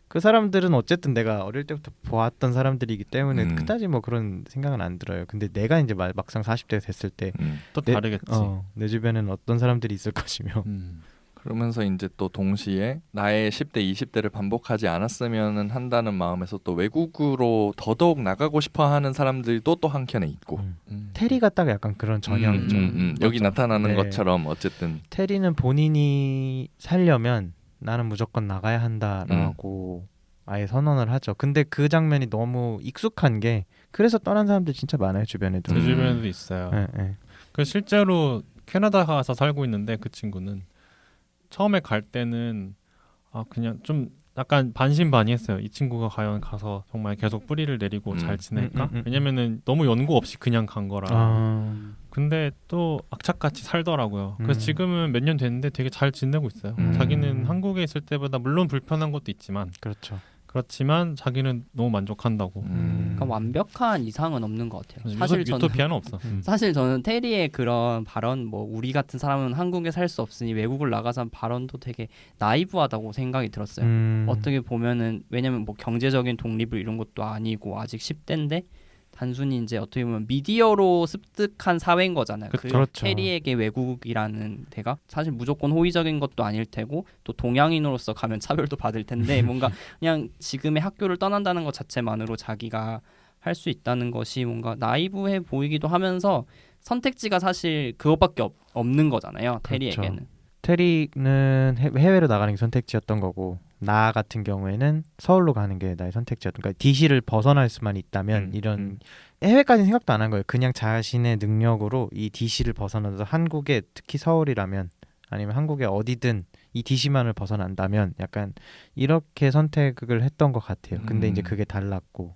그 사람들은 어쨌든 내가 어릴 때부터 보았던 사람들이기 때문에 그다지 뭐 그런 생각은 안 들어요. 근데 내가 이제 막상 40대 됐을 때 또 다르겠지. 내 주변에는 어떤 사람들이 있을 것이며 그러면서 이제 또 동시에 나의 10대, 20대를 반복하지 않았으면 한다는 마음에서 또 외국으로 더더욱 나가고 싶어하는 사람들도 또 한켠에 있고 테리가 딱 약간 그런 전형이죠. 여기 나타나는 것처럼 어쨌든 테리는 본인이 살려면 나는 무조건 나가야 한다라고 아예 선언을 하죠. 근데 그 장면이 너무 익숙한 게 그래서 떠난 사람들 진짜 많아요. 주변에도. 제 주변에도 있어요. 그 실제로 캐나다 가서 살고 있는데 그 친구는 처음에 갈 때는 그냥 좀 약간 반신반의했어요. 이 친구가 과연 가서 정말 계속 뿌리를 내리고 잘 지낼까? 왜냐면은 너무 연고 없이 그냥 간 거라. 근데 또 악착같이 살더라고요. 그래서 지금은 몇 년 됐는데 되게 잘 지내고 있어요. 자기는 한국에 있을 때보다 물론 불편한 것도 있지만 그렇지만 자기는 너무 만족한다고. 그러니까 완벽한 이상은 없는 것 같아요. 사실 유토피아는 없어. 사실 저는 테리의 그런 발언, 뭐 우리 같은 사람은 한국에 살 수 없으니 외국을 나가서 한 발언도 되게 나이브하다고 생각이 들었어요. 어떻게 보면은 왜냐면 뭐 경제적인 독립을 이룬 것도 아니고 아직 10대인데 단순히 이제 어떻게 보면 미디어로 습득한 사회인 거잖아요. 그렇죠. 테리에게 외국이라는 데가 사실 무조건 호의적인 것도 아닐 테고 또 동양인으로서 가면 차별도 받을 텐데 뭔가 그냥 지금의 학교를 떠난다는 것 자체만으로 자기가 할 수 있다는 것이 뭔가 나이브해 보이기도 하면서 선택지가 사실 그것밖에 없는 거잖아요. 테리에게는. 그렇죠. 테리는 해외로 나가는 게 선택지였던 거고 나 같은 경우에는 서울로 가는 게 나의 선택지였던 그러니까 DC를 벗어날 수만 있다면 이런 해외까지는 생각도 안 한 거예요. 그냥 자신의 능력으로 이 DC를 벗어나서 한국에 특히 서울이라면 아니면 한국에 어디든 이 DC만을 벗어난다면 약간 이렇게 선택을 했던 것 같아요. 근데 이제 그게 달랐고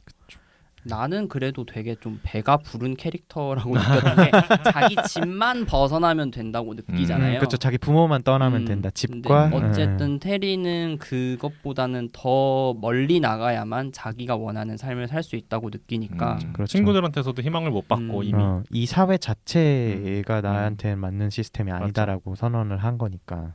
나는 그래도 되게 좀 배가 부른 캐릭터라고 느꼈던 게 자기 집만 벗어나면 된다고 느끼잖아요. 그렇죠. 자기 부모만 떠나면 된다. 집과 근데 어쨌든 테리는 그것보다는 더 멀리 나가야만 자기가 원하는 삶을 살 수 있다고 느끼니까 그렇죠. 친구들한테서도 희망을 못 받고 이미 이 사회 자체가 나한테 맞는 시스템이 아니다라고 선언을 한 거니까.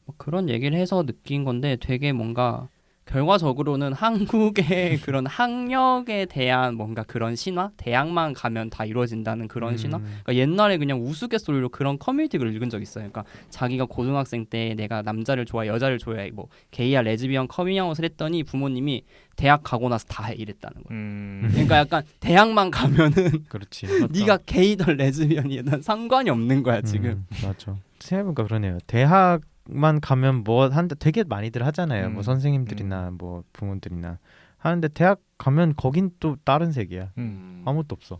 뭐 그런 얘기를 해서 느낀 건데 되게 뭔가 결과적으로는 한국의 그런 학력에 대한 뭔가 그런 신화? 대학만 가면 다 이루어진다는 그런 신화? 그러니까 옛날에 그냥 우스갯소리로 그런 커뮤니티를 읽은 적 있어요. 그러니까 자기가 고등학생 때 내가 남자를 좋아해 여자를 좋아해 뭐 게이야 레즈비언 커밍아웃을 했더니 부모님이 대학 가고 나서 다 해 이랬다는 거예요. 그러니까 약간 대학만 가면은 그렇지. 네가 게이든 레즈비언이든 상관이 없는 거야 지금. 맞아. 생각해보니까 그러네요. 대학만 가면 뭐 한다 되게 많이들 하잖아요. 뭐 선생님들이나 뭐 부모들이나 하는데 대학 가면 거긴 또 다른 세계야. 아무것도 없어.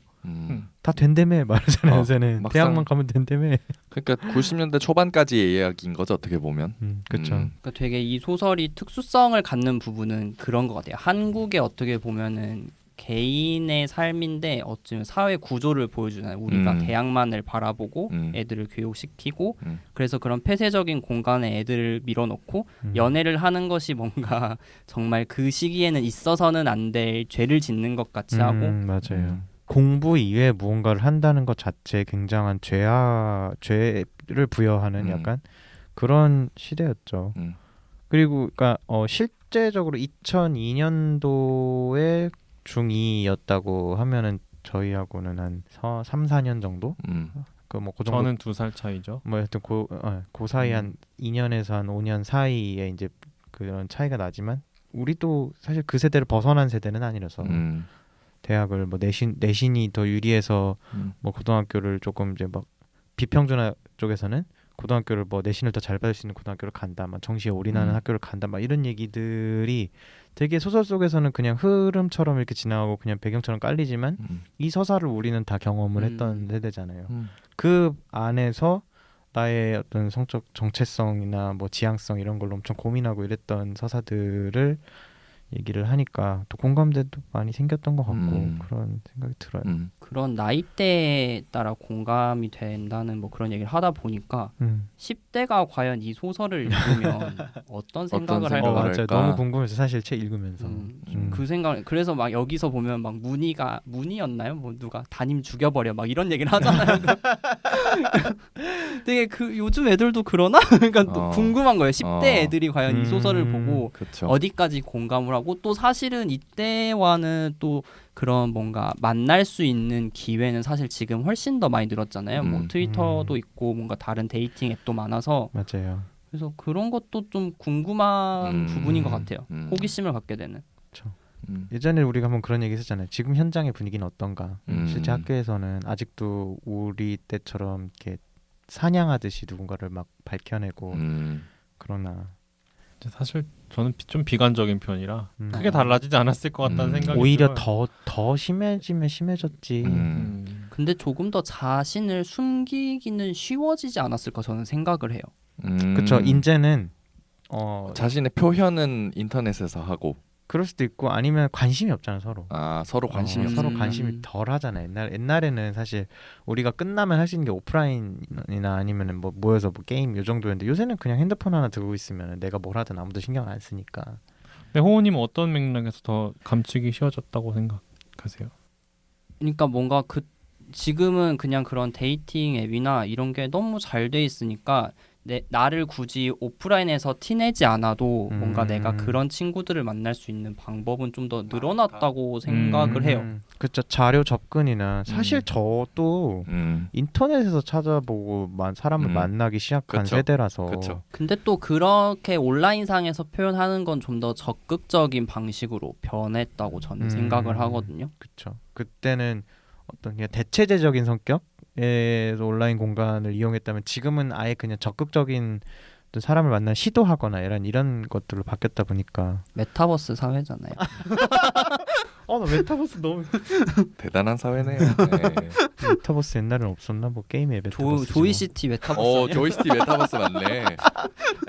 다 된다며 말하잖아요. 요새는 대학만 가면 된다며. 그러니까 90년대 초반까지의 이야기인 거죠. 어떻게 보면. 그렇죠. 그러니까 되게 이 소설이 특수성을 갖는 부분은 그런 것 같아요. 한국에 어떻게 보면은 개인의 삶인데 어쩌면 사회 구조를 보여주잖아요. 우리가 대학만을 바라보고 애들을 교육시키고 그래서 그런 폐쇄적인 공간에 애들을 밀어넣고 연애를 하는 것이 뭔가 정말 그 시기에는 있어서는 안 될 죄를 짓는 것 같이 하고 맞아요. 공부 이외에 무언가를 한다는 것 자체에 굉장한 죄를 부여하는 약간 그런 시대였죠. 그리고 그러니까 실제적으로 2002년도에 중2였다고 하면은 저희하고는 한 3, 4년 정도? 그 정도. 저는 2살 차이죠. 뭐 하여튼 그 사이 한 2년에서 한 5년 사이에 이제 그런 차이가 나지만 우리도 사실 그 세대를 벗어난 세대는 아니라서 대학을 뭐 내신이 더 유리해서 뭐 고등학교를 조금 이제 막 비평준화 쪽에서는 고등학교를 뭐 내신을 더 잘 받을 수 있는 고등학교를 간다, 막 정시에 올인하는 학교를 간다, 막 이런 얘기들이 되게 소설 속에서는 그냥 흐름처럼 이렇게 지나가고 그냥 배경처럼 깔리지만 이 서사를 우리는 다 경험을 했던 세대잖아요. 그 안에서 나의 어떤 성적 정체성이나 뭐 지향성 이런 걸로 엄청 고민하고 이랬던 서사들을 얘기를 하니까 또 공감대도 많이 생겼던 것 같고 그런 생각이 들어요. 그런 나이대에 따라 공감이 된다는 뭐 그런 얘기를 하다 보니까 10대가 과연 이 소설을 읽으면 어떤 생각을 할까? 맞아요. 너무 궁금해서 사실 책 읽으면서 그 생각. 그래서 막 여기서 보면 막 문이였나요? 뭐 누가 담임 죽여버려 막 이런 얘기를 하잖아요. 되게 그 요즘 애들도 그러나? 그러니까 또 궁금한 거예요. 10대 애들이 과연 이 소설을 보고 그쵸. 어디까지 공감을 하고 또 사실은 이때와는 또 그런 뭔가 만날 수 있는 기회는 사실 지금 훨씬 더 많이 늘었잖아요. 뭐 트위터도 있고 뭔가 다른 데이팅 앱도 많아서 맞아요. 그래서 그런 것도 좀 궁금한 부분인 것 같아요. 호기심을 갖게 되는. 그렇죠. 예전에 우리가 한번 그런 얘기 했었잖아요. 지금 현장의 분위기는 어떤가? 실제 학교에서는 아직도 우리 때처럼 이렇게 사냥하듯이 누군가를 막 밝혀내고 그러나 사실 저는 좀 비관적인 편이라 크게 달라지지 않았을 것 같다는 생각이 오히려 들어요. 더 심해지면 심해졌지. 근데 조금 더 자신을 숨기기는 쉬워지지 않았을까 저는 생각을 해요. 그렇죠. 이제는 자신의 표현은 인터넷에서 하고 그럴 수도 있고 아니면 관심이 없잖아 서로. 서로 관심이 서로 관심이 덜 하잖아. 옛날에는 사실 우리가 끝나면 할 수 있는 게 오프라인이나 아니면은 뭐 모여서 뭐 게임 요 정도였는데 요새는 그냥 핸드폰 하나 들고 있으면 내가 뭘 하든 아무도 신경 안 쓰니까. 근데 호우님은 어떤 맥락에서 더 감추기 쉬워졌다고 생각하세요? 그러니까 뭔가 지금은 그냥 그런 데이팅 앱이나 이런 게 너무 잘 돼 있으니까 나를 굳이 오프라인에서 티내지 않아도 뭔가 내가 그런 친구들을 만날 수 있는 방법은 좀 더 늘어났다고 생각을 해요. 그렇죠. 자료 접근이나 사실 저도 인터넷에서 찾아보고 사람을 만나기 시작한 그쵸. 세대라서. 그쵸. 근데 또 그렇게 온라인상에서 표현하는 건 좀 더 적극적인 방식으로 변했다고 저는 생각을 하거든요. 그렇죠. 그때는 어떤 그냥 대체제적인 성격의 온라인 공간을 이용했다면 지금은 아예 그냥 적극적인 어떤 사람을 만나 시도하거나 이런 것들로 바뀌었다 보니까 메타버스 사회잖아요. 나 메타버스 너무 대단한 사회네요. 네. 메타버스 옛날에는 없었나? 뭐 게임에 메타버스 조이시티 메타버스. 조이시티 메타버스 맞네.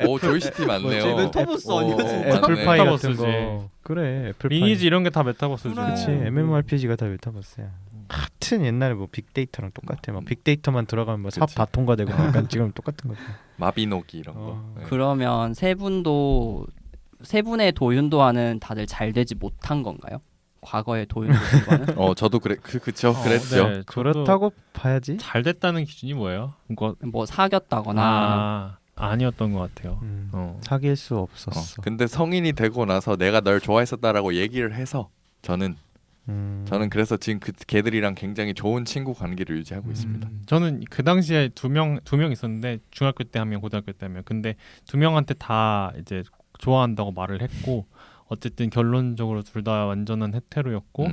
오 조이스티 맞네요. 뭐지? 메타버스 아니야, 진짜? 애플파이 같은 메타버스지. 거. 그래. 애플파이. 리니지 이런 게 다 메타버스지. 그래. 그치. MMORPG가 다 메타버스야. 같은 옛날에 뭐 빅데이터랑 똑같아. 막 빅데이터만 들어가면 뭐 사업 그치. 다 통과되고 약간 지금 똑같은 거지. 마비노기 이런 거. 네. 그러면 세 분의 도윤도화는 다들 잘 되지 못한 건가요? 과거의 도윤도화는? 저도 그쵸 그랬죠. 네, 저도 그렇다고 봐야지. 잘 됐다는 기준이 뭐예요? 뭐 사귀었다거나 아니었던 것 같아요. 사귈 수 없었어. 근데 성인이 되고 나서 내가 널 좋아했었다라고 얘기를 해서 저는 그래서 지금 그 걔들이랑 굉장히 좋은 친구 관계를 유지하고 있습니다. 저는 그 당시에 두 명 있었는데 중학교 때 한 명, 고등학교 때 한 명. 근데 두 명한테 다 이제 좋아한다고 말을 했고 어쨌든 결론적으로 둘 다 완전한 헤테로였고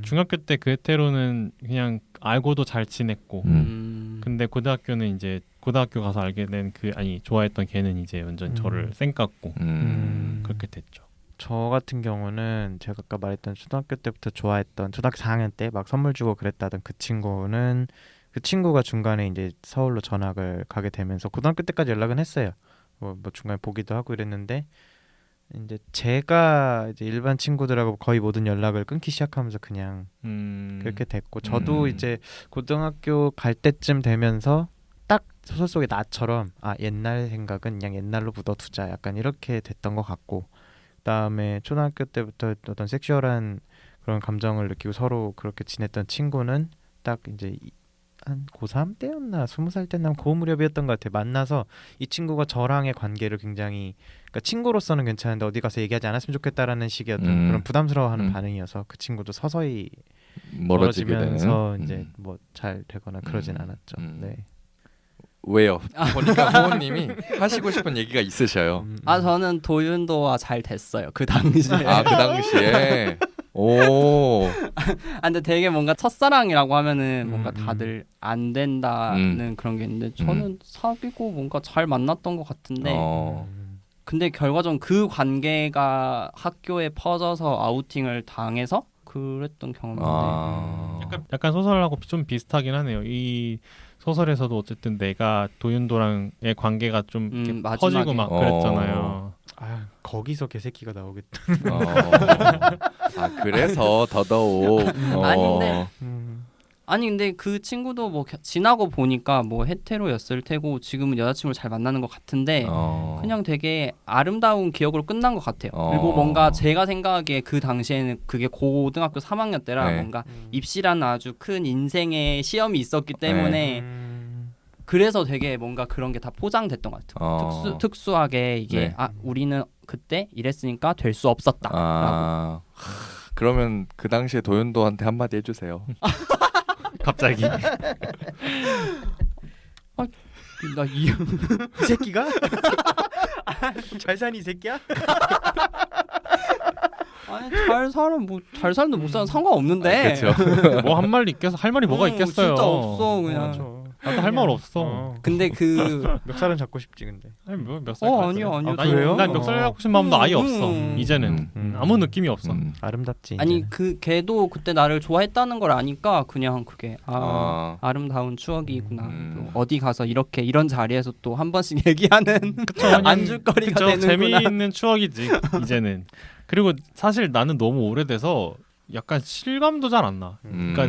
중학교 때 그 헤테로는 그냥 알고도 잘 지냈고 근데 고등학교는 이제 고등학교 가서 알게 된 좋아했던 걔는 이제 완전 저를 쌩깠고 그렇게 됐죠. 저 같은 경우는 제가 아까 말했던 초등학교 때부터 좋아했던 초등학교 4학년 때 막 선물 주고 그랬다던 그 친구가 중간에 이제 서울로 전학을 가게 되면서 고등학교 때까지 연락은 했어요. 뭐 중간에 보기도 하고 이랬는데 이제 제가 이제 일반 친구들하고 거의 모든 연락을 끊기 시작하면서 그냥 그렇게 됐고 저도 이제 고등학교 갈 때쯤 되면서 딱 소설 속의 나처럼 옛날 생각은 그냥 옛날로 묻어두자 약간 이렇게 됐던 것 같고 그다음에 초등학교 때부터 어떤 섹슈얼한 그런 감정을 느끼고 서로 그렇게 지냈던 친구는 딱 이제 한 고3 때였나 20살 때나 그 무렵이었던 것 같아요. 만나서 이 친구가 저랑의 관계를 굉장히 그러니까 친구로서는 괜찮은데 어디 가서 얘기하지 않았으면 좋겠다라는 식의 어떤 그런 부담스러워하는 반응이어서 그 친구도 서서히 멀어지면서 이제 뭐 잘 되거나 그러진 않았죠. 네. 왜요? 보니까 호원님이 하시고 싶은 얘기가 있으셔요. 저는 도윤도와 잘 됐어요. 그 당시에. 그 당시에. 오. 근데 되게 뭔가 첫사랑이라고 하면은 뭔가 다들 안 된다는 그런 게 있는데 저는 사귀고 뭔가 잘 만났던 것 같은데 근데 결과적으로 그 관계가 학교에 퍼져서 아우팅을 당해서 그랬던 경험인데 약간 소설하고 좀 비슷하긴 하네요. 이 소설에서도 어쨌든 내가 도윤도랑의 관계가 좀 이렇게 퍼지고 막 그랬잖아요. 거기서 개새끼가 나오겠다. 그래서 더더욱 아니 근데 그 친구도 뭐 지나고 보니까 뭐 헤테로였을 테고 지금은 여자친구를 잘 만나는 것 같은데 그냥 되게 아름다운 기억으로 끝난 것 같아요. 그리고 뭔가 제가 생각하기에 그 당시에는 그게 고등학교 3학년 때라 뭔가 입시라는 아주 큰 인생의 시험이 있었기 때문에 그래서 되게 뭔가 그런 게 다 포장됐던 것 같아요. 특수하게 이게 우리는 그때 이랬으니까 될 수 없었다. 그러면 그 당시에 도윤도한테 한마디 해주세요. 갑자기 이 새끼가? 잘 사니 이 새끼야? 아니 잘 살면 뭐 잘 살든 못 살든 상관없는데. 그렇죠. 뭐 한 말 있겠어? 할 말이 뭐가 있겠어요? 진짜 없어 그냥. 나도 할 말 없어. 근데 그 멱살은 잡고 싶지 근데. 아니 몇 살? 아니요. 그래요? 난 멱살 잡고 싶은 마음도 아예 없어. 이제는 아무 느낌이 없어. 아름답지. 아니 이제는. 그 걔도 그때 나를 좋아했다는 걸 아니까 그냥 그게 아름다운 추억이구나. 또 어디 가서 이런 자리에서 또 한 번씩 얘기하는 안줄거리가 되는구나. 재미있는 추억이지 이제는. 그리고 사실 나는 너무 오래돼서 약간 실감도 잘 안 나. 그러니까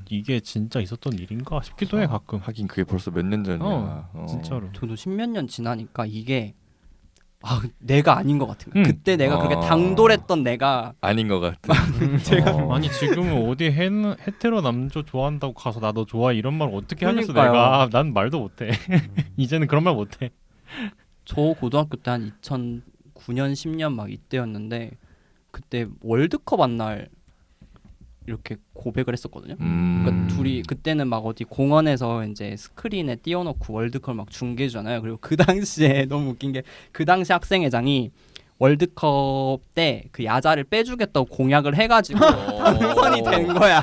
이게 진짜 있었던 일인가 싶기도 해 가끔. 하긴 그게 벌써 몇 년 전이야. 진짜로. 저도 10몇 년 지나니까 이게 내가 아닌 것 같은. 그때 내가 그렇게 당돌했던 내가 아닌 것 같아. 아니 지금은 어디 헤테로 남자 좋아한다고 가서 나도 좋아 이런 말 어떻게 하겠어 그러니까요. 내가. 난 말도 못해. 이제는 그런 말 못해. 저 고등학교 때 한 2009년 10년 막 이때였는데 그때 월드컵 한 날 이렇게 고백을 했었거든요. 그러니까 둘이 그때는 막 어디 공원에서 이제 스크린에 띄워놓고 월드컵 막 중계주잖아요. 그리고 그 당시에 너무 웃긴 게 그 당시 학생회장이 월드컵 때 그 야자를 빼주겠다고 공약을 해가지고 당선이 된 거야.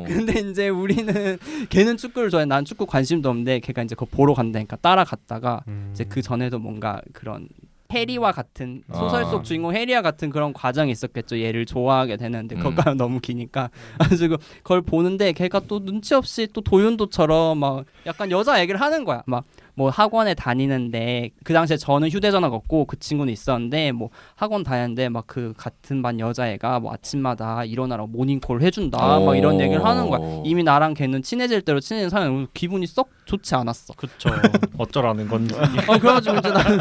근데 이제 우리는 걔는 축구를 좋아해, 난 축구 관심도 없는데 걔가 이제 그거 보러 간다니까 따라갔다가 이제 그 전에도 뭔가 그런 해리와 같은 소설 속 주인공 해리와 같은 그런 과정이 있었겠죠. 얘를 좋아하게 되는데 그거가 너무 기니까 가지고 그걸 보는데 걔가 또 눈치 없이 또 도윤도처럼 막 약간 여자 얘기를 하는 거야. 막 뭐 학원에 다니는데 그 당시에 저는 휴대전화가 없고 그 친구는 있었는데 뭐 학원 다녔는데 막 그 같은 반 여자애가 뭐 아침마다 일어나라고 모닝콜 해준다 막 이런 얘기를 하는 거야. 이미 나랑 걔는 친해질 대로 친해진 사람이 기분이 썩 좋지 않았어. 그쵸. 어쩌라는 건지. 그래가지고 이제 나는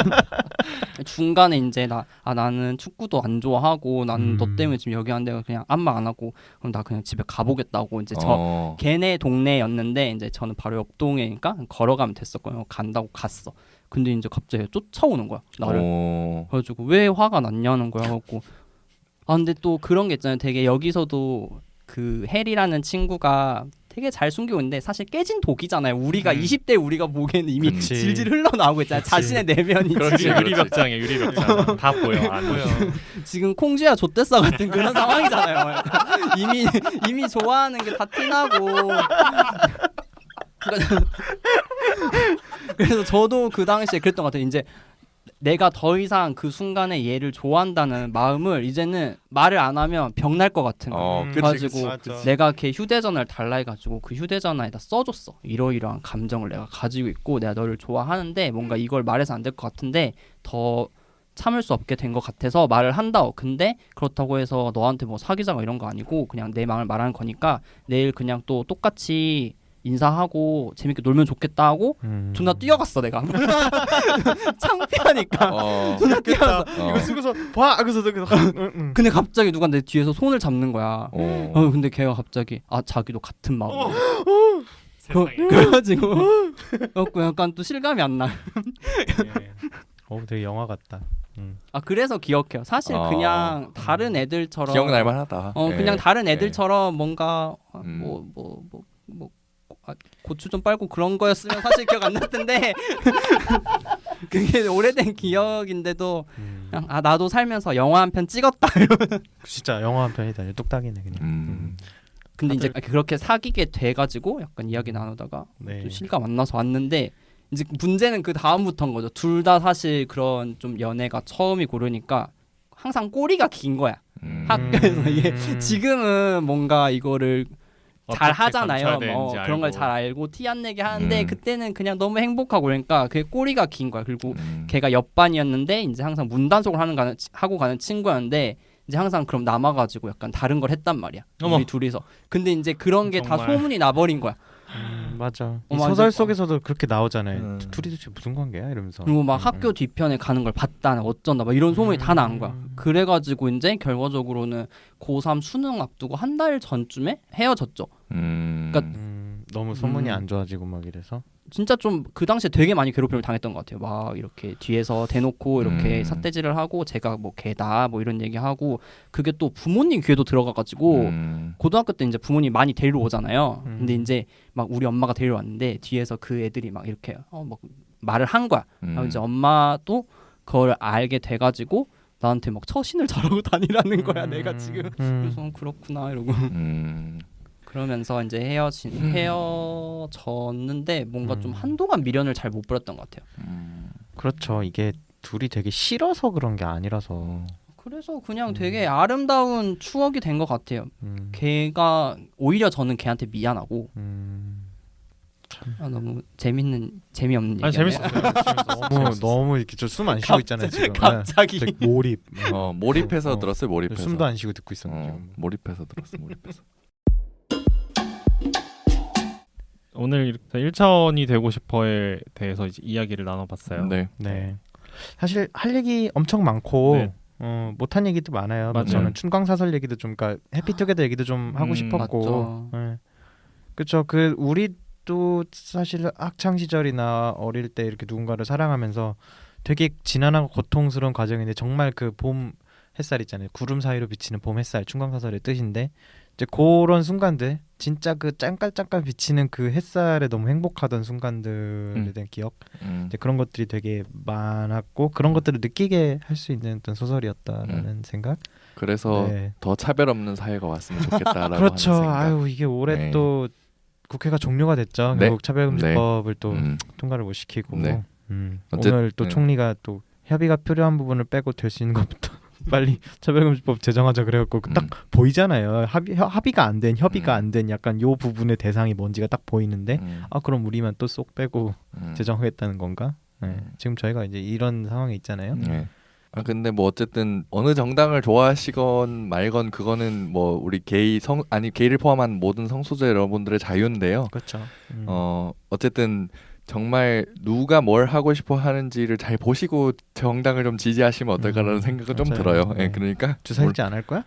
중간에 이제 나는 축구도 안 좋아하고 나는 너 때문에 지금 여기 왔는데 그냥 아무 말 안 하고 그럼 나 그냥 집에 가보겠다고 이제 걔네 동네였는데 이제 저는 바로 옆 동네니까 걸어가면 됐었거든요. 간다고 갔어. 근데 이제 갑자기 쫓아오는 거야 나를. 그래가지고 왜 화가 났냐는 거야. 갖고 근데 또 그런 게 있잖아요. 되게 여기서도 그 헬이라는 친구가 되게 잘 숨기고 있는데 사실 깨진 독이잖아요. 우리가 20대 우리가 보기에는 이미 그치. 질질 흘러나오고 있잖아요. 자신의 내면이 유리벽장이에요. 유리벽장. 다 보여. 안 보여. 지금 콩쥐야 좆됐어 같은 그런 상황이잖아요. 이미 좋아하는 게 다 티나고. 그래서 저도 그 당시에 그랬던 것 같아요. 이제 내가 더 이상 그 순간에 얘를 좋아한다는 마음을 이제는 말을 안 하면 병날 것 같은 거야. 그래가지고 내가 걔 휴대전화를 달라 해가지고 그 휴대전화에다 써줬어. 이러이러한 감정을 내가 가지고 있고 내가 너를 좋아하는데 뭔가 이걸 말해서 안 될 것 같은데 더 참을 수 없게 된 것 같아서 말을 한다고. 근데 그렇다고 해서 너한테 뭐 사귀자가 이런 거 아니고 그냥 내 마음을 말하는 거니까 내일 그냥 또 똑같이 인사하고 재밌게 놀면 좋겠다 하고 존나 뛰어갔어 내가. 창피하니까 존나 뛰어갔어. 이거 쓰고서 봐. 그래서 근데 갑자기 누가 내 뒤에서 손을 잡는 거야. 근데 걔가 갑자기 자기도 같은 마음. 그래가지고 약간 또 실감이 안 나. 되게 영화 같다. 그래서 기억해요. 사실 그냥 다른 애들처럼 기억날 만하다. 그냥 다른 애들처럼 뭔가 고추 좀 빨고 그런 거였으면 사실 기억 안 날 텐데 그게 오래된 기억인데도 그냥 나도 살면서 영화 한 편 찍었다. 진짜 영화 한 편이다. 뚝딱이네 그냥. 근데 이제 그렇게 사귀게 돼가지고 약간 이야기 나누다가 또 실감 안 나서 왔는데 이제 문제는 그 다음부터인 거죠. 둘 다 사실 그런 좀 연애가 처음이 고르니까 항상 꼬리가 긴 거야. 학교에서 이게 지금은 뭔가 이거를 잘 하잖아요. 그런 걸 잘 알고 티 안 내게 하는데 그때는 그냥 너무 행복하고 그러니까 그게 꼬리가 긴 거야. 그리고 걔가 옆반이었는데 이제 항상 문단속을 하고 가는 친구였는데 이제 항상 그럼 남아가지고 약간 다른 걸 했단 말이야. 우리 둘이서. 근데 이제 그런 게 다 소문이 나버린 거야. 맞아. 이 소설 속에서도 그렇게 나오잖아요. 둘이 도대체 무슨 관계야 이러면서. 그리고 막 학교 뒤편에 가는 걸 봤다, 어쩐다, 막 이런 소문이 다 난 거야. 그래가지고 이제 결과적으로는 고3 수능 앞두고 한 달 전쯤에 헤어졌죠. 그러니까 너무 소문이 안 좋아지고 막 이래서. 진짜 좀 그 당시에 되게 많이 괴롭힘을 당했던 것 같아요. 막 이렇게 뒤에서 대놓고 이렇게 삿대질을 하고 제가 뭐 개다 뭐 이런 얘기하고 그게 또 부모님 귀에도 들어가가지고 고등학교 때 이제 부모님 많이 데리러 오잖아요. 근데 이제 막 우리 엄마가 데리러 왔는데 뒤에서 그 애들이 막 이렇게 막 말을 한 거야. 이제 엄마도 그걸 알게 돼가지고 나한테 막 처신을 잘하고 다니라는 거야. 내가 지금 그래서 그렇구나 이러고. 그러면서 이제 헤어졌는데 뭔가 좀 한동안 미련을 잘 못 버렸던 것 같아요. 그렇죠. 이게 둘이 되게 싫어서 그런 게 아니라서. 그래서 그냥 되게 아름다운 추억이 된 것 같아요. 걔가 오히려 저는 걔한테 미안하고. 너무 재미없는 얘기. 재밌었어요. 너무 이렇게 저 숨 안 쉬고 있잖아요 지금. 갑자기 몰입. 몰입해서 들었어요. 몰입해서. 숨도 안 쉬고 듣고 있었는데. 몰입해서 들었어. 몰입해서. 오늘 1차원이 되고 싶어에 대해서 이제 이야기를 나눠봤어요. 네. 사실 할 얘기 엄청 많고 네. 못한 얘기도 많아요. 저는 춘광사설 얘기도 좀, 그러니까 해피투게더 얘기도 좀 하고 싶었고. 네. 그렇죠. 그 우리도 사실 학창 시절이나 어릴 때 이렇게 누군가를 사랑하면서 되게 지난하고 고통스러운 과정인데 정말 그 봄 햇살 있잖아요. 구름 사이로 비치는 봄 햇살, 춘광사설의 뜻인데 이제 그런 순간들, 진짜 그 짱깔짱깔 비치는 그 햇살에 너무 행복하던 순간들에 대한 기억, 이제 그런 것들이 되게 많았고 그런 것들을 느끼게 할 수 있는 어떤 소설이었다라는 생각. 그래서 더 차별 없는 사회가 왔으면 좋겠다라고 그렇죠. 하는 생각. 아유, 이게 올해 또 국회가 종료가 됐죠. 결국 차별금지법을 또 통과를 못 시키고 오늘 또 총리가 또 협의가 필요한 부분을 빼고 될 수 있는 것부터 빨리 차별금지법 제정하자 그래갖고 딱 보이잖아요. 합의가 안 된, 협의가 안 된 약간 요 부분의 대상이 뭔지가 딱 보이는데 그럼 우리만 또 쏙 빼고 제정하겠다는 건가? 네. 지금 저희가 이제 이런 상황에 있잖아요. 네. 근데 뭐 어쨌든 어느 정당을 좋아하시건 말건 그거는 뭐 우리 게이를 포함한 모든 성소수자 여러분들의 자유인데요. 그렇죠. 어쨌든 정말 누가 뭘 하고 싶어 하는지를 잘 보시고 정당을 좀 지지하시면 어떨까라는 생각은 좀 들어요. 네. 그러니까 주사일제 안 할 거야?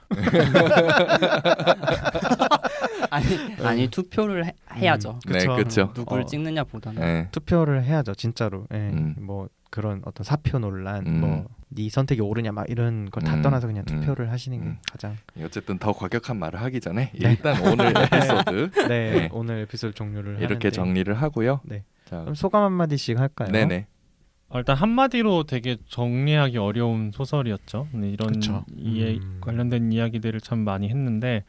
아니 투표를 해야죠. 네, 그렇죠. 누굴 찍느냐보다는 네. 투표를 해야죠, 진짜로. 네. 뭐 그런 어떤 사표 논란, 뭐 네 선택이 옳으냐 막 이런 걸 다 떠나서 그냥 투표를 하시는 게 가장. 어쨌든 더 과격한 말을 하기 전에 일단 오늘 에피소드 네, 오늘 에피소드 종료를 이렇게 하는데. 정리를 하고요. 네. 자, 그럼 소감 한 마디씩 할까요? 네네. 일단 한마디로 되게 정리하기 어려운 소설이었죠. 이런 그쵸. 관련된 이야기들을 참 많이 했는데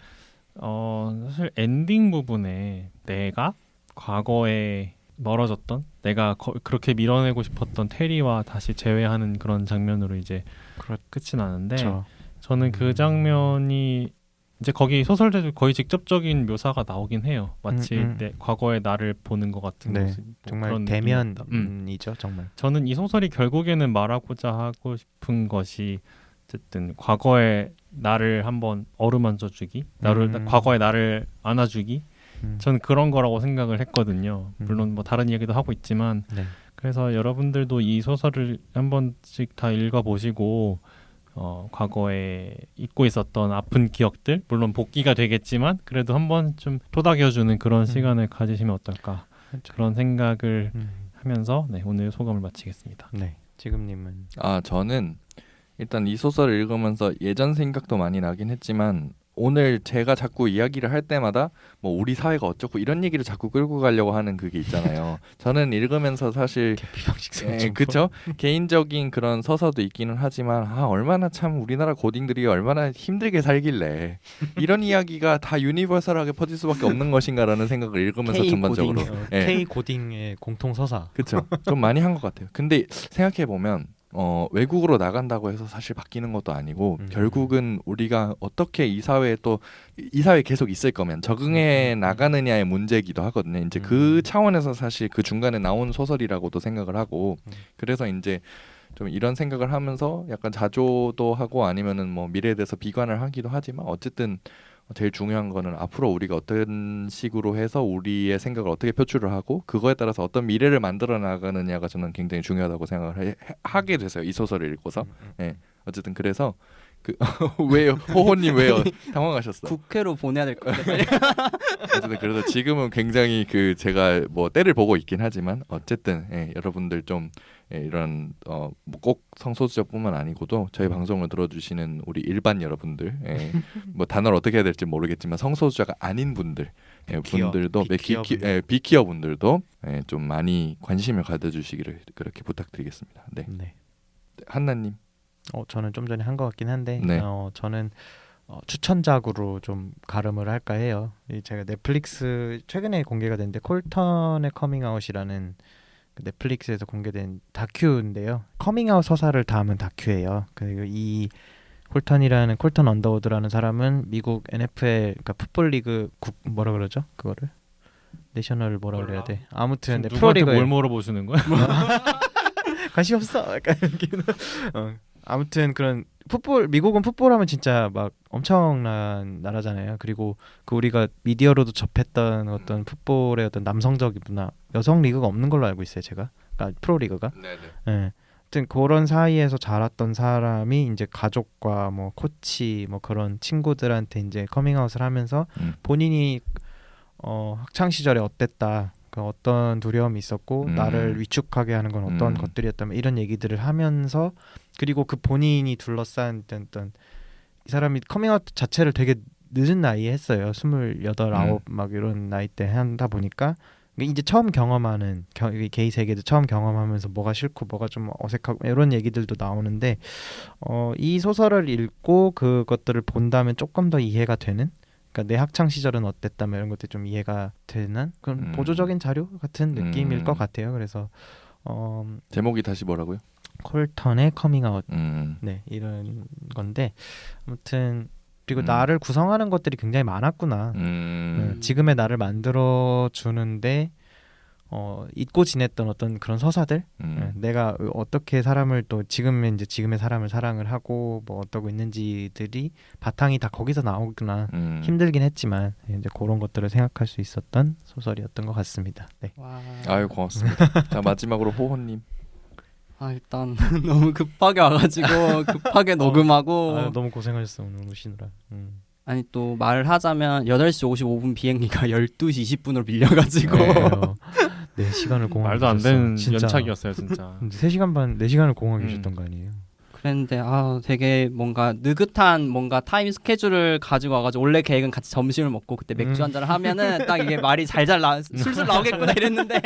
사실 엔딩 부분에 내가 과거에 멀어졌던 내가 그렇게 밀어내고 싶었던 테리와 다시 재회하는 그런 장면으로 이제 끝이 나는데 저는 그 장면이 이제 거기 소설에도 거의 직접적인 묘사가 나오긴 해요. 마치 내 과거의 나를 보는 것 같은 모습. 정말 그런 대면이죠, 정말. 저는 이 소설이 결국에는 말하고자 하고 싶은 것이 어쨌든 과거의 나를 한번 어루만져주기, 과거의 나를 안아주기. 저는 그런 거라고 생각을 했거든요. 물론 뭐 다른 이야기도 하고 있지만 그래서 여러분들도 이 소설을 한 번씩 다 읽어보시고 과거에 잊고 있었던 아픈 기억들 물론 복귀가 되겠지만 그래도 한번 좀 토닥여주는 그런 시간을 가지시면 어떨까 그런 생각을 하면서 오늘 소감을 마치겠습니다. 네, 지금님은? 저는 일단 이 소설을 읽으면서 예전 생각도 많이 나긴 했지만 오늘 제가 자꾸 이야기를 할 때마다 뭐 우리 사회가 어쩌고 이런 얘기를 자꾸 끌고 가려고 하는 그게 있잖아요. 저는 읽으면서 사실 그렇죠. 개인적인 그런 서사도 있기는 하지만 얼마나 참 우리나라 고딩들이 얼마나 힘들게 살길래 이런 이야기가 다 유니버설하게 퍼질 수밖에 없는 것인가라는 생각을 읽으면서 전반적으로 K 고딩의 공통 서사. 그렇죠. 좀 많이 한 것 같아요. 근데 생각해 보면 외국으로 나간다고 해서 사실 바뀌는 것도 아니고 결국은 우리가 어떻게 이 사회에 계속 있을 거면 적응해 나가느냐의 문제이기도 하거든요. 이제 그 차원에서 사실 그 중간에 나온 소설이라고도 생각을 하고 그래서 이제 좀 이런 생각을 하면서 약간 자조도 하고 아니면은 뭐 미래에 대해서 비관을 하기도 하지만 어쨌든 제일 중요한 거는 앞으로 우리가 어떤 식으로 해서 우리의 생각을 어떻게 표출을 하고 그거에 따라서 어떤 미래를 만들어 나가느냐가 저는 굉장히 중요하다고 생각을 하게 됐어요. 이 소설을 읽고서. 어쨌든 그래서 왜요? 호호님 왜요? 당황하셨어요? 국회로 보내야 될 것 같아요. 어쨌든 그래서 지금은 굉장히 제가 뭐 때를 보고 있긴 하지만 어쨌든 여러분들 좀 이런 꼭 성소수자뿐만 아니고도 저희 방송을 들어주시는 우리 일반 여러분들 뭐 단어를 어떻게 해야 될지 모르겠지만 성소수자가 아닌 분들 분들도 비키어 분들도 좀 많이 관심을 가져주시기를 그렇게 부탁드리겠습니다. 네. 한나님. 저는 좀 전에 한 것 같긴 한데 저는 추천작으로 좀 가름을 할까 해요. 제가 넷플릭스 최근에 공개가 됐는데 콜턴의 커밍아웃이라는 넷플릭스에서 공개된 다큐인데요. 커밍아웃 서사를 담은 다큐예요. 그리고 이 콜턴이라는 콜턴 언더우드라는 사람은 미국 NFL 그러니까 풋볼 리그 뭐라 그러죠? 그거를 내셔널 뭐라 그래야 돼? 아무튼 프로리그 뭘 물어보시는 거야? 관심 없어. 약간 아무튼 그런 미국은 풋볼하면 진짜 막 엄청난 나라잖아요. 그리고 우리가 미디어로도 접했던 어떤 풋볼의 어떤 남성적인 문화, 여성 리그가 없는 걸로 알고 있어요, 제가. 그러니까 프로 리그가. 네. 아무튼 그런 사이에서 자랐던 사람이 이제 가족과 뭐 코치 뭐 그런 친구들한테 이제 커밍아웃을 하면서 본인이 학창 시절에 어땠다. 어떤 두려움이 있었고 나를 위축하게 하는 건 어떤 것들이었다면 이런 얘기들을 하면서 그리고 그 본인이 둘러싼 어떤 이 사람이 커밍아웃 자체를 되게 늦은 나이에 했어요. 28, 9 막 이런 나이 때 한다 보니까 이제 처음 경험하는 게이 세계도 처음 경험하면서 뭐가 싫고 뭐가 좀 어색하고 이런 얘기들도 나오는데 이 소설을 읽고 그것들을 본다면 조금 더 이해가 되는 그러니까 내 학창 시절은 어땠다면 이런 것들이 좀 이해가 되는 그런 보조적인 자료 같은 느낌일 것 같아요. 그래서 제목이 다시 뭐라고요? 콜턴의 커밍아웃 음. 네 이런 건데 아무튼 그리고 음. 나를 구성하는 것들이 굉장히 많았구나. 네, 지금의 나를 만들어 주는데 잊고 지냈던 어떤 그런 서사들, 네, 내가 어떻게 사람을 또 지금의 이제 지금의 사람을 사랑을 하고 뭐 어떠고 있는지들이 바탕이 다 거기서 나오구나. 힘들긴 했지만 이제 그런 것들을 생각할 수 있었던 소설이었던 것 같습니다. 네. 와. 아유 고맙습니다. 자 마지막으로 호호님. 일단 너무 급하게 와가지고 급하게 녹음하고 아유, 너무 고생하셨어 오늘 오시느라. 아니 또 말을 하자면 8시 55분 비행기가 12시 20분으로 밀려가지고 네 시간을 공허하게 말도 안 되는 계셨어, 진짜. 연착이었어요 진짜. 3시간 반 4시간을 공허하게 계셨던 거 아니에요? 그랬는데 되게 뭔가 느긋한 뭔가 타임 스케줄을 가지고 와가지고 원래 계획은 같이 점심을 먹고 그때 맥주 한 잔을 하면은 딱 이게 말이 술술 나오겠구나 이랬는데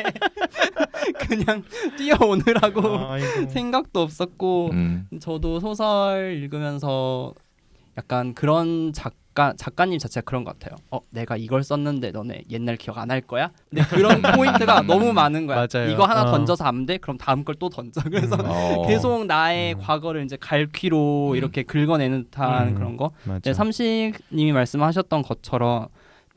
그냥 뛰어오느라고 생각도 없었고 저도 소설 읽으면서 약간 그런 작가님 자체가 그런 것 같아요. 내가 이걸 썼는데 너네 옛날 기억 안 할 거야? 근데 그런 포인트가 너무 많은 거야. 맞아요. 이거 하나 던져서 안 돼? 그럼 다음 걸 또 던져. 그래서 계속 나의 과거를 이제 갈퀴로 이렇게 긁어내는 듯한 그런 거. 네, 삼식님이 말씀하셨던 것처럼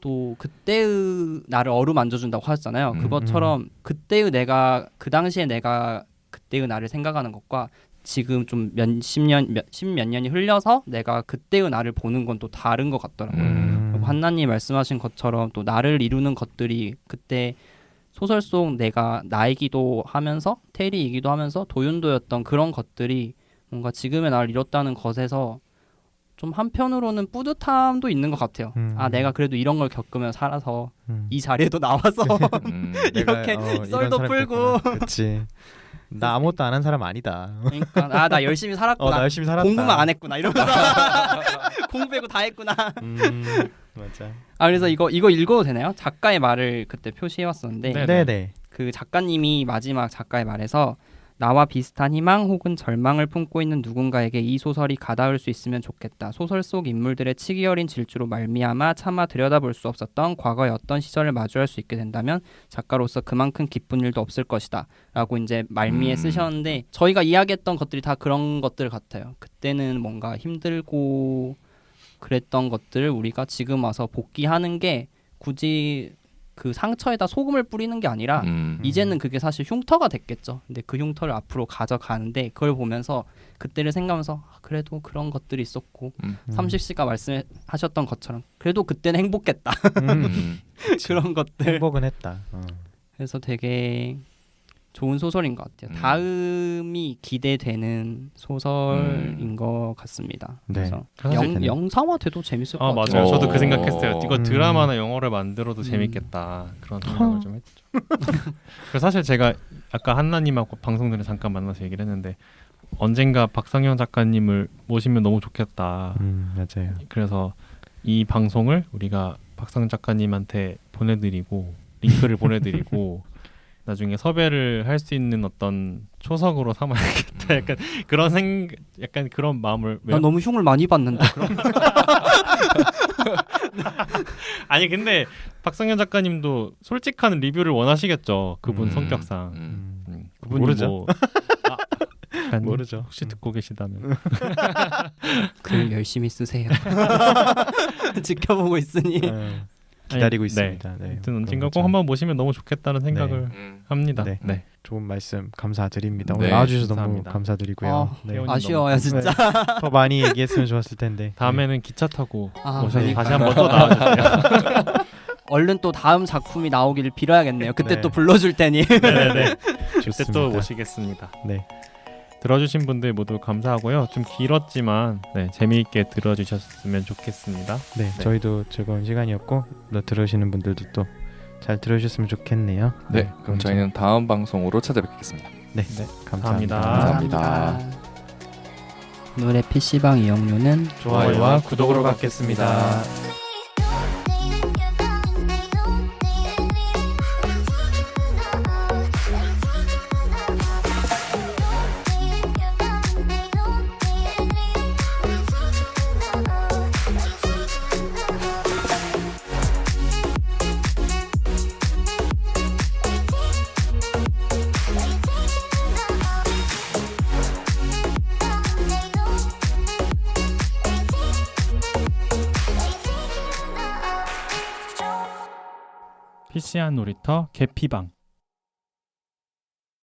또 그때의 나를 어루만져준다고 하셨잖아요. 그것처럼 그때의 내가 그 당시에 내가 그때의 나를 생각하는 것과 지금 좀 십몇 년이 흘려서 내가 그때의 나를 보는 건 또 다른 것 같더라고요. 그리고 한나님 말씀하신 것처럼 또 나를 이루는 것들이 그때 소설 속 내가 나이기도 하면서 테리이기도 하면서 도윤도였던 그런 것들이 뭔가 지금의 나를 이뤘다는 것에서 좀 한편으로는 뿌듯함도 있는 것 같아요. 내가 그래도 이런 걸 겪으며 살아서 이 자리에도 나와서 이렇게 썰도 풀고 그렇지. 나 아무것도 안 한 사람 아니다. 그러니까 나 열심히 살았구나. 나 열심히 살았다. 공부만 안 했구나 이러면서 공부 빼고 다 했구나. 맞아. 그래서 이거 읽어도 되나요? 작가의 말을 그때 표시해 왔었는데 네네. 그 작가님이 마지막 작가의 말에서 나와 비슷한 희망 혹은 절망을 품고 있는 누군가에게 이 소설이 가닿을 수 있으면 좋겠다. 소설 속 인물들의 치기 어린 질주로 말미암아 차마 들여다볼 수 없었던 과거의 어떤 시절을 마주할 수 있게 된다면 작가로서 그만큼 기쁜 일도 없을 것이다 라고 이제 말미에 쓰셨는데 저희가 이야기했던 것들이 다 그런 것들 같아요. 그때는 뭔가 힘들고 그랬던 것들을 우리가 지금 와서 복귀하는 게 굳이 그 상처에다 소금을 뿌리는 게 아니라 이제는 그게 사실 흉터가 됐겠죠. 근데 그 흉터를 앞으로 가져가는데 그걸 보면서 그때를 생각하면서 그래도 그런 것들이 있었고 삼식 씨가 말씀하셨던 것처럼 그래도 그때는 행복했다. 그런 것들. 행복은 했다. 그래서 되게 좋은 소설인 것 같아요. 다음이 기대되는 소설인 것 같습니다. 네. 그래서 영상화돼도 재밌을 것 같아요. 맞아요. 저도 그 생각했어요. 이거 드라마나 영화를 만들어도 재밌겠다. 그런 생각을 좀 했죠. 그래서 사실 제가 아까 한나님하고 방송 전에 잠깐 만나서 얘기를 했는데 언젠가 박상현 작가님을 모시면 너무 좋겠다. 맞아요. 그래서 이 방송을 우리가 박상현 작가님한테 보내드리고 링크를 보내드리고 나중에 섭외를 할 수 있는 어떤 초석으로 삼아야겠다. 약간 그런 약간 그런 마음을. 난 너무 흉을 많이 받는데. 그럼. 아니 근데 박상현 작가님도 솔직한 리뷰를 원하시겠죠. 그분 성격상. 그분이 모르죠. 뭐, 모르죠. 혹시 듣고 계시다면 글 열심히 쓰세요. 지켜보고 있으니. 기다리고 있습니다. 네. 아무튼 언젠가 꼭 한번 모시면 너무 좋겠다는 생각을 합니다. 네. 네. 좋은 말씀 감사드립니다. 네. 오늘 나와주셔서 감사합니다. 너무 감사드리고요. 네. 아쉬워요 진짜. 더 많이 얘기했으면 좋았을 텐데. 다음에는 기차 타고 오셔서 그러니까. 다시 한번 또 나와주세요. 얼른 또 다음 작품이 나오기를 빌어야겠네요. 그때 네. 또 불러줄 테니. 네네네. 그때 좋습니다. 또 모시겠습니다. 네. 들어주신 분들 모두 감사하고요. 좀 길었지만 재미있게 들어주셨으면 좋겠습니다. 네, 저희도 즐거운 시간이었고 또 들으시는 분들도 또 잘 들어주셨으면 좋겠네요. 네, 그럼 저희는 다음 방송으로 찾아뵙겠습니다. 네, 감사합니다. 감사합니다. 오늘의 PC방 이용료는 좋아요와 구독으로 받겠습니다. PC한 놀이터 개피방